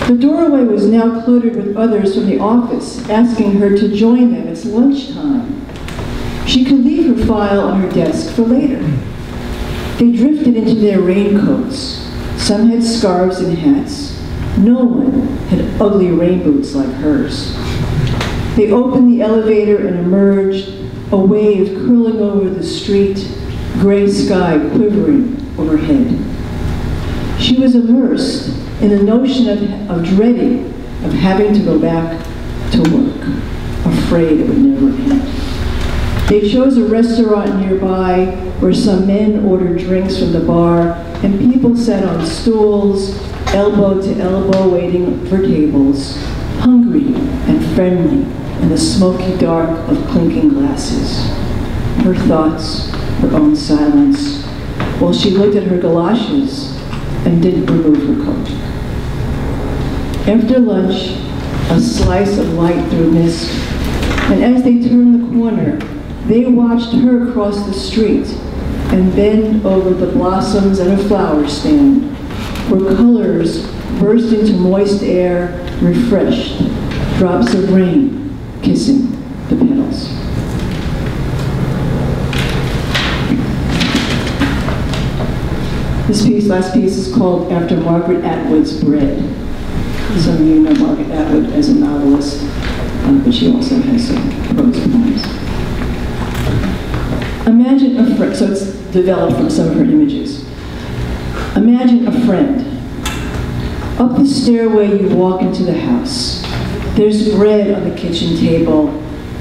The doorway was now cluttered with others from the office, asking her to join them. It's lunchtime. She could leave her file on her desk for later. They drifted into their raincoats. Some had scarves and hats. No one had ugly rain boots like hers. They opened the elevator and emerged, a wave curling over the street, gray sky quivering overhead. She was immersed in the notion of dreading, of having to go back to work, afraid it would never end. They chose a restaurant nearby where some men ordered drinks from the bar and people sat on stools, elbow to elbow, waiting for tables, hungry and friendly in the smoky dark of clinking glasses. Her thoughts, her own silence, while she looked at her galoshes and didn't remove her coat. After lunch, a slice of light through mist, and as they turned the corner, they watched her cross the street and bend over the blossoms at a flower stand, where colors burst into moist air, refreshed, drops of rain kissing the petals. This piece, last piece, is called After Margaret Atwood's Bread. Some of you know Margaret Atwood as a novelist, but she also has some prose poems. Imagine a friend, so it's developed from some of her images. Imagine a friend. Up the stairway you walk into the house. There's bread on the kitchen table,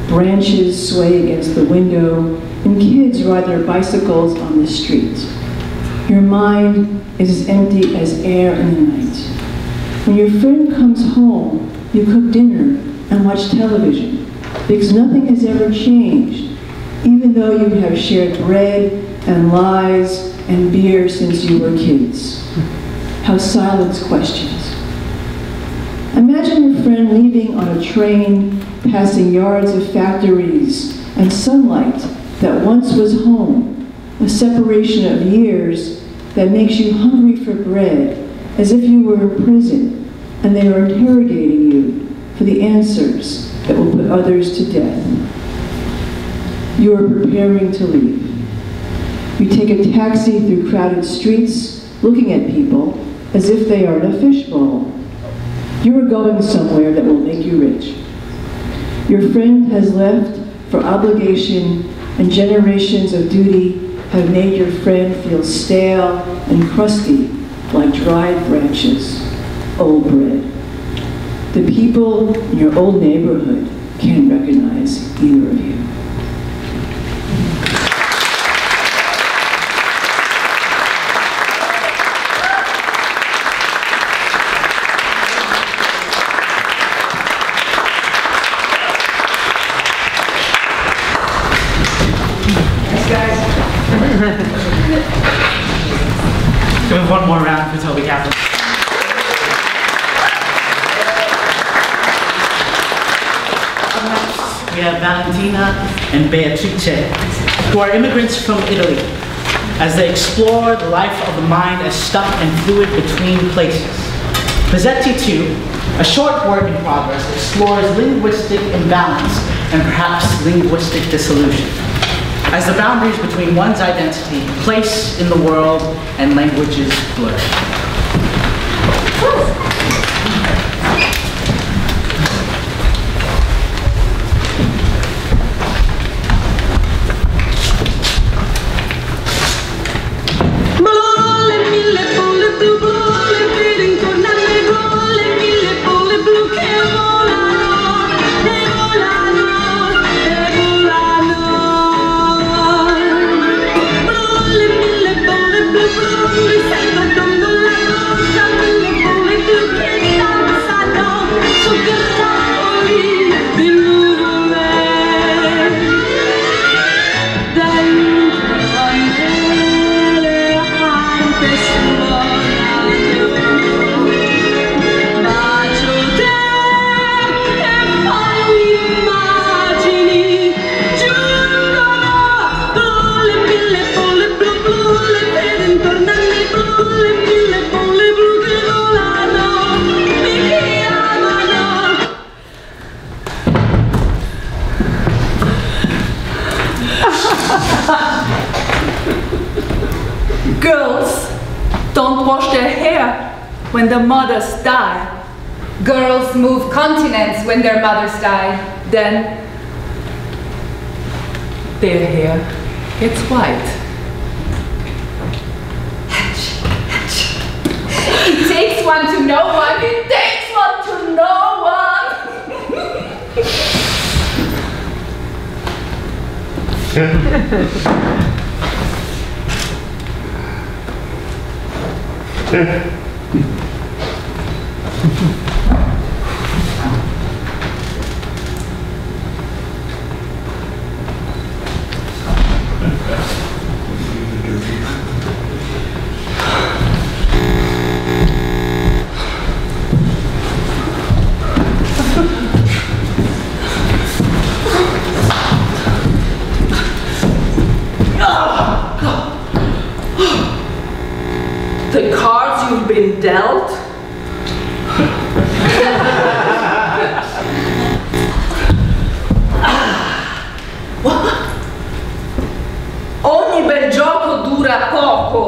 branches sway against the window, and kids ride their bicycles on the street. Your mind is as empty as air in the night. When your friend comes home, you cook dinner and watch television, because nothing has ever changed, even though you have shared bread and lies and beer since you were kids. How silence questions. Imagine your friend leaving on a train, passing yards of factories and sunlight that once was home, a separation of years that makes you hungry for bread, as if you were in prison and they are interrogating you for the answers that will put others to death. You are preparing to leave. You take a taxi through crowded streets, looking at people as if they are in a fishbowl. You are going somewhere that will make you rich. Your friend has left for obligation, and generations of duty have made your friend feel stale and crusty like dried branches, old bread. The people in your old neighborhood can't recognize either of you. We have one more round for Toby Kaplan. We have Valentina and Beatrice, who are immigrants from Italy, as they explore the life of the mind as stuck and fluid between places. Pezzetti 2, a short work in progress, explores linguistic imbalance and perhaps linguistic dissolution, as the boundaries between one's identity, place in the world, and languages blur. Salva don't wash their hair when their mothers die. Girls move continents when their mothers die. Then their hair gets white. It takes one to know one. It takes one to know one. The cards you've been dealt? Ogni bel gioco dura poco.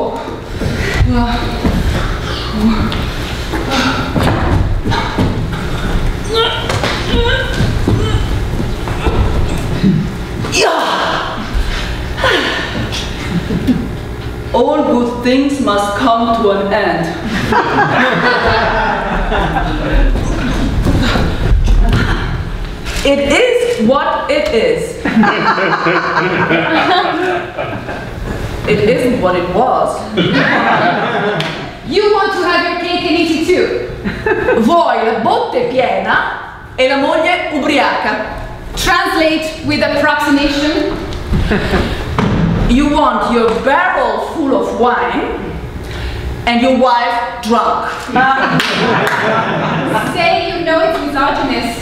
All good things must come to an end. It is what it is. It isn't what it was. You want to have your cake and eat it too. Vuoi la botte piena e la moglie ubriaca. Translate with approximation. You want your barrel full of wine and your wife drunk. Say you know it's misogynist.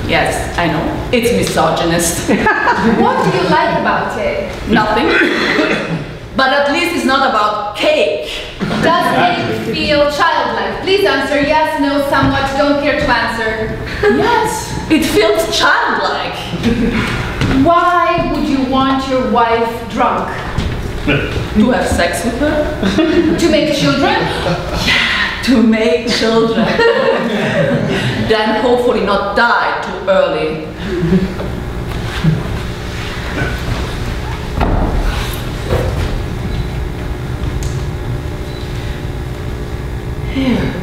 Yes, I know. It's misogynist. What do you like about it? Nothing. But at least it's not about cake. Does it feel childlike? Please answer yes, no, somewhat, don't care to answer. Yes, it feels childlike. Why would you want your wife drunk? To have sex with her? To make children? Yeah, to make children. Then hopefully not die too early. Hair,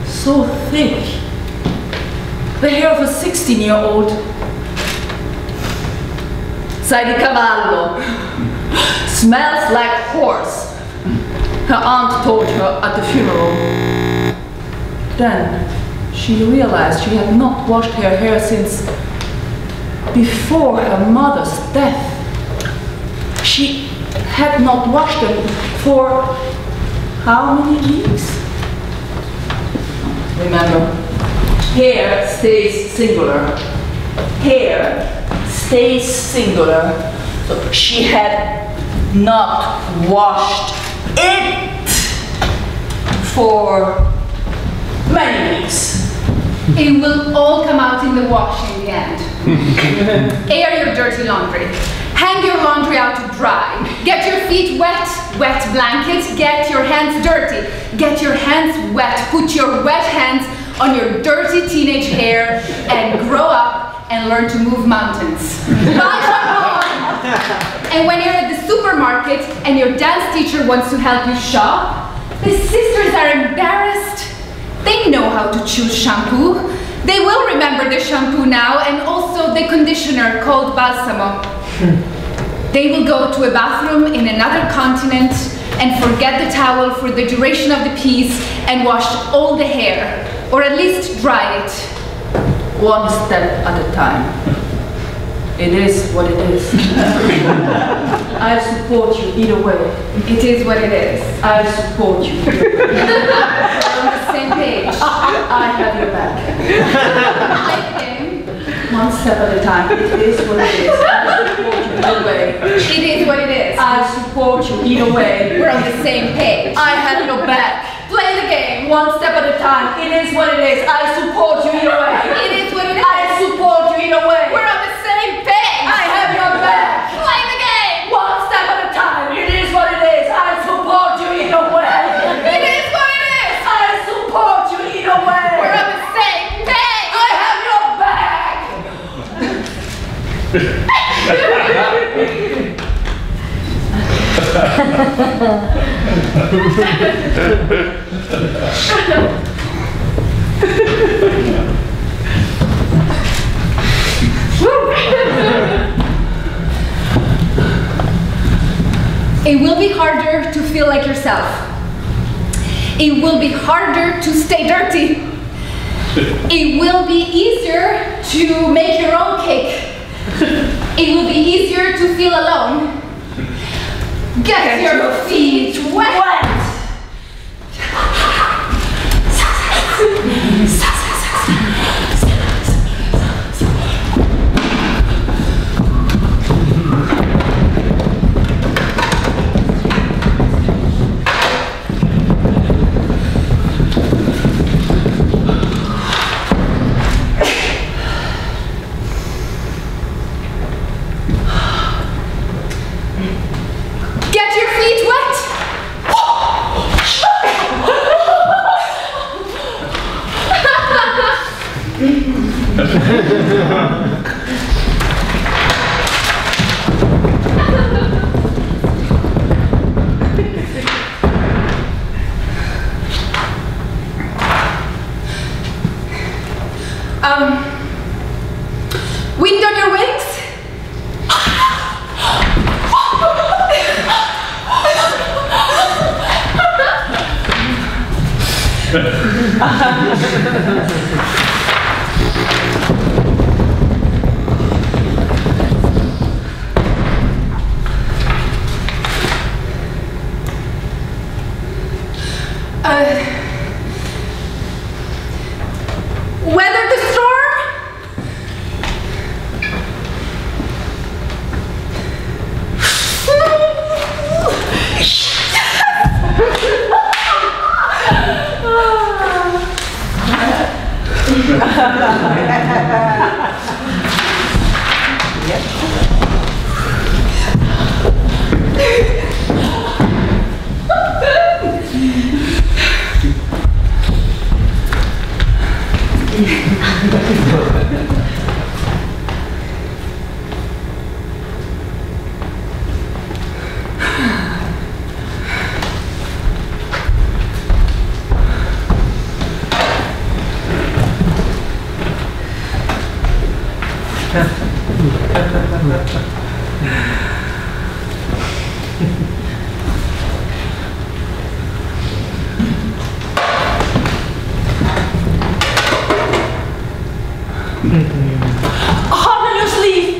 so thick. The hair of a 16-year-old. Sai di cavallo. Smells like horse. Her aunt told her at the funeral. Then she realized she had not washed her hair since before her mother's death. She had not washed it for how many weeks? Remember, hair stays singular. Hair stays singular. So she had not washed it for many weeks. It will all come out in the wash in the end. Air your dirty laundry. Hang your laundry out to dry. Get your feet wet, wet blankets. Get your hands dirty. Get your hands wet. Put your wet hands on your dirty teenage hair and grow up and learn to move mountains. Buy shampoo! And when you're at the supermarket and your dance teacher wants to help you shop, the sisters are embarrassed. They know how to choose shampoo. They will remember the shampoo now and also the conditioner called Balsamo. They will go to a bathroom in another continent and forget the towel for the duration of the piece and wash all the hair, or at least dry it. One step at a time. It is what it is. I support you either way. It is what it is. I support you. We're on the same page. I have your back. Play the game. One step at a time. It is what it is. I support you either way. It is what it is. I support you either way. We're on the same page. I have your back. Play the game. One step at a time. It is what it is. I support you either way. It is what it is. I support you either way. We're on the same page. I have your back. Play the game. One step at a time. It is what it is. I support you either way. It is It will be harder to feel like yourself. It will be harder to stay dirty. It will be easier to make your own cake. It will be easier to feel alone. Get your feet wet. Get your feet wet. Wind on your wings. Weather the storm. Hop on your sleeve.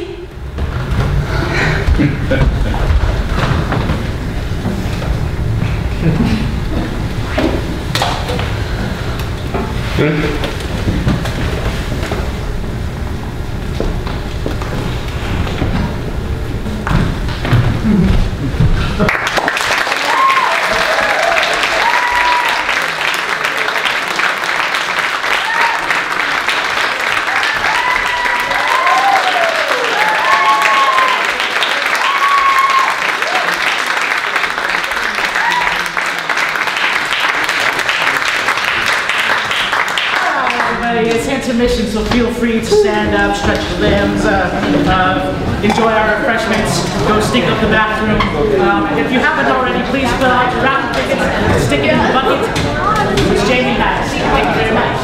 It's intermission, so feel free to stand up, stretch your limbs, enjoy our refreshments, go stink up the bathroom. If you haven't already, please fill out your raffle tickets and stick it in the bucket, which Jamie has. Thank you very much.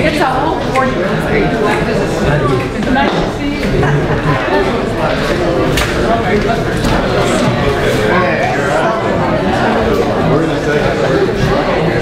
It's a whole 40 It's nice to see you. We're in a second.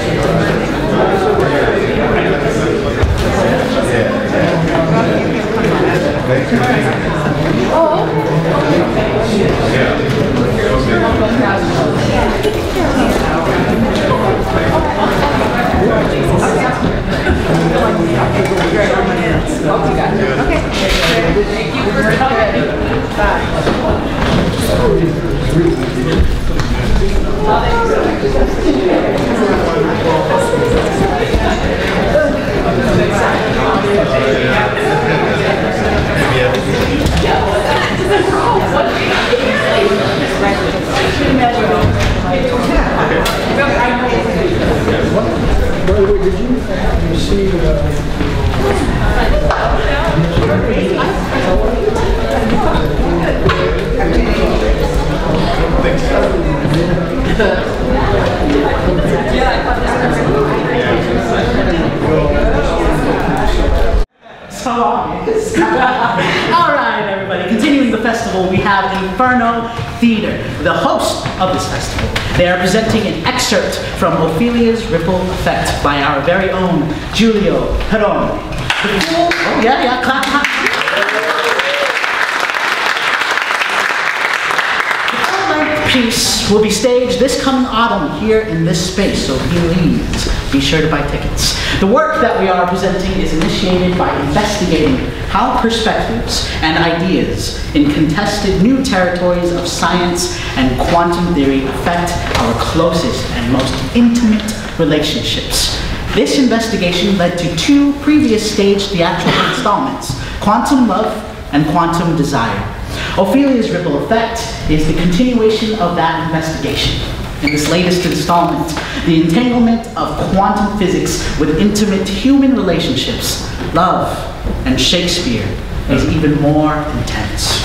So obvious. All right, everybody. Continuing the festival, we have Inferno Theater, the host of this festival. They are presenting an excerpt from Ophelia's Ripple Effect by our very own Giulio Peroni. Oh, yeah, clap, clap. The piece will be staged this coming autumn here in this space, so please be sure to buy tickets. The work that we are presenting is initiated by investigating how perspectives and ideas in contested new territories of science and quantum theory affect our closest and most intimate relationships. This investigation led to two previous staged theatrical installments, Quantum Love and Quantum Desire. Ophelia's Ripple Effect is the continuation of that investigation. In this latest installment, the entanglement of quantum physics with intimate human relationships, love, and Shakespeare is even more intense.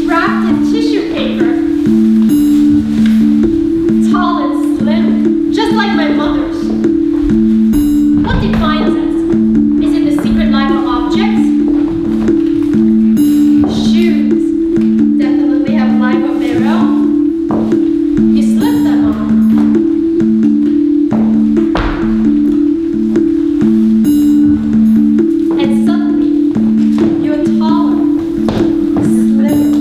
Wrapped in tissue hero. You slipped them on. And suddenly, you're taller, slimmer,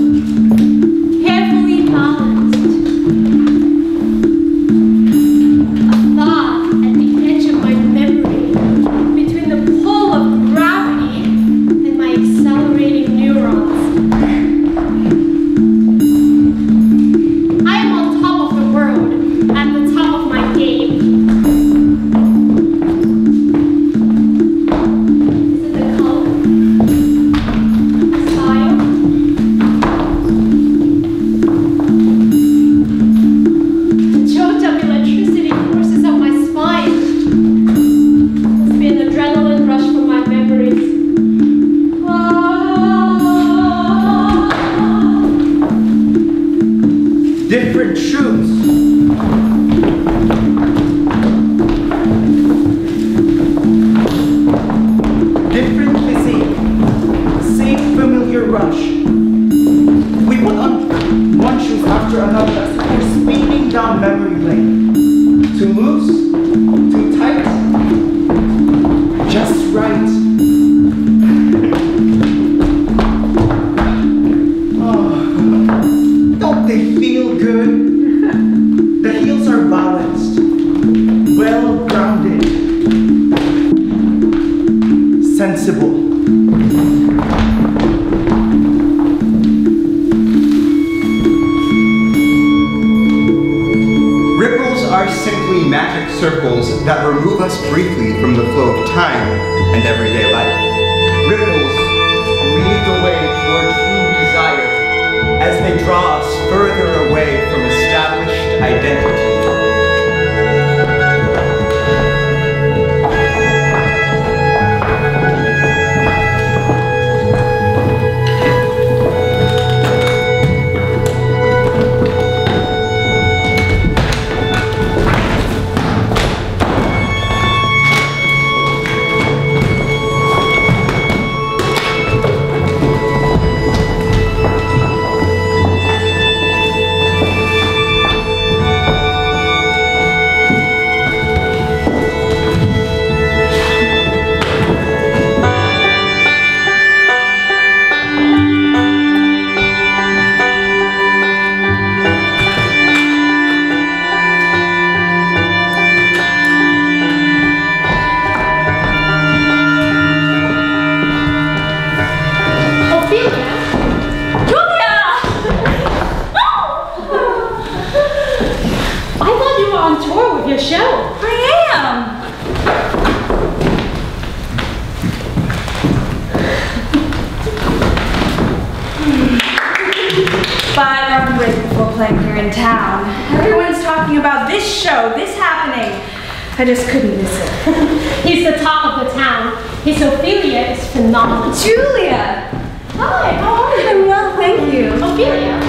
carefully balanced. A thought at the edge of my memory, between the pull of gravity and my accelerating neurons. I am on top of the world, at the top of my game. Is it the color? The style? The jolt of electricity courses up my spine. Must be an adrenaline rush from my memories. Different shoes. Different physique. Same familiar rush. We put on one shoes after another as if we're speeding down memory lane. Too loose, too tight, just right. Don't they feel good? The heels are balanced, well-grounded, sensible. Ripples are simply magic circles that remove us briefly from the flow of time and everyday life. Ripples lead the way toward true desire as they draw us further away from established identity. Here in town. Everyone's talking about this show, this happening. I just couldn't miss it. He's the talk of the town. His Ophelia is phenomenal. Julia! Hi, how are you? I'm well, thank you. Ophelia.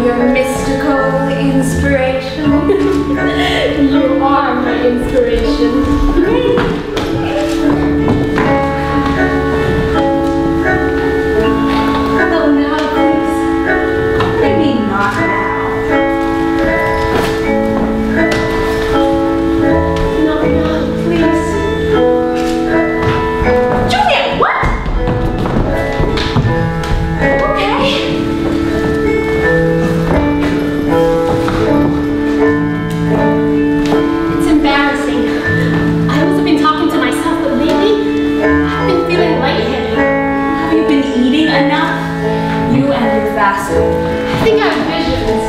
Your mystical inspiration. You are my inspiration. No, now, please. Maybe not now. No, please. Julia, what? Okay. I think I have visions.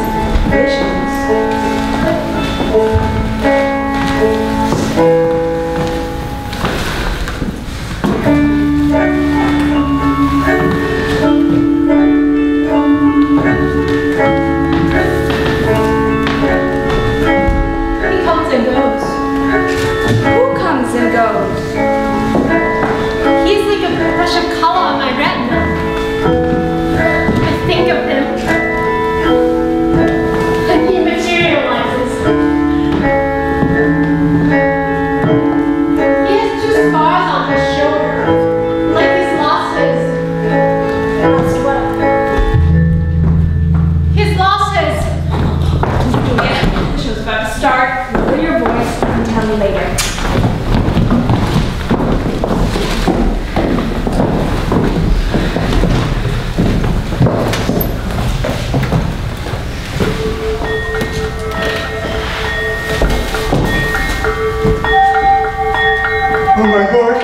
Lord,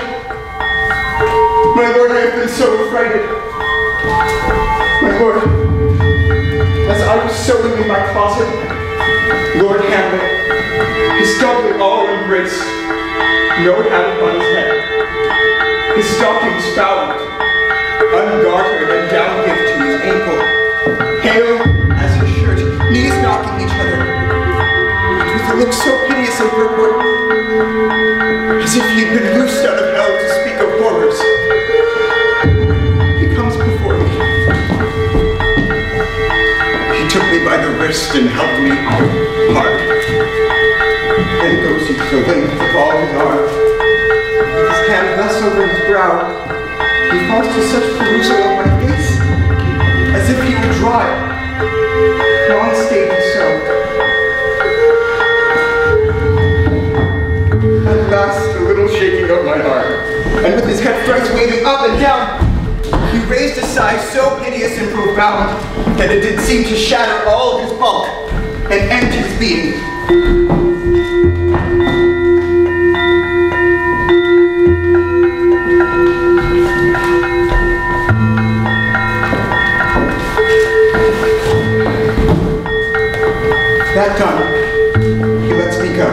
I have been so affrighted. My Lord, as I was sewing in my closet, Lord Hamlet, his doublet all embraced, no hat upon his head, his stockings fouled, ungartered and down gift to his ankle, pale as his shirt, knees knocking each other, and with a look so piteous and purport, as if he had been loosed out of hell to speak of horrors. He comes before me. He took me by the wrist and held me hard. Then goes he to the length of all his arm. With his hand thus over his brow, he falls to such perusal of my face, as if he were dry, long stayed and so. At last, a little shaking of my heart, and with his head thrice waving up and down, he raised a sigh so piteous and profound that it did seem to shatter all of his bulk and end his being. That done, he lets me go.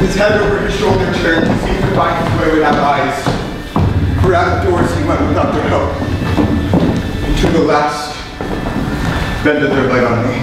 His head over his shoulder turned, he seemed to find his way without eyes. For out of doors he went without their help. And to the last, bended their light on me.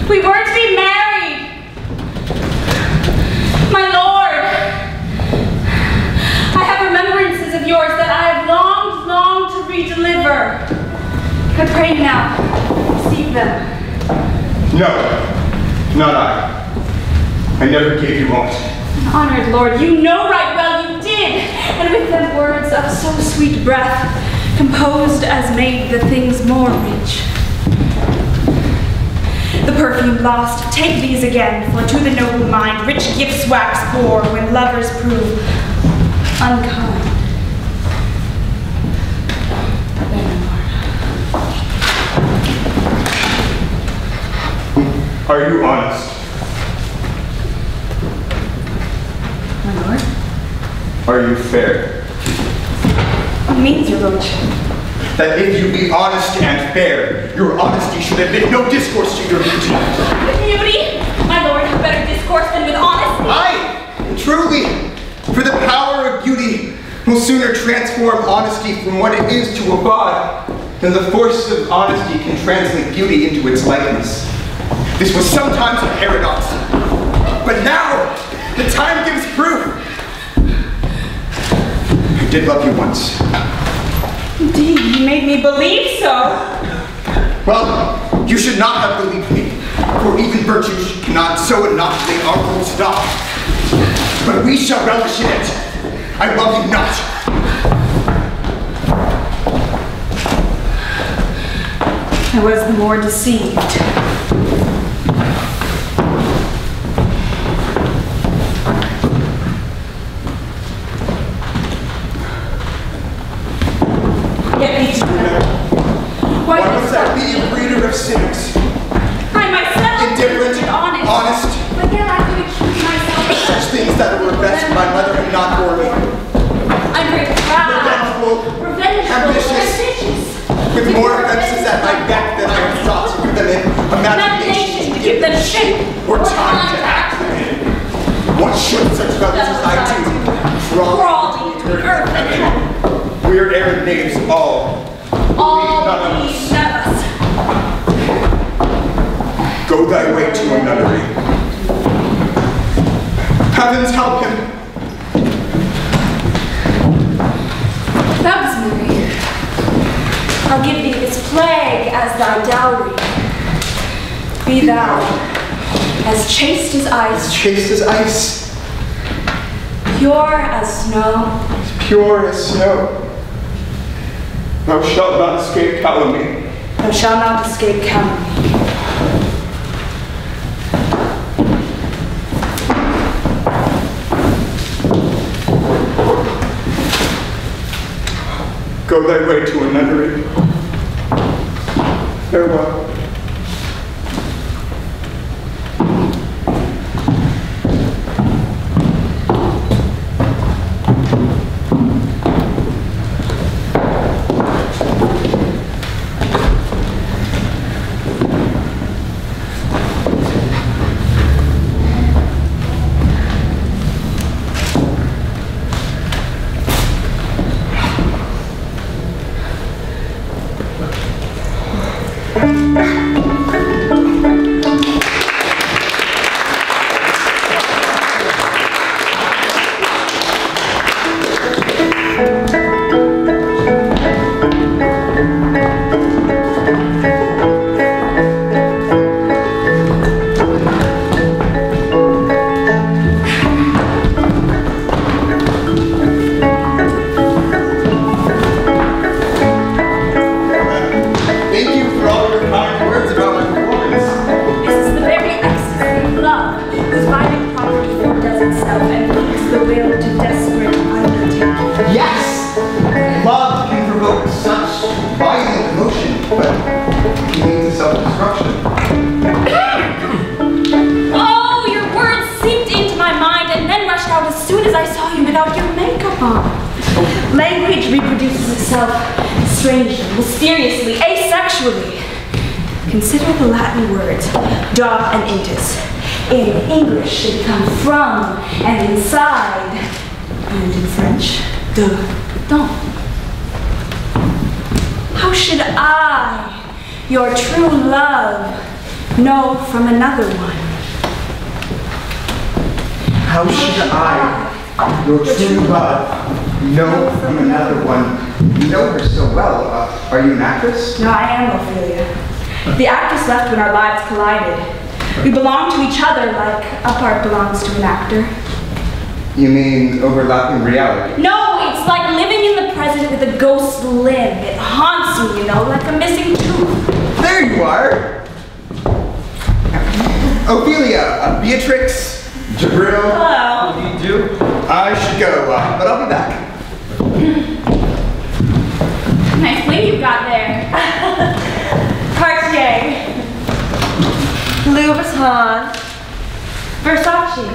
We were to be married. My lord, I have remembrances of yours that I have longed to redeliver. I pray you now, receive them. No, not I. I never gave you aught. Honored lord, you know right well you did, and with them words of so sweet breath, composed as made the things more rich. The perfume lost, take these again, for to the noble mind rich gifts wax poor when lovers prove unkind. Are you honest? My lord? Are you fair? What means your lordship? That if you be honest and fair, your honesty should admit no discourse to your beauty. Beauty? My lord, better discourse than with honesty. Aye, truly, for the power of beauty will sooner transform honesty from what it is to a god than the force of honesty can translate beauty into its likeness. This was sometimes a paradox, but now the time gives proof. I did love you once. Indeed, you made me believe so. Well, you should not have believed me, for even virtue cannot so inoculate our whole stock. but we shall relish in it. I love you not. I was the more deceived. Get me together. Why must I be a breeder of sinners? I myself Indifferent, honest. But yet I could accuse myself of Such things that were best for my mother and not for me. I'm very proud. Ambitious. With more offenses at my back than I have thought to give them in imagination to give them shape or time to act them in. What should such fellows as I do? Crawl to the earth and heaven. Weird errant knaves all. All we none of us. Go thy way to a nunnery. Heavens help him. That was Mary. I'll give thee this plague as thy dowry. Be thou as chaste as ice. As chaste as ice. Pure as snow. As pure as snow. Thou shalt not escape calumny. Thou shalt not escape calumny. Go thy way to a nunnery. Farewell. Consider the Latin words da and intus. In English, they come from and inside. And in French, de, dans. How should I, your true love, know from another one? How should I, your true love, know from another one? You know her so well. Are you an actress? No, I am Ophelia. The actress left when our lives collided. We belong to each other like a part belongs to an actor. You mean overlapping reality? No, it's like living in the present with a ghost limb. It haunts me, you know, like a missing tooth. There you are! Ophelia, Beatrix, Jabril. Hello. What do you do? I should go, but I'll be back. Nice wing you've got there. Cartier. Louis Vuitton. Versace.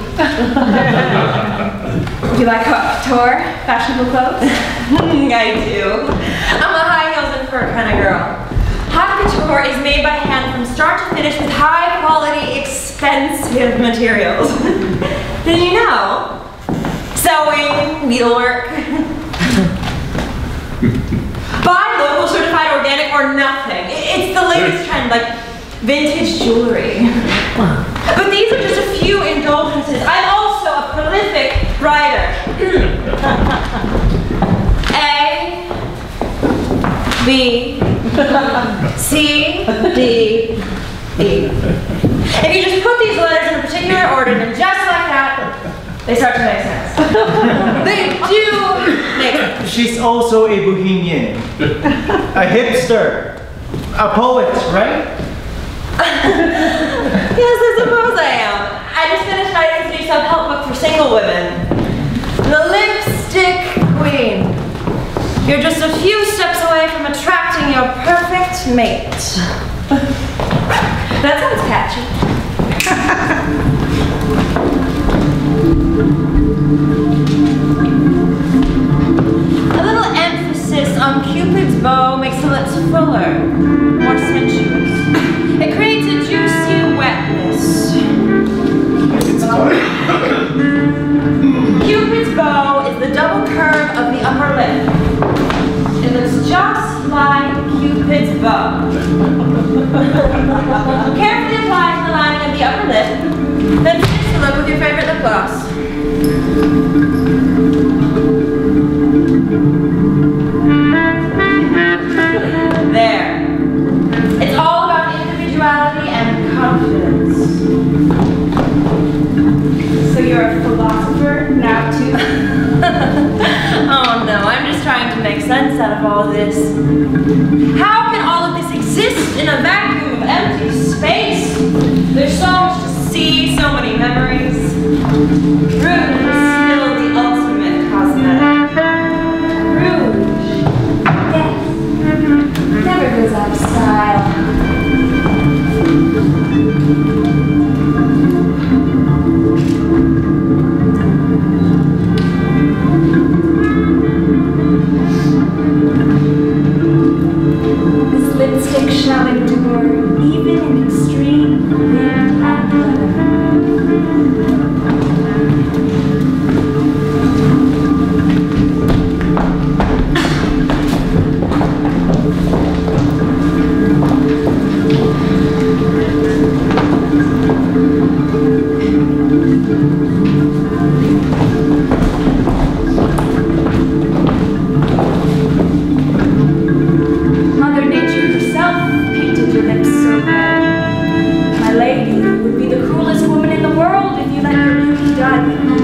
You like haute couture, fashionable clothes? I do. I'm a high heels and fur kind of girl. Haute couture is made by hand from start to finish with high quality, expensive materials. Did you know? Sewing, needlework. Buy local, certified, organic, or nothing. It's the latest trend, like vintage jewelry. But these are just a few indulgences. I'm also a prolific writer. A, B, C, D, E. If you just put these letters in a particular order, then just like that, They start to make sense. They do make sense. She's also a bohemian, a hipster, a poet, right? Yes, I suppose I am. I just finished writing a new self-help book for single women. The Lipstick Queen. You're just a few steps away from attracting your perfect mate. That sounds catchy. A little emphasis on Cupid's bow makes the lips fuller, more sensuous. It creates a juicy wetness. Cupid's bow is the double curve of the upper lip. It looks just like Cupid's bow. Carefully apply to the lining of the upper lip, then finish the look with your favorite lip gloss. There. It's all about individuality and confidence. So you're a philosopher now too? Oh no, I'm just trying to make sense out of all this. How can all of this exist in a vacuum of empty space? There's so much to see, so many memories. Rouge is still the ultimate cosmetic. Rouge. Yes. Never goes out of style. This lipstick shall endure even in extreme wind and weather. Mother Nature herself painted your lips so red. My lady, you would be the cruelest woman in the world if you let your beauty die with you.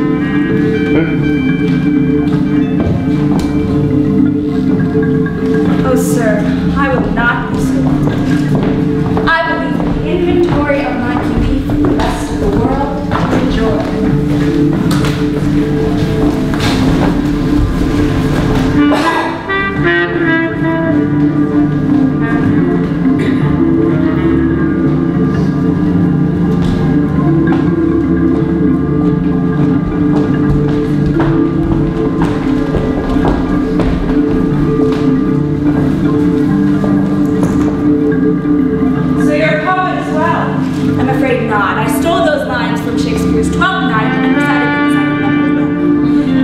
Oh, sir, I will not be so long. I will leave the inventory of my beauty for the rest of the world to enjoy. So you're a poet as well? I'm afraid not. I stole those lines from Shakespeare's Twelfth Night and recited them as I remembered them.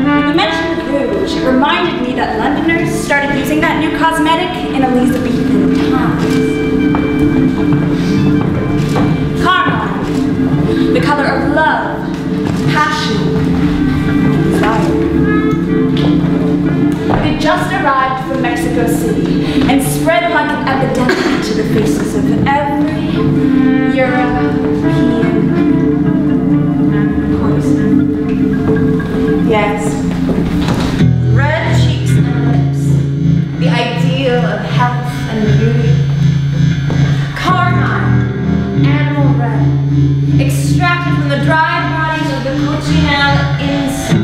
When you mentioned rouge, it reminded me that Londoners started using that new cosmetic in Elizabethan times. Carmine, the color of love, passion, and desire. It had just arrived from Mexico City and spread like an epidemic to the faces of every European person. Yes. Red cheeks and lips. The ideal of health and beauty. Carmine. Animal red. Extracted from the dry bodies of the cochineal insect.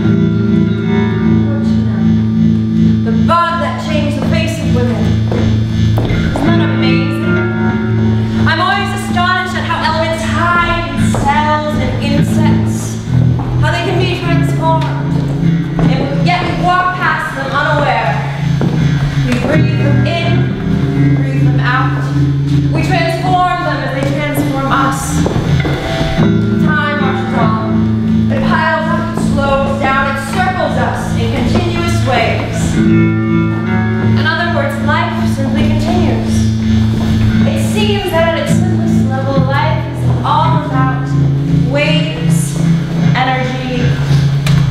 Cochineal. The bug that changed the face of women. Isn't that amazing? I'm always astonished at how elements hide in cells and insects. How they can be transformed. And yet we walk past them unaware. We breathe them in, breathe them out. We transform them as they transform us. Time marches on. It piles up and slows down. It circles us in continuous waves. In other words, life simply continues. It seems that at its simplest level, life is all about waves, energy,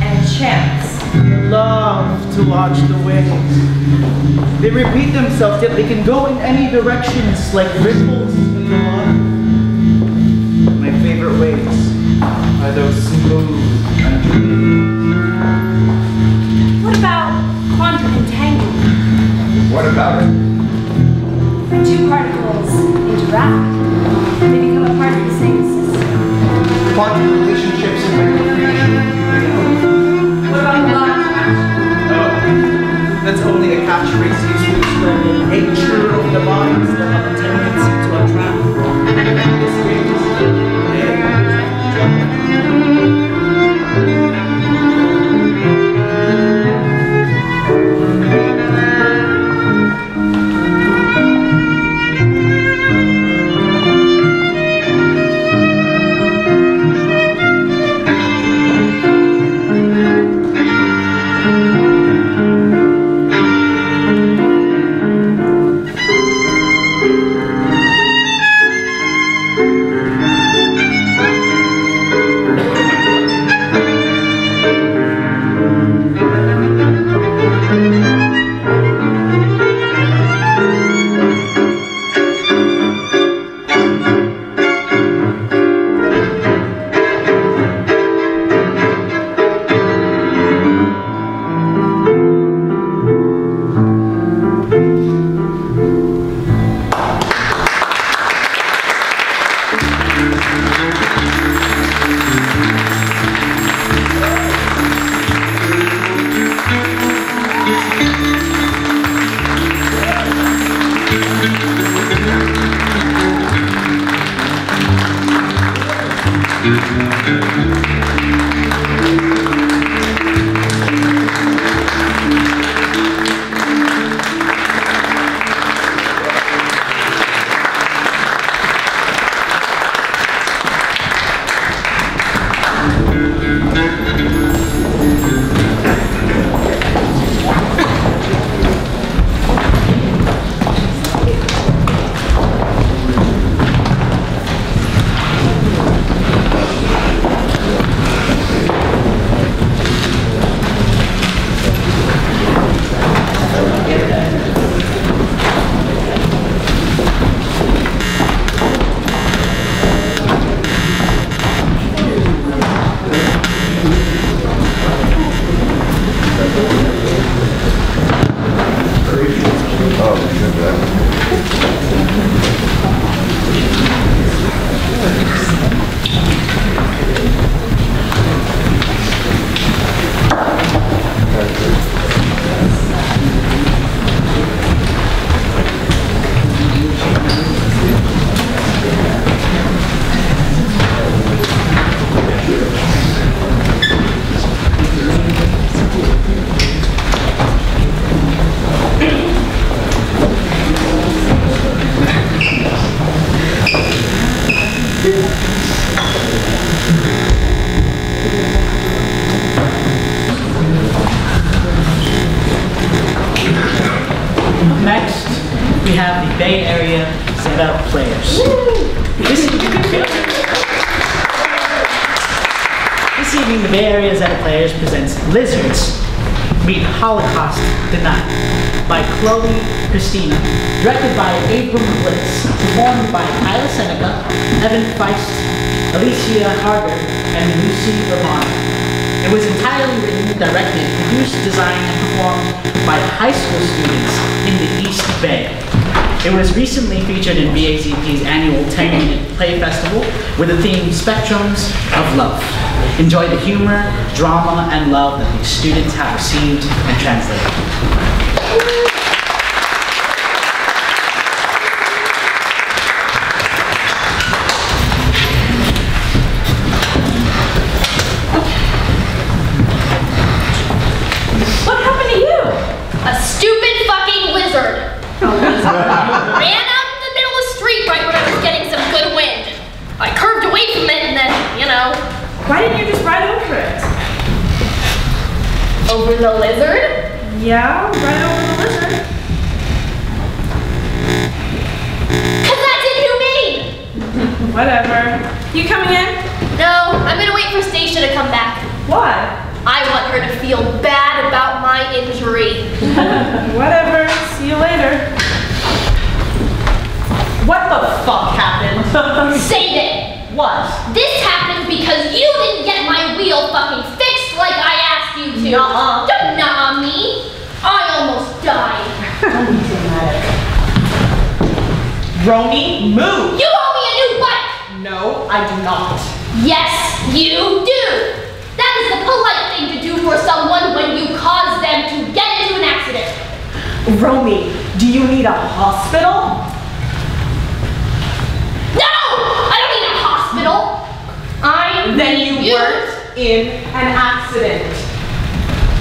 and chance. I love to watch the waves. They repeat themselves, yet they can go in any directions like ripples in the water. My favorite waves are those smooth, What about quantum entanglement? What about it? When two particles interact, they become a part of the same system. Quantum relationships and microcreation would be real. What about law of attraction? Oh, that's only a catchphrase used to describe the nature of the bodies that have a tendency to attract. This means Next, we have the Bay Area Zeta Players. This evening, the Bay Area Zeta Players presents Lizards Meet Holocaust Denied by Chloe Christina, directed by Abram Blitz, performed by Kyla Seneca, Evan Feist, Alicia Harder, and Lucy Romano. It was entirely written, directed, produced, designed, and performed by high school students in the East Bay. It was recently featured in BAZP's annual 10-minute play festival with the theme Spectrums of Love. Enjoy the humor, drama, and love that these students have received and translated. A stupid fucking lizard. Ran out in the middle of the street right when I was getting some good wind. I curved away from it and then, you know. Why didn't you just ride over it? Over the lizard? Yeah, right over the lizard. Cause that's inhumane! Whatever. You coming in? No, I'm gonna wait for Stacia to come back. Why? I want her to feel bad about my injury. Whatever. See you later. What the fuck happened? Save it! What? This happened because you didn't get my wheel fucking fixed. Nuh-uh. Don't nuh-uh me. I almost died. Don't be dramatic. Romy, move! You owe me a new bike! No, I do not. Yes, you do! That is the polite thing to do for someone when you cause them to get into an accident. Romy, do you need a hospital? No! I don't need a hospital! Then you weren't in an accident.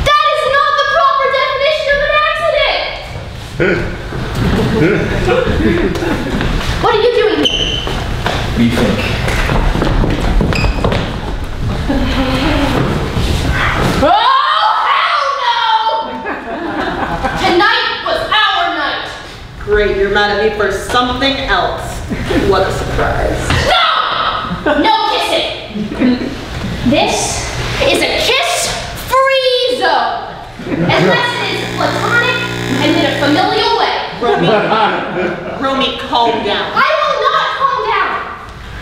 That is not the proper definition of an accident! What are you doing here? What do you think? Oh, hell no! Tonight was our night! Great, you're mad at me for something else. What a surprise. No! No kissing! This is a kiss-free zone! Unless it is platonic and in a familial way. Romy, calm down. I will not calm down!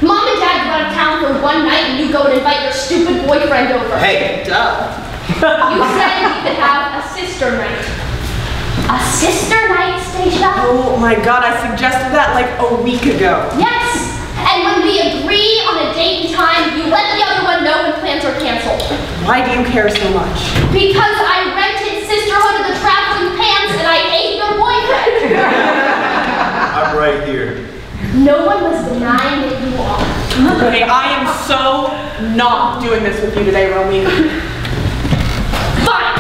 Mom and Dad go out of town for one night and you go and invite your stupid boyfriend over. Hey, duh. You said we could have a sister night. A sister night, Stacia? Oh my god, I suggested that like a week ago. Yes! And when we agree on a date and time, you let the other one know when plans are canceled. Why do you care so much? Because I rented Sisterhood of the Traveling Pants and I ate your boyfriend. I'm right here. No one was denying that you are. Okay, I am so not doing this with you today, Romy. Fine!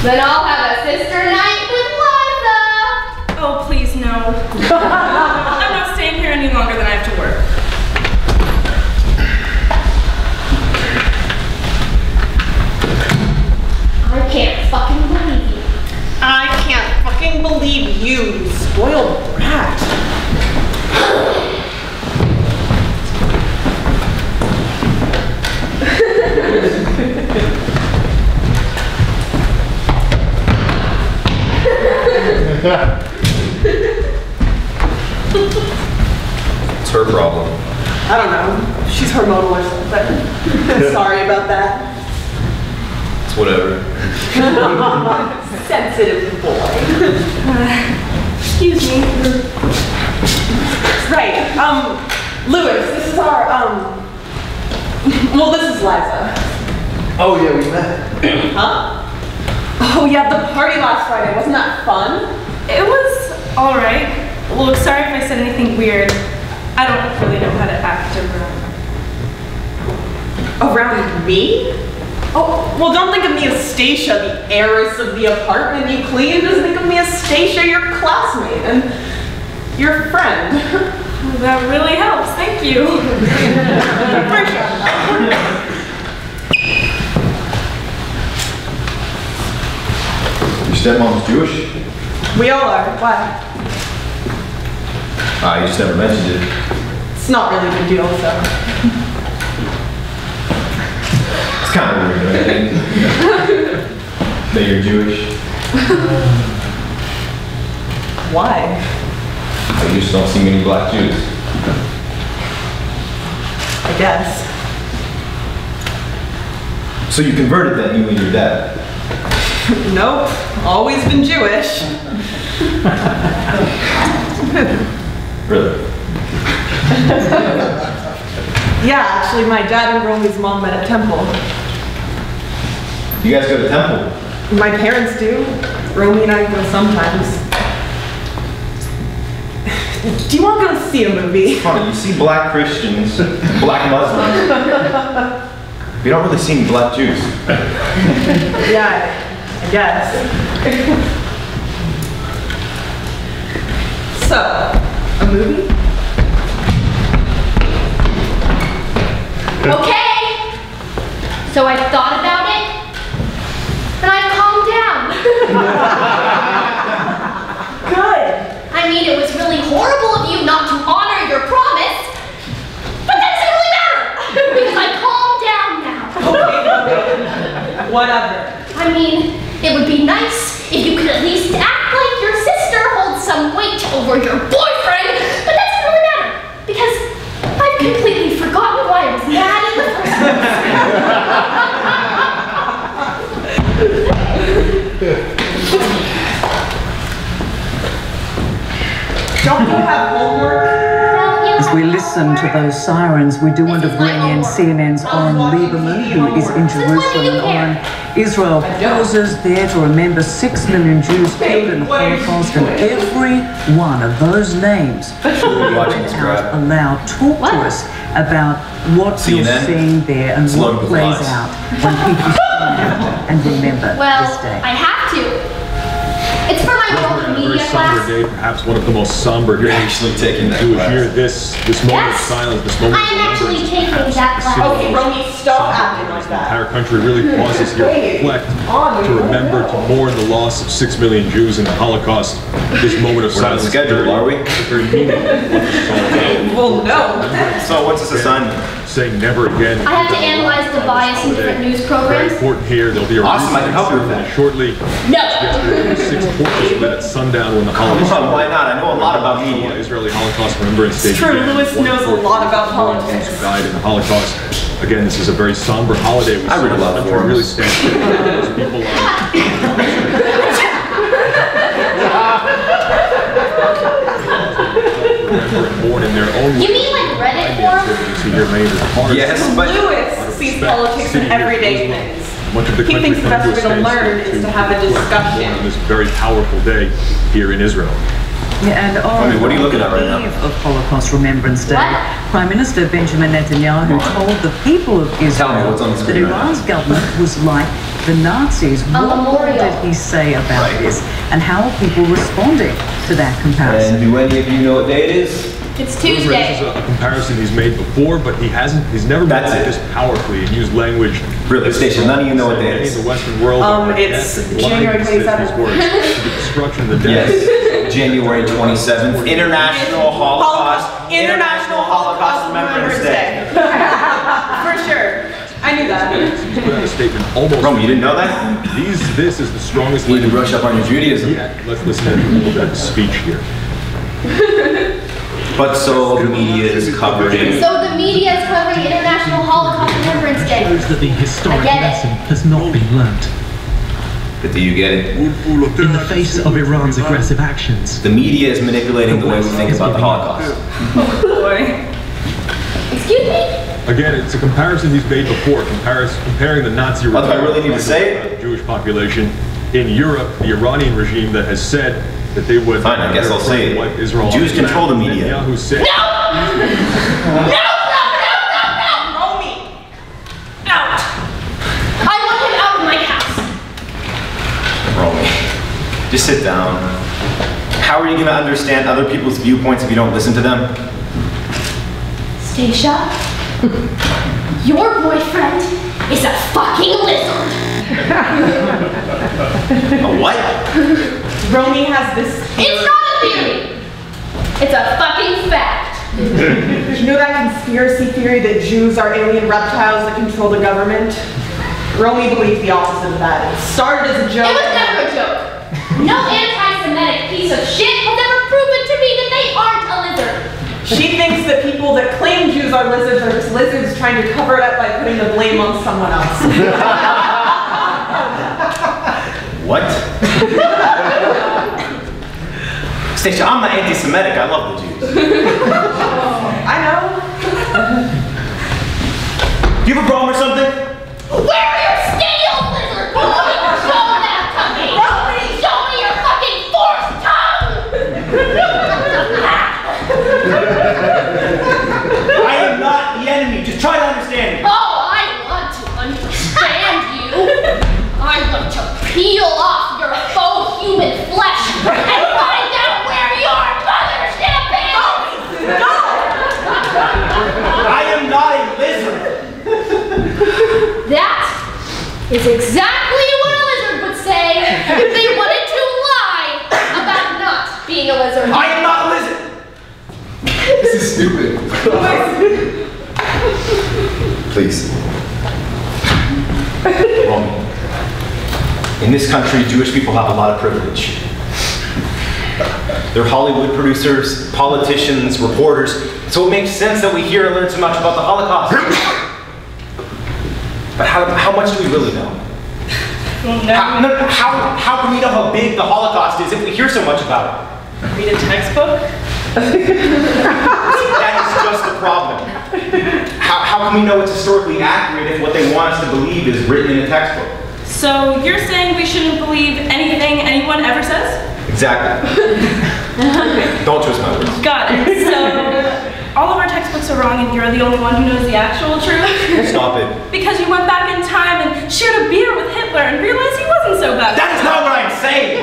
Then I'll have a sister night with Liza! Oh, please, no. I'm not staying here any longer than I have to work. I can't fucking believe you. I can't fucking believe you spoiled brat. It's her problem. I don't know. She's hormonal or something. Sorry about that. It's whatever. Sensitive boy. Excuse me. Right. Lewis, this is our, well, this is Liza. Oh yeah, we met. Huh? Oh yeah, the party last Friday. Wasn't that fun? It was alright. Look, sorry if I said anything weird. I don't really know how to act Around me? Oh, well, don't think of me as Stacia, the heiress of the apartment you clean. Just think of me as Stacia, your classmate, and your friend. That really helps, thank you. For sure. Your stepmom's Jewish? We all are. Why? You just never mentioned it. It's not really a big deal, so. It's kind of weird, right? That you're Jewish. Why? You just don't see many black Jews. I guess. So you converted then, you and your dad? Nope. Always been Jewish. Really? Yeah, actually, my dad and Romy's mom met at temple. You guys go to temple? My parents do. Romy and I go sometimes. Do you want to go see a movie? It's funny, you see black Christians, black Muslims. You don't really see any black Jews. Yeah, I guess. So, a movie? Okay! So I thought about it, and I calmed down. Good. I mean, it was really horrible of you not to honor your promise, but that doesn't really matter, because I calmed down now. Okay, whatever. I mean, it would be nice if you could at least act like your sister holds some weight over your boyfriend, but that doesn't really matter, because I've completely forgotten why I was mad in the first place. Don't you have homework? As we listen to those sirens, we do want to bring in CNN's Oren Lieberman, who is in Jerusalem. Oren, Israel pauses there to remember 6 million Jews killed in the Holocaust, and every one of those names out aloud. Talk to us about what you're seeing there and what plays out when people stand out and remember this day. I have to. It's for my world media class. Day, perhaps one of the most somber days. You're actually taking that to hear this moment of silence, this moment. I am actually taking that class. Okay, Romy, stop acting like The that. entire country really pauses here to reflect, to remember, to mourn the loss of 6 million Jews in the Holocaust. This moment of silence. We're on schedule, are we? Very meaningful. Well, no. So what's this assignment? Saying never again. I have to analyze the bias in different news Very programs. important here. There'll be a Awesome, I can help you with that. Shortly. No. Yesterday, 6 torches lit at sundown when the Holocaust. Come on, why not? I know a lot about media. Israeli Holocaust Remembrance Day. It's true, Lewis knows a lot about politics. Who died in the Holocaust. Again, this is a very somber holiday. I read a lot of country really stands for those people. Born in their own way. You mean like Reddit forums? Yes, but Lewis sees politics in everyday things. Much of the He thinks the best way to learn is to have a discussion. On this very powerful day here in Israel. Yeah, and on what are you looking at right the now? eve of Holocaust Remembrance Day, Prime Minister Benjamin Netanyahu told the people of Israel what's on the that screen right Iran's government was like the Nazis. What did he say about this? And how are people responding to that comparison? And do any of you know what day it is? It's This Tuesday. is a comparison he's made before, but he's never made it this powerfully and used language. Really, Station, none of you know what day it is. In the Western world. It's January 27th. The destruction of the dead. Yes, January 27th, International Holocaust Remembrance Day. For sure. I knew that. He's put out a statement almost. Rome, you didn't know that? This is the strongest. You need to brush up on your Judaism. Yeah, let's listen to a little bit of speech here. But so the media is covering. So the media is covering International Holocaust Remembrance Day. Shows that the historic I get it. lesson has not been learnt. But do you get it? In the face of Iran's aggressive actions, The media is manipulating the way we think about the Holocaust. Excuse me? Again, it's a comparison he's made before, comparing the Nazi regime Do I really need to say it? the Jewish population in Europe, the Iranian regime that has said that they would Fine, I guess I'll say it. wipe Israel. Jews off the control map. the media. Netanyahu said, Romy! Out! I want him out of my house. Romy, just sit down. How are you going to understand other people's viewpoints if you don't listen to them? Stacia, your boyfriend is a fucking lizard. A what? Romy has this It's not a theory. It's a fucking fact. You know that conspiracy theory that Jews are alien reptiles that control the government? Romy believes the opposite of that. It started as a joke. It was never a joke. No anti-Semitic piece of shit has ever proven to me that they aren't a lizard. She thinks that people that claim Jews are lizards are just lizards trying to cover it up by putting the blame on someone else. What? Stacia, I'm not anti-Semitic. I love the Jews. I know. Do you have a problem or something? Where are your scales, lizard boy? Show that to me. Show me your fucking forced tongue. I am not the enemy. Just try to understand me. Oh, I want to understand you. I want to peel off your faux human flesh and find out where your mother's hip is. No! I am not a lizard. That is exactly what a lizard would say if they wanted to lie about not being a lizard. I am not a lizard. This is stupid. Please. Romy. In this country, Jewish people have a lot of privilege. They're Hollywood producers, politicians, reporters, so it makes sense that we hear and learn so much about the Holocaust. But how much do we really know? How can we know how big the Holocaust is if we hear so much about it? Read a textbook? That is just the problem. How can we know it's historically accurate if what they want us to believe is written in a textbook? So you're saying we shouldn't believe anything anyone ever says? Exactly. Don't twist my words. Got it. So all of our textbooks are wrong and you're the only one who knows the actual truth? Stop it. Because you went back in time and shared a beer with Hitler and realized he wasn't so bad. That is not what I'm saying!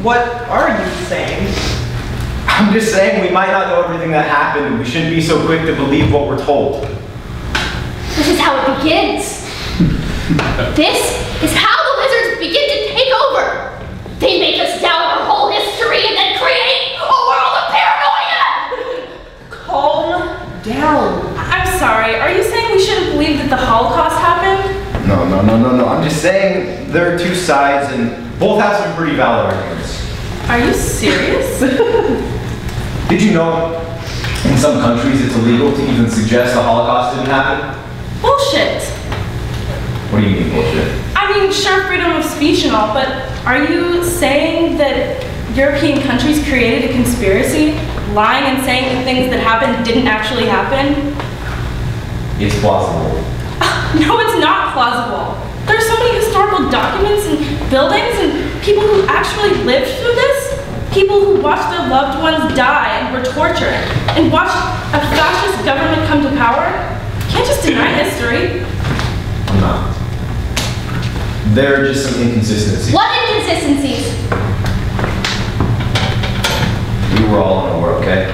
What are you saying? I'm just saying we might not know everything that happened and we shouldn't be so quick to believe what we're told. This is how it begins. This is how the lizards begin to take over. They make us doubt our whole history and then create a world of paranoia! Calm down. I'm sorry, are you saying we shouldn't believe that the Holocaust happened? No. I'm just saying there are two sides and both have some pretty valid arguments. Are you serious? Did you know in some countries it's illegal to even suggest the Holocaust didn't happen? Bullshit. What do you mean bullshit? I mean, sure, freedom of speech and all, but are you saying that European countries created a conspiracy, lying and saying that things that happened didn't actually happen? It's plausible. No, it's not plausible. There's so many historical documents and buildings and people who actually lived through this. People who watched their loved ones die and were tortured and watched a fascist government come to power. You can't just deny history. I'm not. There are just some inconsistencies. What inconsistencies? We were all in a war, okay?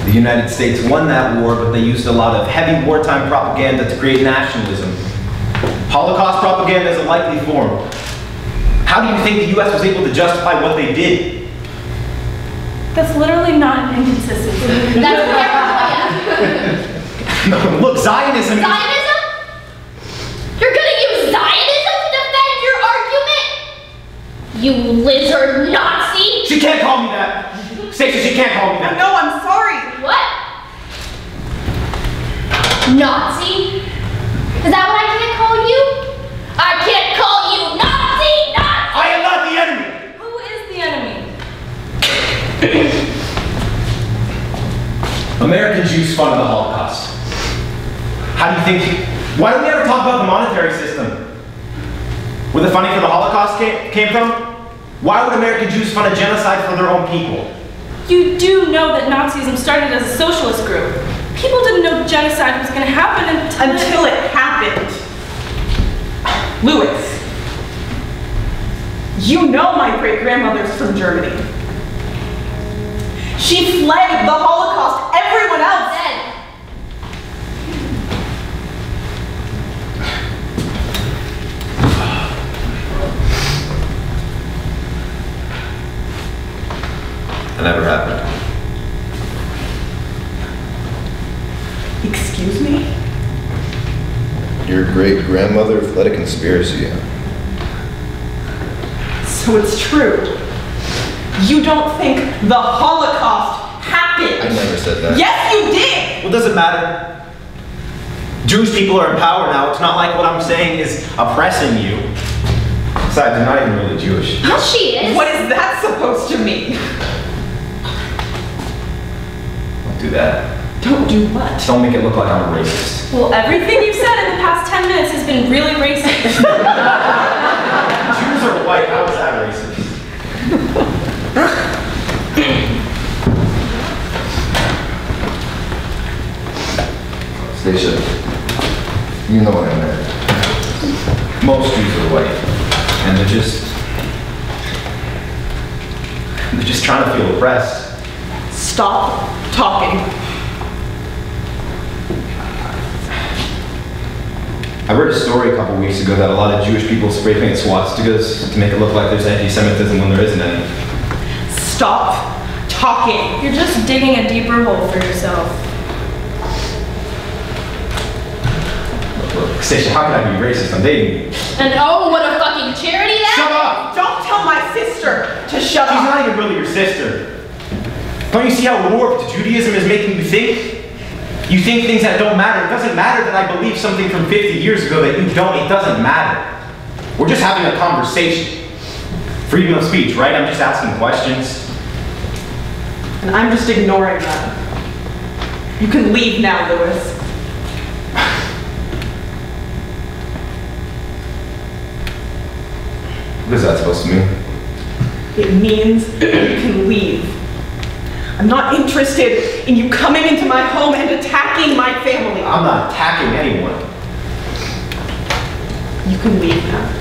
The United States won that war, but they used a lot of heavy wartime propaganda to create nationalism. Holocaust propaganda is a likely form. How do you think the US was able to justify what they did? That's literally not an inconsistency. That's paranoia. No, look, Zionism. Zionism? You're gonna use Zionism to defend your argument? You lizard Nazi! She can't call me that. Stacey, she can't call me that. No, I'm sorry. What? Nazi? Is that what I can't call you? I can't call you Nazi! Nazi! I am not the enemy! Who is the enemy? American Jews funded the Holocaust. How do you think? Why don't we ever talk about the monetary system? Where the funding for the Holocaust came from? Why would American Jews fund a genocide for their own people? You do know that Nazism started as a socialist group. People didn't know genocide was going to happen until it happened. Louis, you know my great-grandmother's from Germany. She fled the Holocaust. Everyone else dead. That never happened. Excuse me? Your great-grandmother fled a conspiracy. So it's true. You don't think the Holocaust happened? I never said that. Yes, you did! Well, does it matter? Jewish people are in power now. It's not like what I'm saying is oppressing you. Besides, you're not even really Jewish. Yes, she is. What is that supposed to mean? Don't do that. Don't do what? Don't make it look like I'm a racist. Well, everything you've said in the past 10 minutes has been really racist. Jews are white. How is that racist? Stacia, you know what I meant. Most Jews are white, and they're just trying to feel oppressed. Stop talking. I read a story a couple weeks ago that a lot of Jewish people spray paint swastikas to make it look like there's anti-Semitism when there isn't any. Stop talking. You're just digging a deeper hole for yourself. Look, Stacia, how can I be racist? I'm dating you. And oh, what a fucking charity that Shut up! Don't tell my sister to shut up. She's not even really your sister. Don't you see how warped Judaism is making you think? You think things that don't matter. It doesn't matter that I believe something from 50 years ago that you don't. It doesn't matter. We're just having a conversation. Freedom of speech, right? I'm just asking questions. And I'm just ignoring them. You can leave now, Lewis. What is that supposed to mean? It means you can leave. I'm not interested in you coming into my home and attacking my family. I'm not attacking anyone. You can leave now.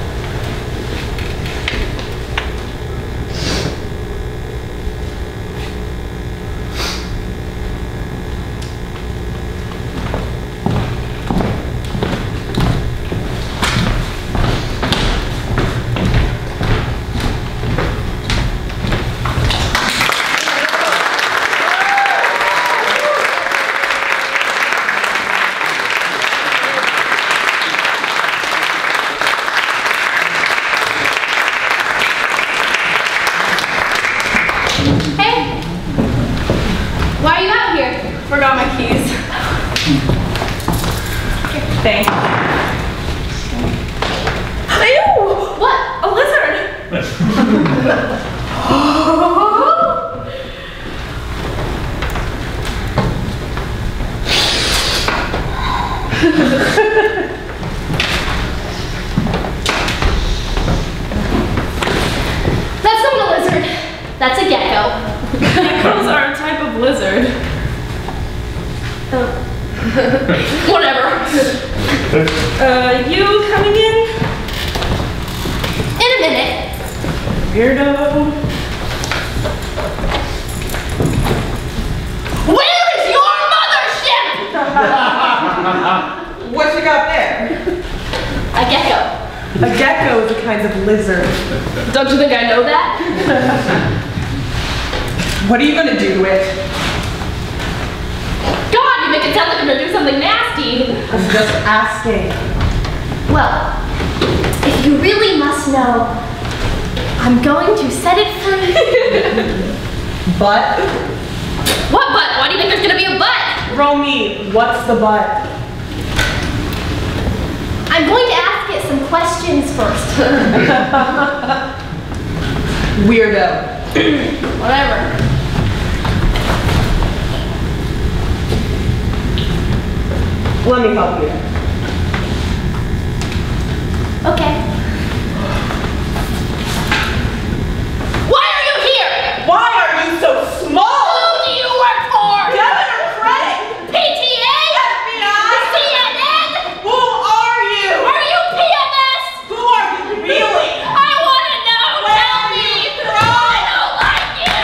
Forgot my keys. Thanks. Ew! What? A lizard! That's not a lizard. That's a gecko. Geckos are a type of lizard. Whatever. You coming in? In a minute. Weirdo. Where is your mothership? What you got there? A gecko. A gecko is a kind of lizard. Don't you think I know that? What are you gonna do to it? God, you make it sound like I'm gonna do something nasty. I'm just asking. Well, if you really must know, I'm going to set it free. But? What but? Why do you think there's gonna be a but? Romy, what's the but? I'm going to ask it some questions first. Weirdo. Whatever. Let me help you. Okay. Why are you here? Why are you so small? Who do you work for? Governor Craig! PTA? FBI? CNN? Who are you? Are you PMS? Who are you really? I want to know. Tell me. I don't like you.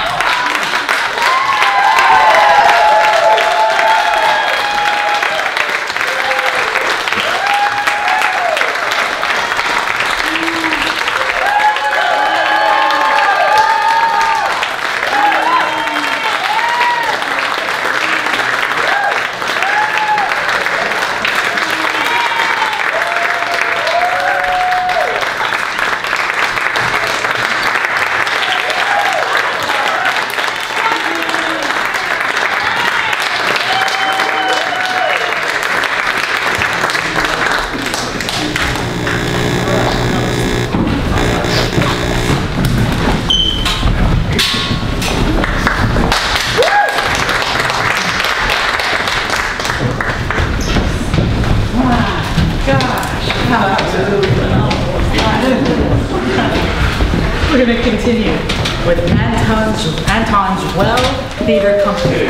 We're going to continue with Anton's Well Theater Company.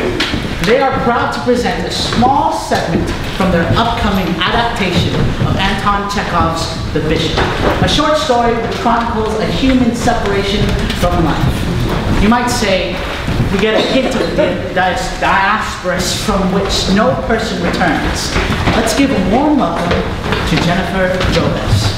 They are proud to present a small segment from their upcoming adaptation of Anton Chekhov's The Bishop, a short story that chronicles a human separation from life. You might say, we get a hint of the diasporas from which no person returns. Let's give a warm welcome to Jennifer Gomez.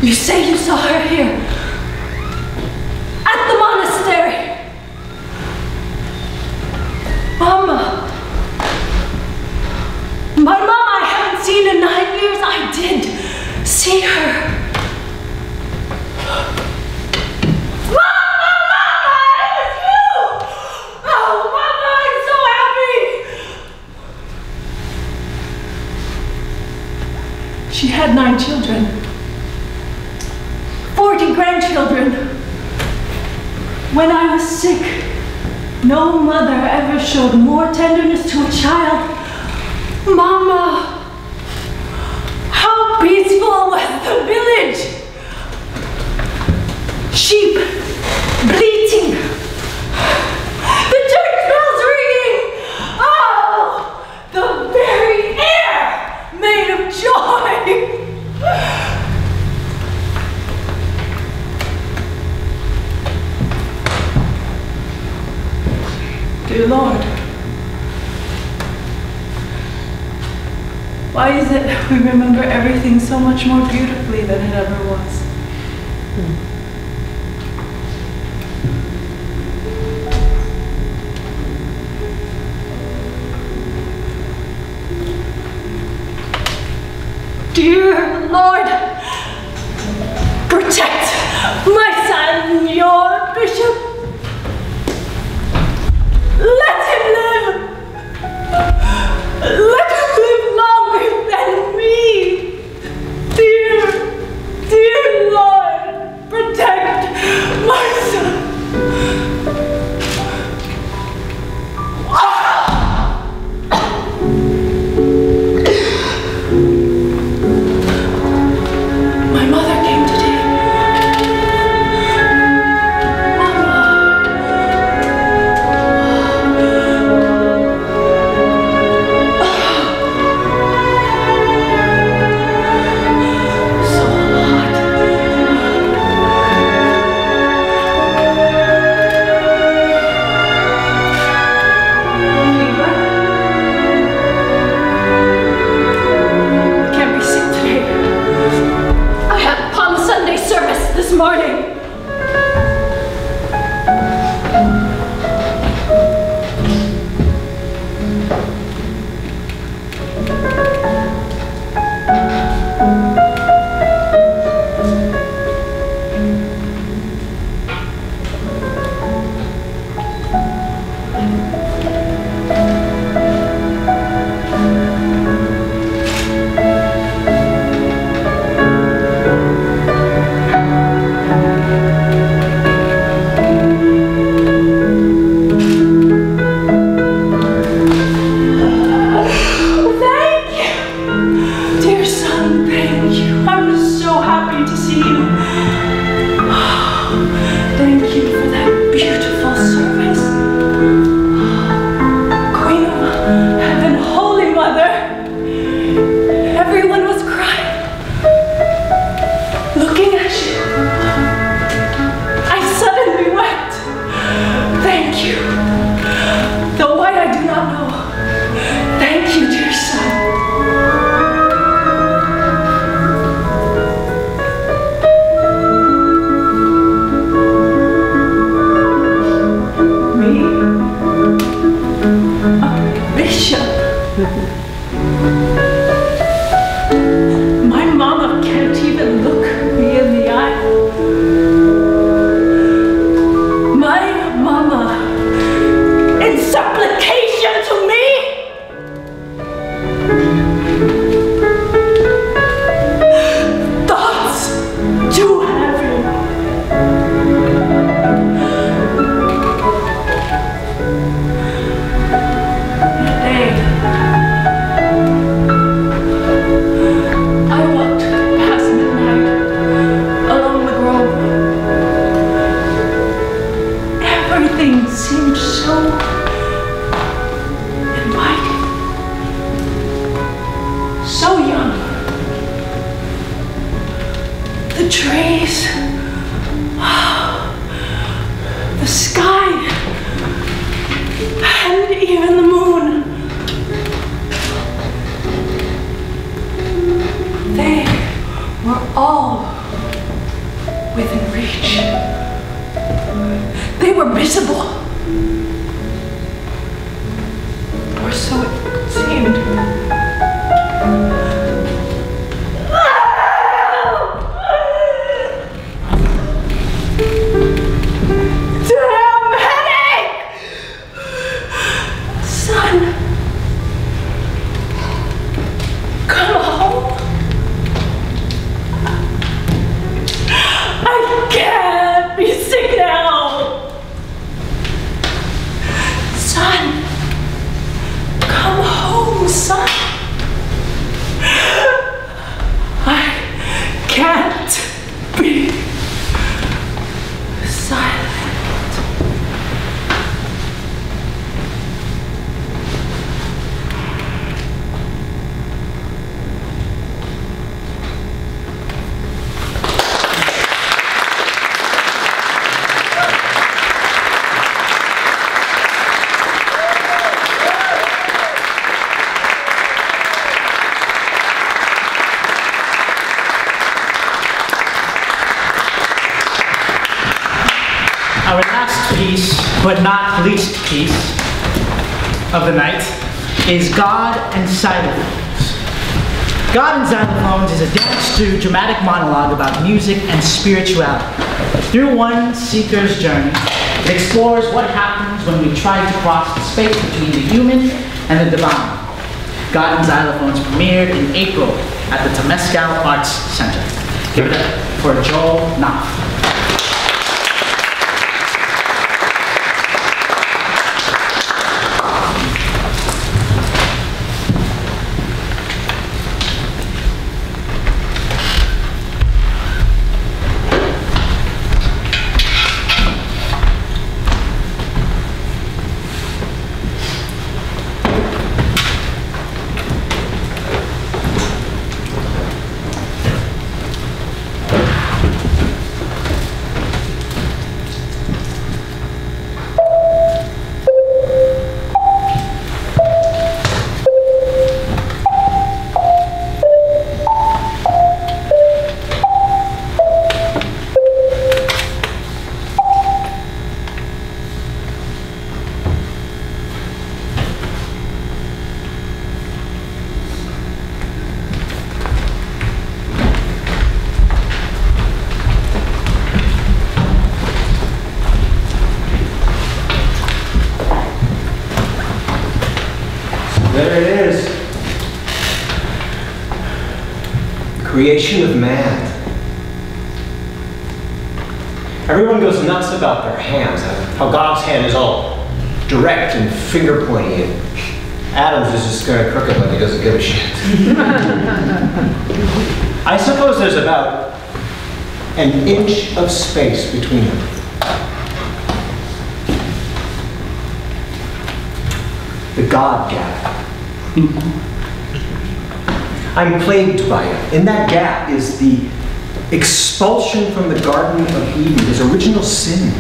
You say you saw her here? At the monastery? Mama! My mom I haven't seen in 9 years. I did see her. Mama! It was you! Oh, Mama, I'm so happy! She had 9 children. 40 grandchildren. When I was sick, no mother ever showed more tenderness to a child. Mama, how peaceful was the village. Sheep bleating. The church bells ringing. Oh, the very air made of joy. Do Dear Lord, why is it we remember everything so much more beautifully than it ever was? Dear Lord, protect my son, your bishop. Let him live. Let him live longer than me. Dear Lord, protect my son. My mother came today. This morning. My mama can't even look me in the eye. My mama, in supplication to me, thoughts too heavy. Everything seemed so inviting, so young. The trees, the sky, and even the moon. They were all within reach. They were visible, or so it seemed. Damn headache! Son, come home. I can't be sick now. Son, come but not least piece of the night is God and Xylophones. God and Xylophones is a dance to dramatic monologue about music and spirituality. Through one seeker's journey, it explores what happens when we try to cross the space between the human and the divine. God and Xylophones premiered in April at the Temescal Arts Center. Give it up for Joel Knopf. There it is. Creation of man. Everyone goes nuts about their hands, how God's hand is all direct and finger pointy, and Adam's is just kind of crooked like he doesn't give a shit. I suppose there's about an inch of space between them. The God gap. I'm plagued by it. In that gap is the expulsion from the Garden of Eden, his original sin.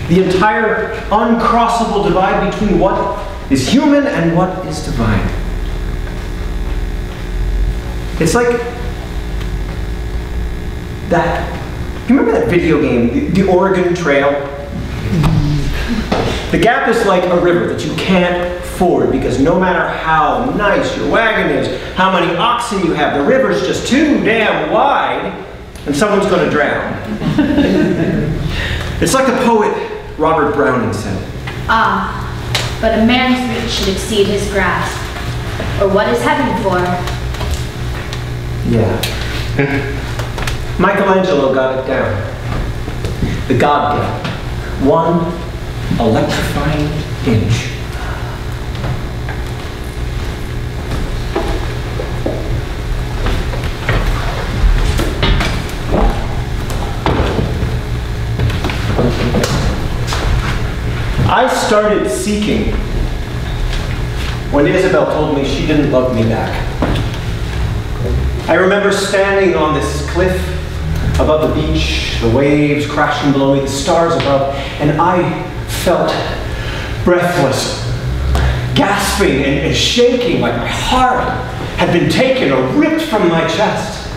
The entire uncrossable divide between what is human and what is divine. It's like that. You remember that video game, the Oregon Trail? The gap is like a river that you can't ford because no matter how nice your wagon is, how many oxen you have, the river's just too damn wide and someone's going to drown. It's like the poet Robert Browning said. Ah, but a man's reach should exceed his grasp. Or what is heaven for? Yeah. Michelangelo got it down. The God gap. One electrifying inch. I started seeking when Isabel told me she didn't love me back. I remember standing on this cliff above the beach, the waves crashing below me, the stars above, and I felt breathless, gasping and shaking like my heart had been taken or ripped from my chest.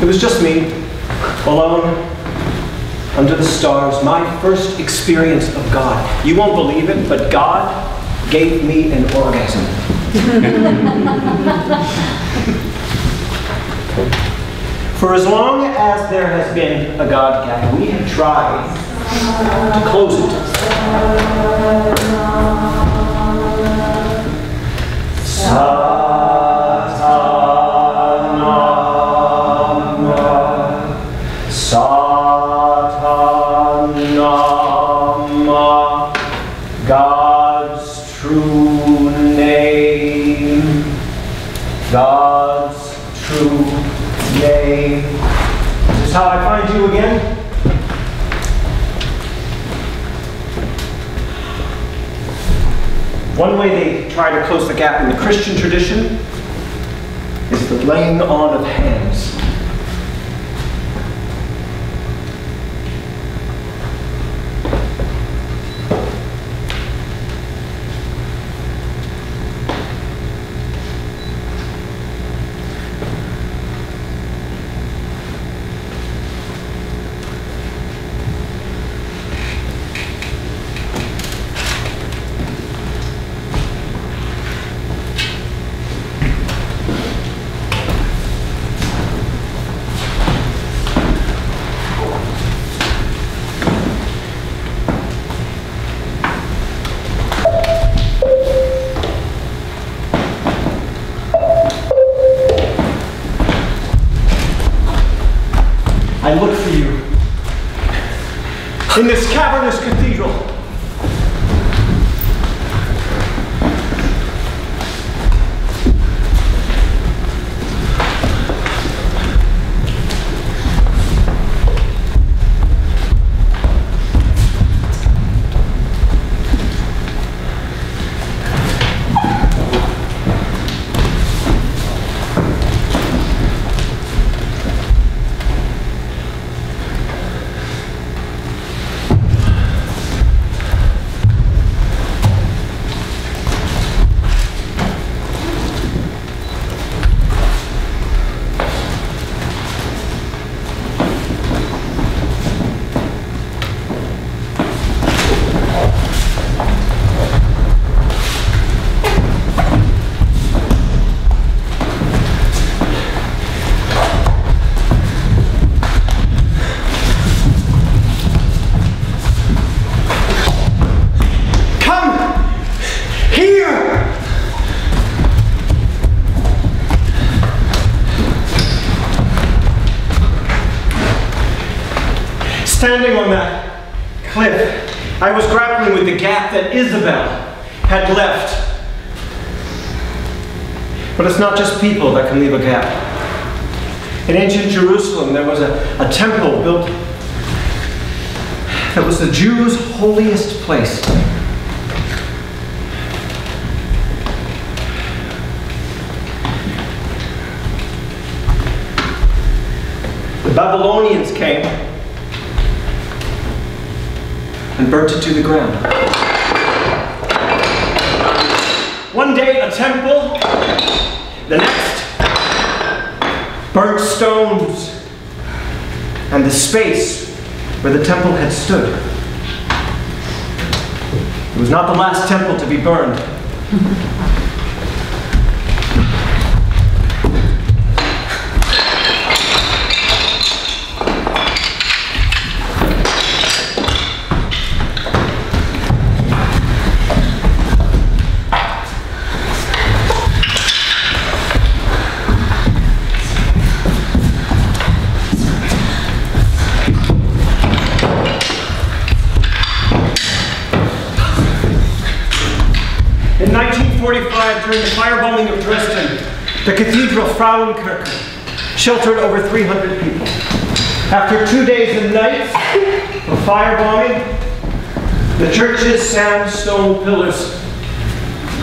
It was just me, alone, under the stars, my first experience of God. You won't believe it, but God gave me an orgasm. For as long as there has been a God gap, we have tried to close it. God's true name, God's true name. Is this how I find you again? One way they try to close the gap in the Christian tradition is the laying on of hands. in this cavernous cathedral. Standing on that cliff, I was grappling with the gap that Isabel had left. But it's not just people that can leave a gap. In ancient Jerusalem, there was a temple built that was the Jews' holiest place. The Babylonians came and burnt it to the ground. One day a temple, the next burnt stones, and the space where the temple had stood. It was not the last temple to be burned. In 1945, during the firebombing of Dresden, the Cathedral Frauenkirche sheltered over 300 people. After 2 days and nights of firebombing, the church's sandstone pillars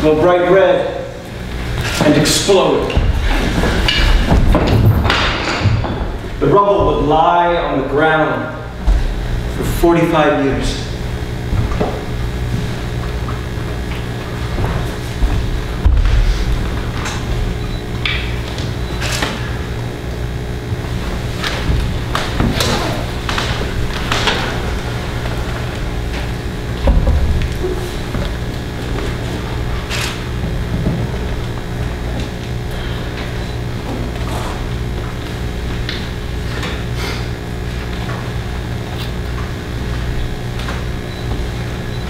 go bright red and explode. The rubble would lie on the ground for 45 years.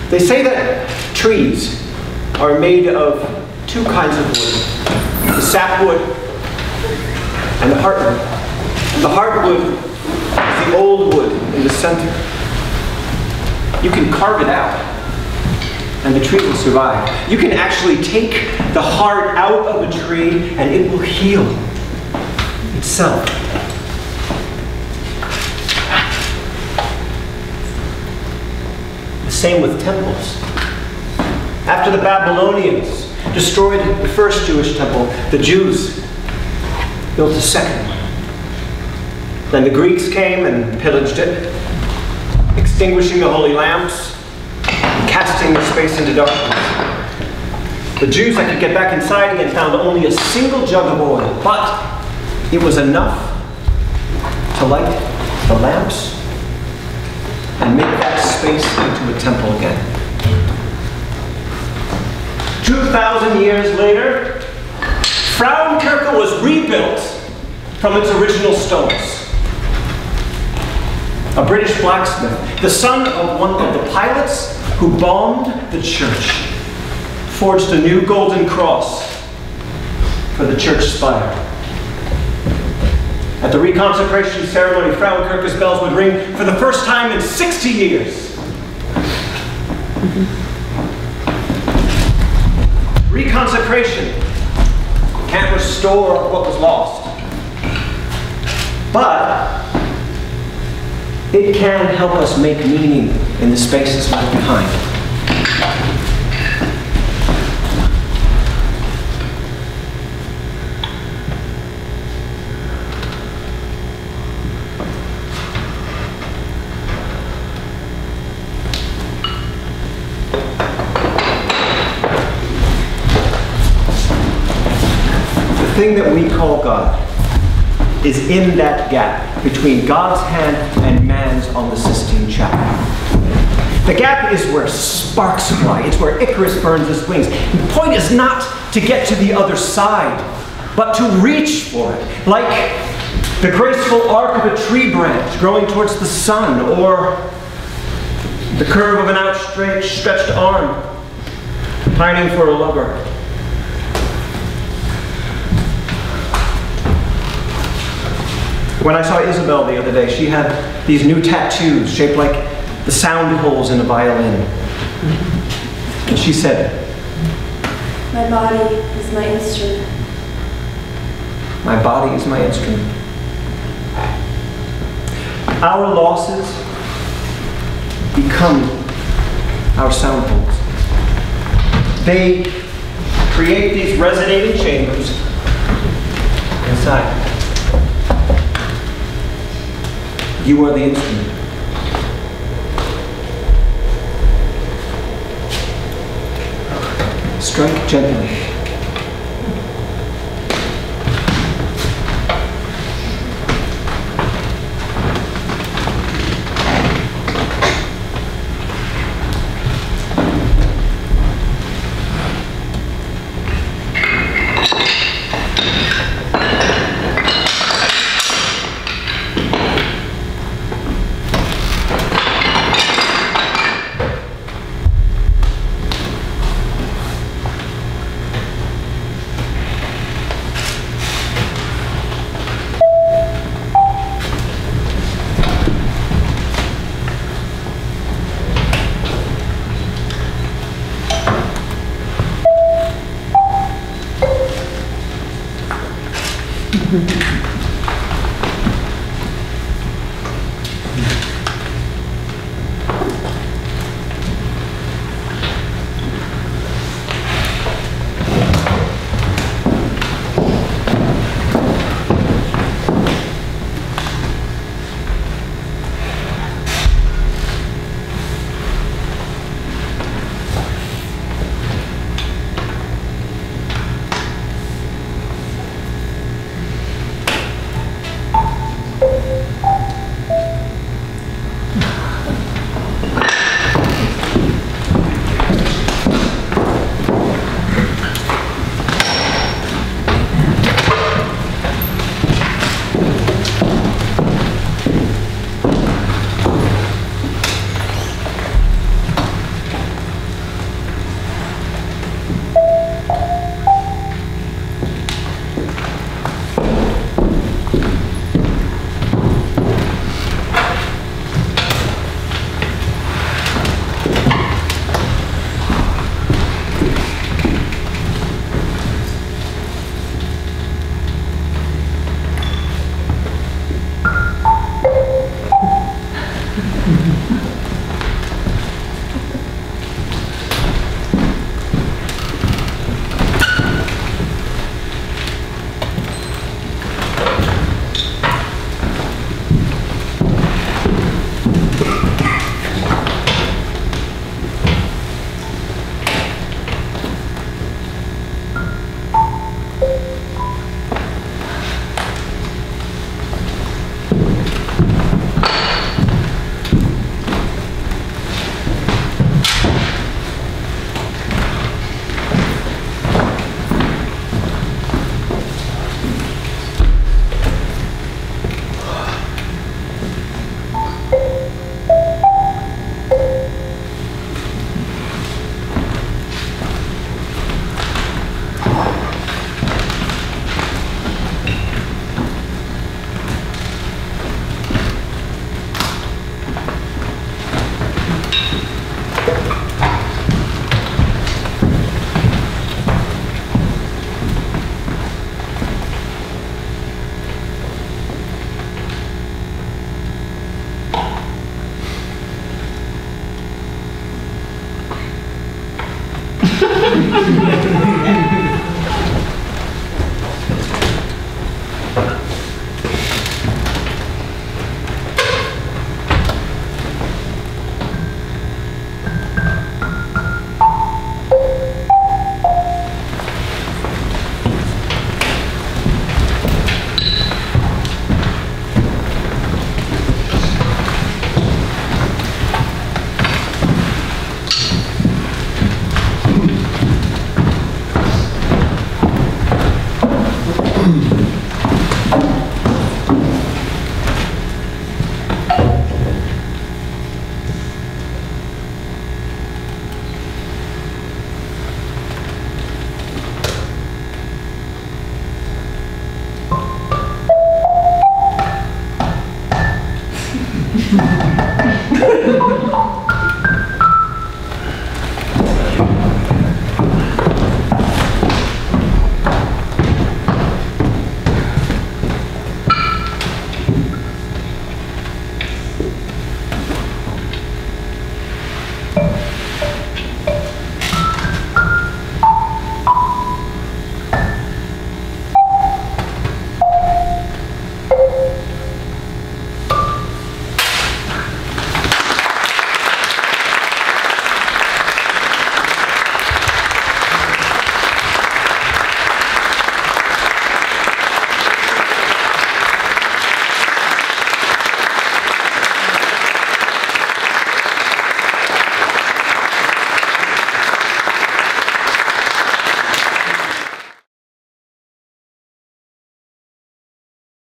They say that trees are made of two kinds of wood, the sapwood and the heartwood. The heartwood is the old wood in the center. You can carve it out and the tree will survive. You can actually take the heart out of a tree and it will heal itself. Same with temples. After the Babylonians destroyed the first Jewish temple, the Jews built a second one. Then the Greeks came and pillaged it, extinguishing the holy lamps, and casting the space into darkness. The Jews that could get back inside again found only a single jug of oil, but it was enough to light the lamps and make that space into a temple again. 2,000 years later, Frauenkirche was rebuilt from its original stones. A British blacksmith, the son of one of the pilots who bombed the church, forged a new golden cross for the church spire. At the reconsecration ceremony, Frauenkirche's bells would ring for the first time in 60 years. Reconsecration can't restore what was lost, but it can help us make meaning in the spaces left behind. The thing that we call God is in that gap between God's hand and man's on the Sistine Chapel. The gap is where sparks fly. It's where Icarus burns his wings. The point is not to get to the other side, but to reach for it, like the graceful arc of a tree branch growing towards the sun, or the curve of an outstretched arm, pining for a lover. When I saw Isabel the other day, she had these new tattoos shaped like the sound holes in a violin. And she said, "My body is my instrument." My body is my instrument. Our losses become our sound holes. They create these resonating chambers inside. You are the instrument. Strike gently.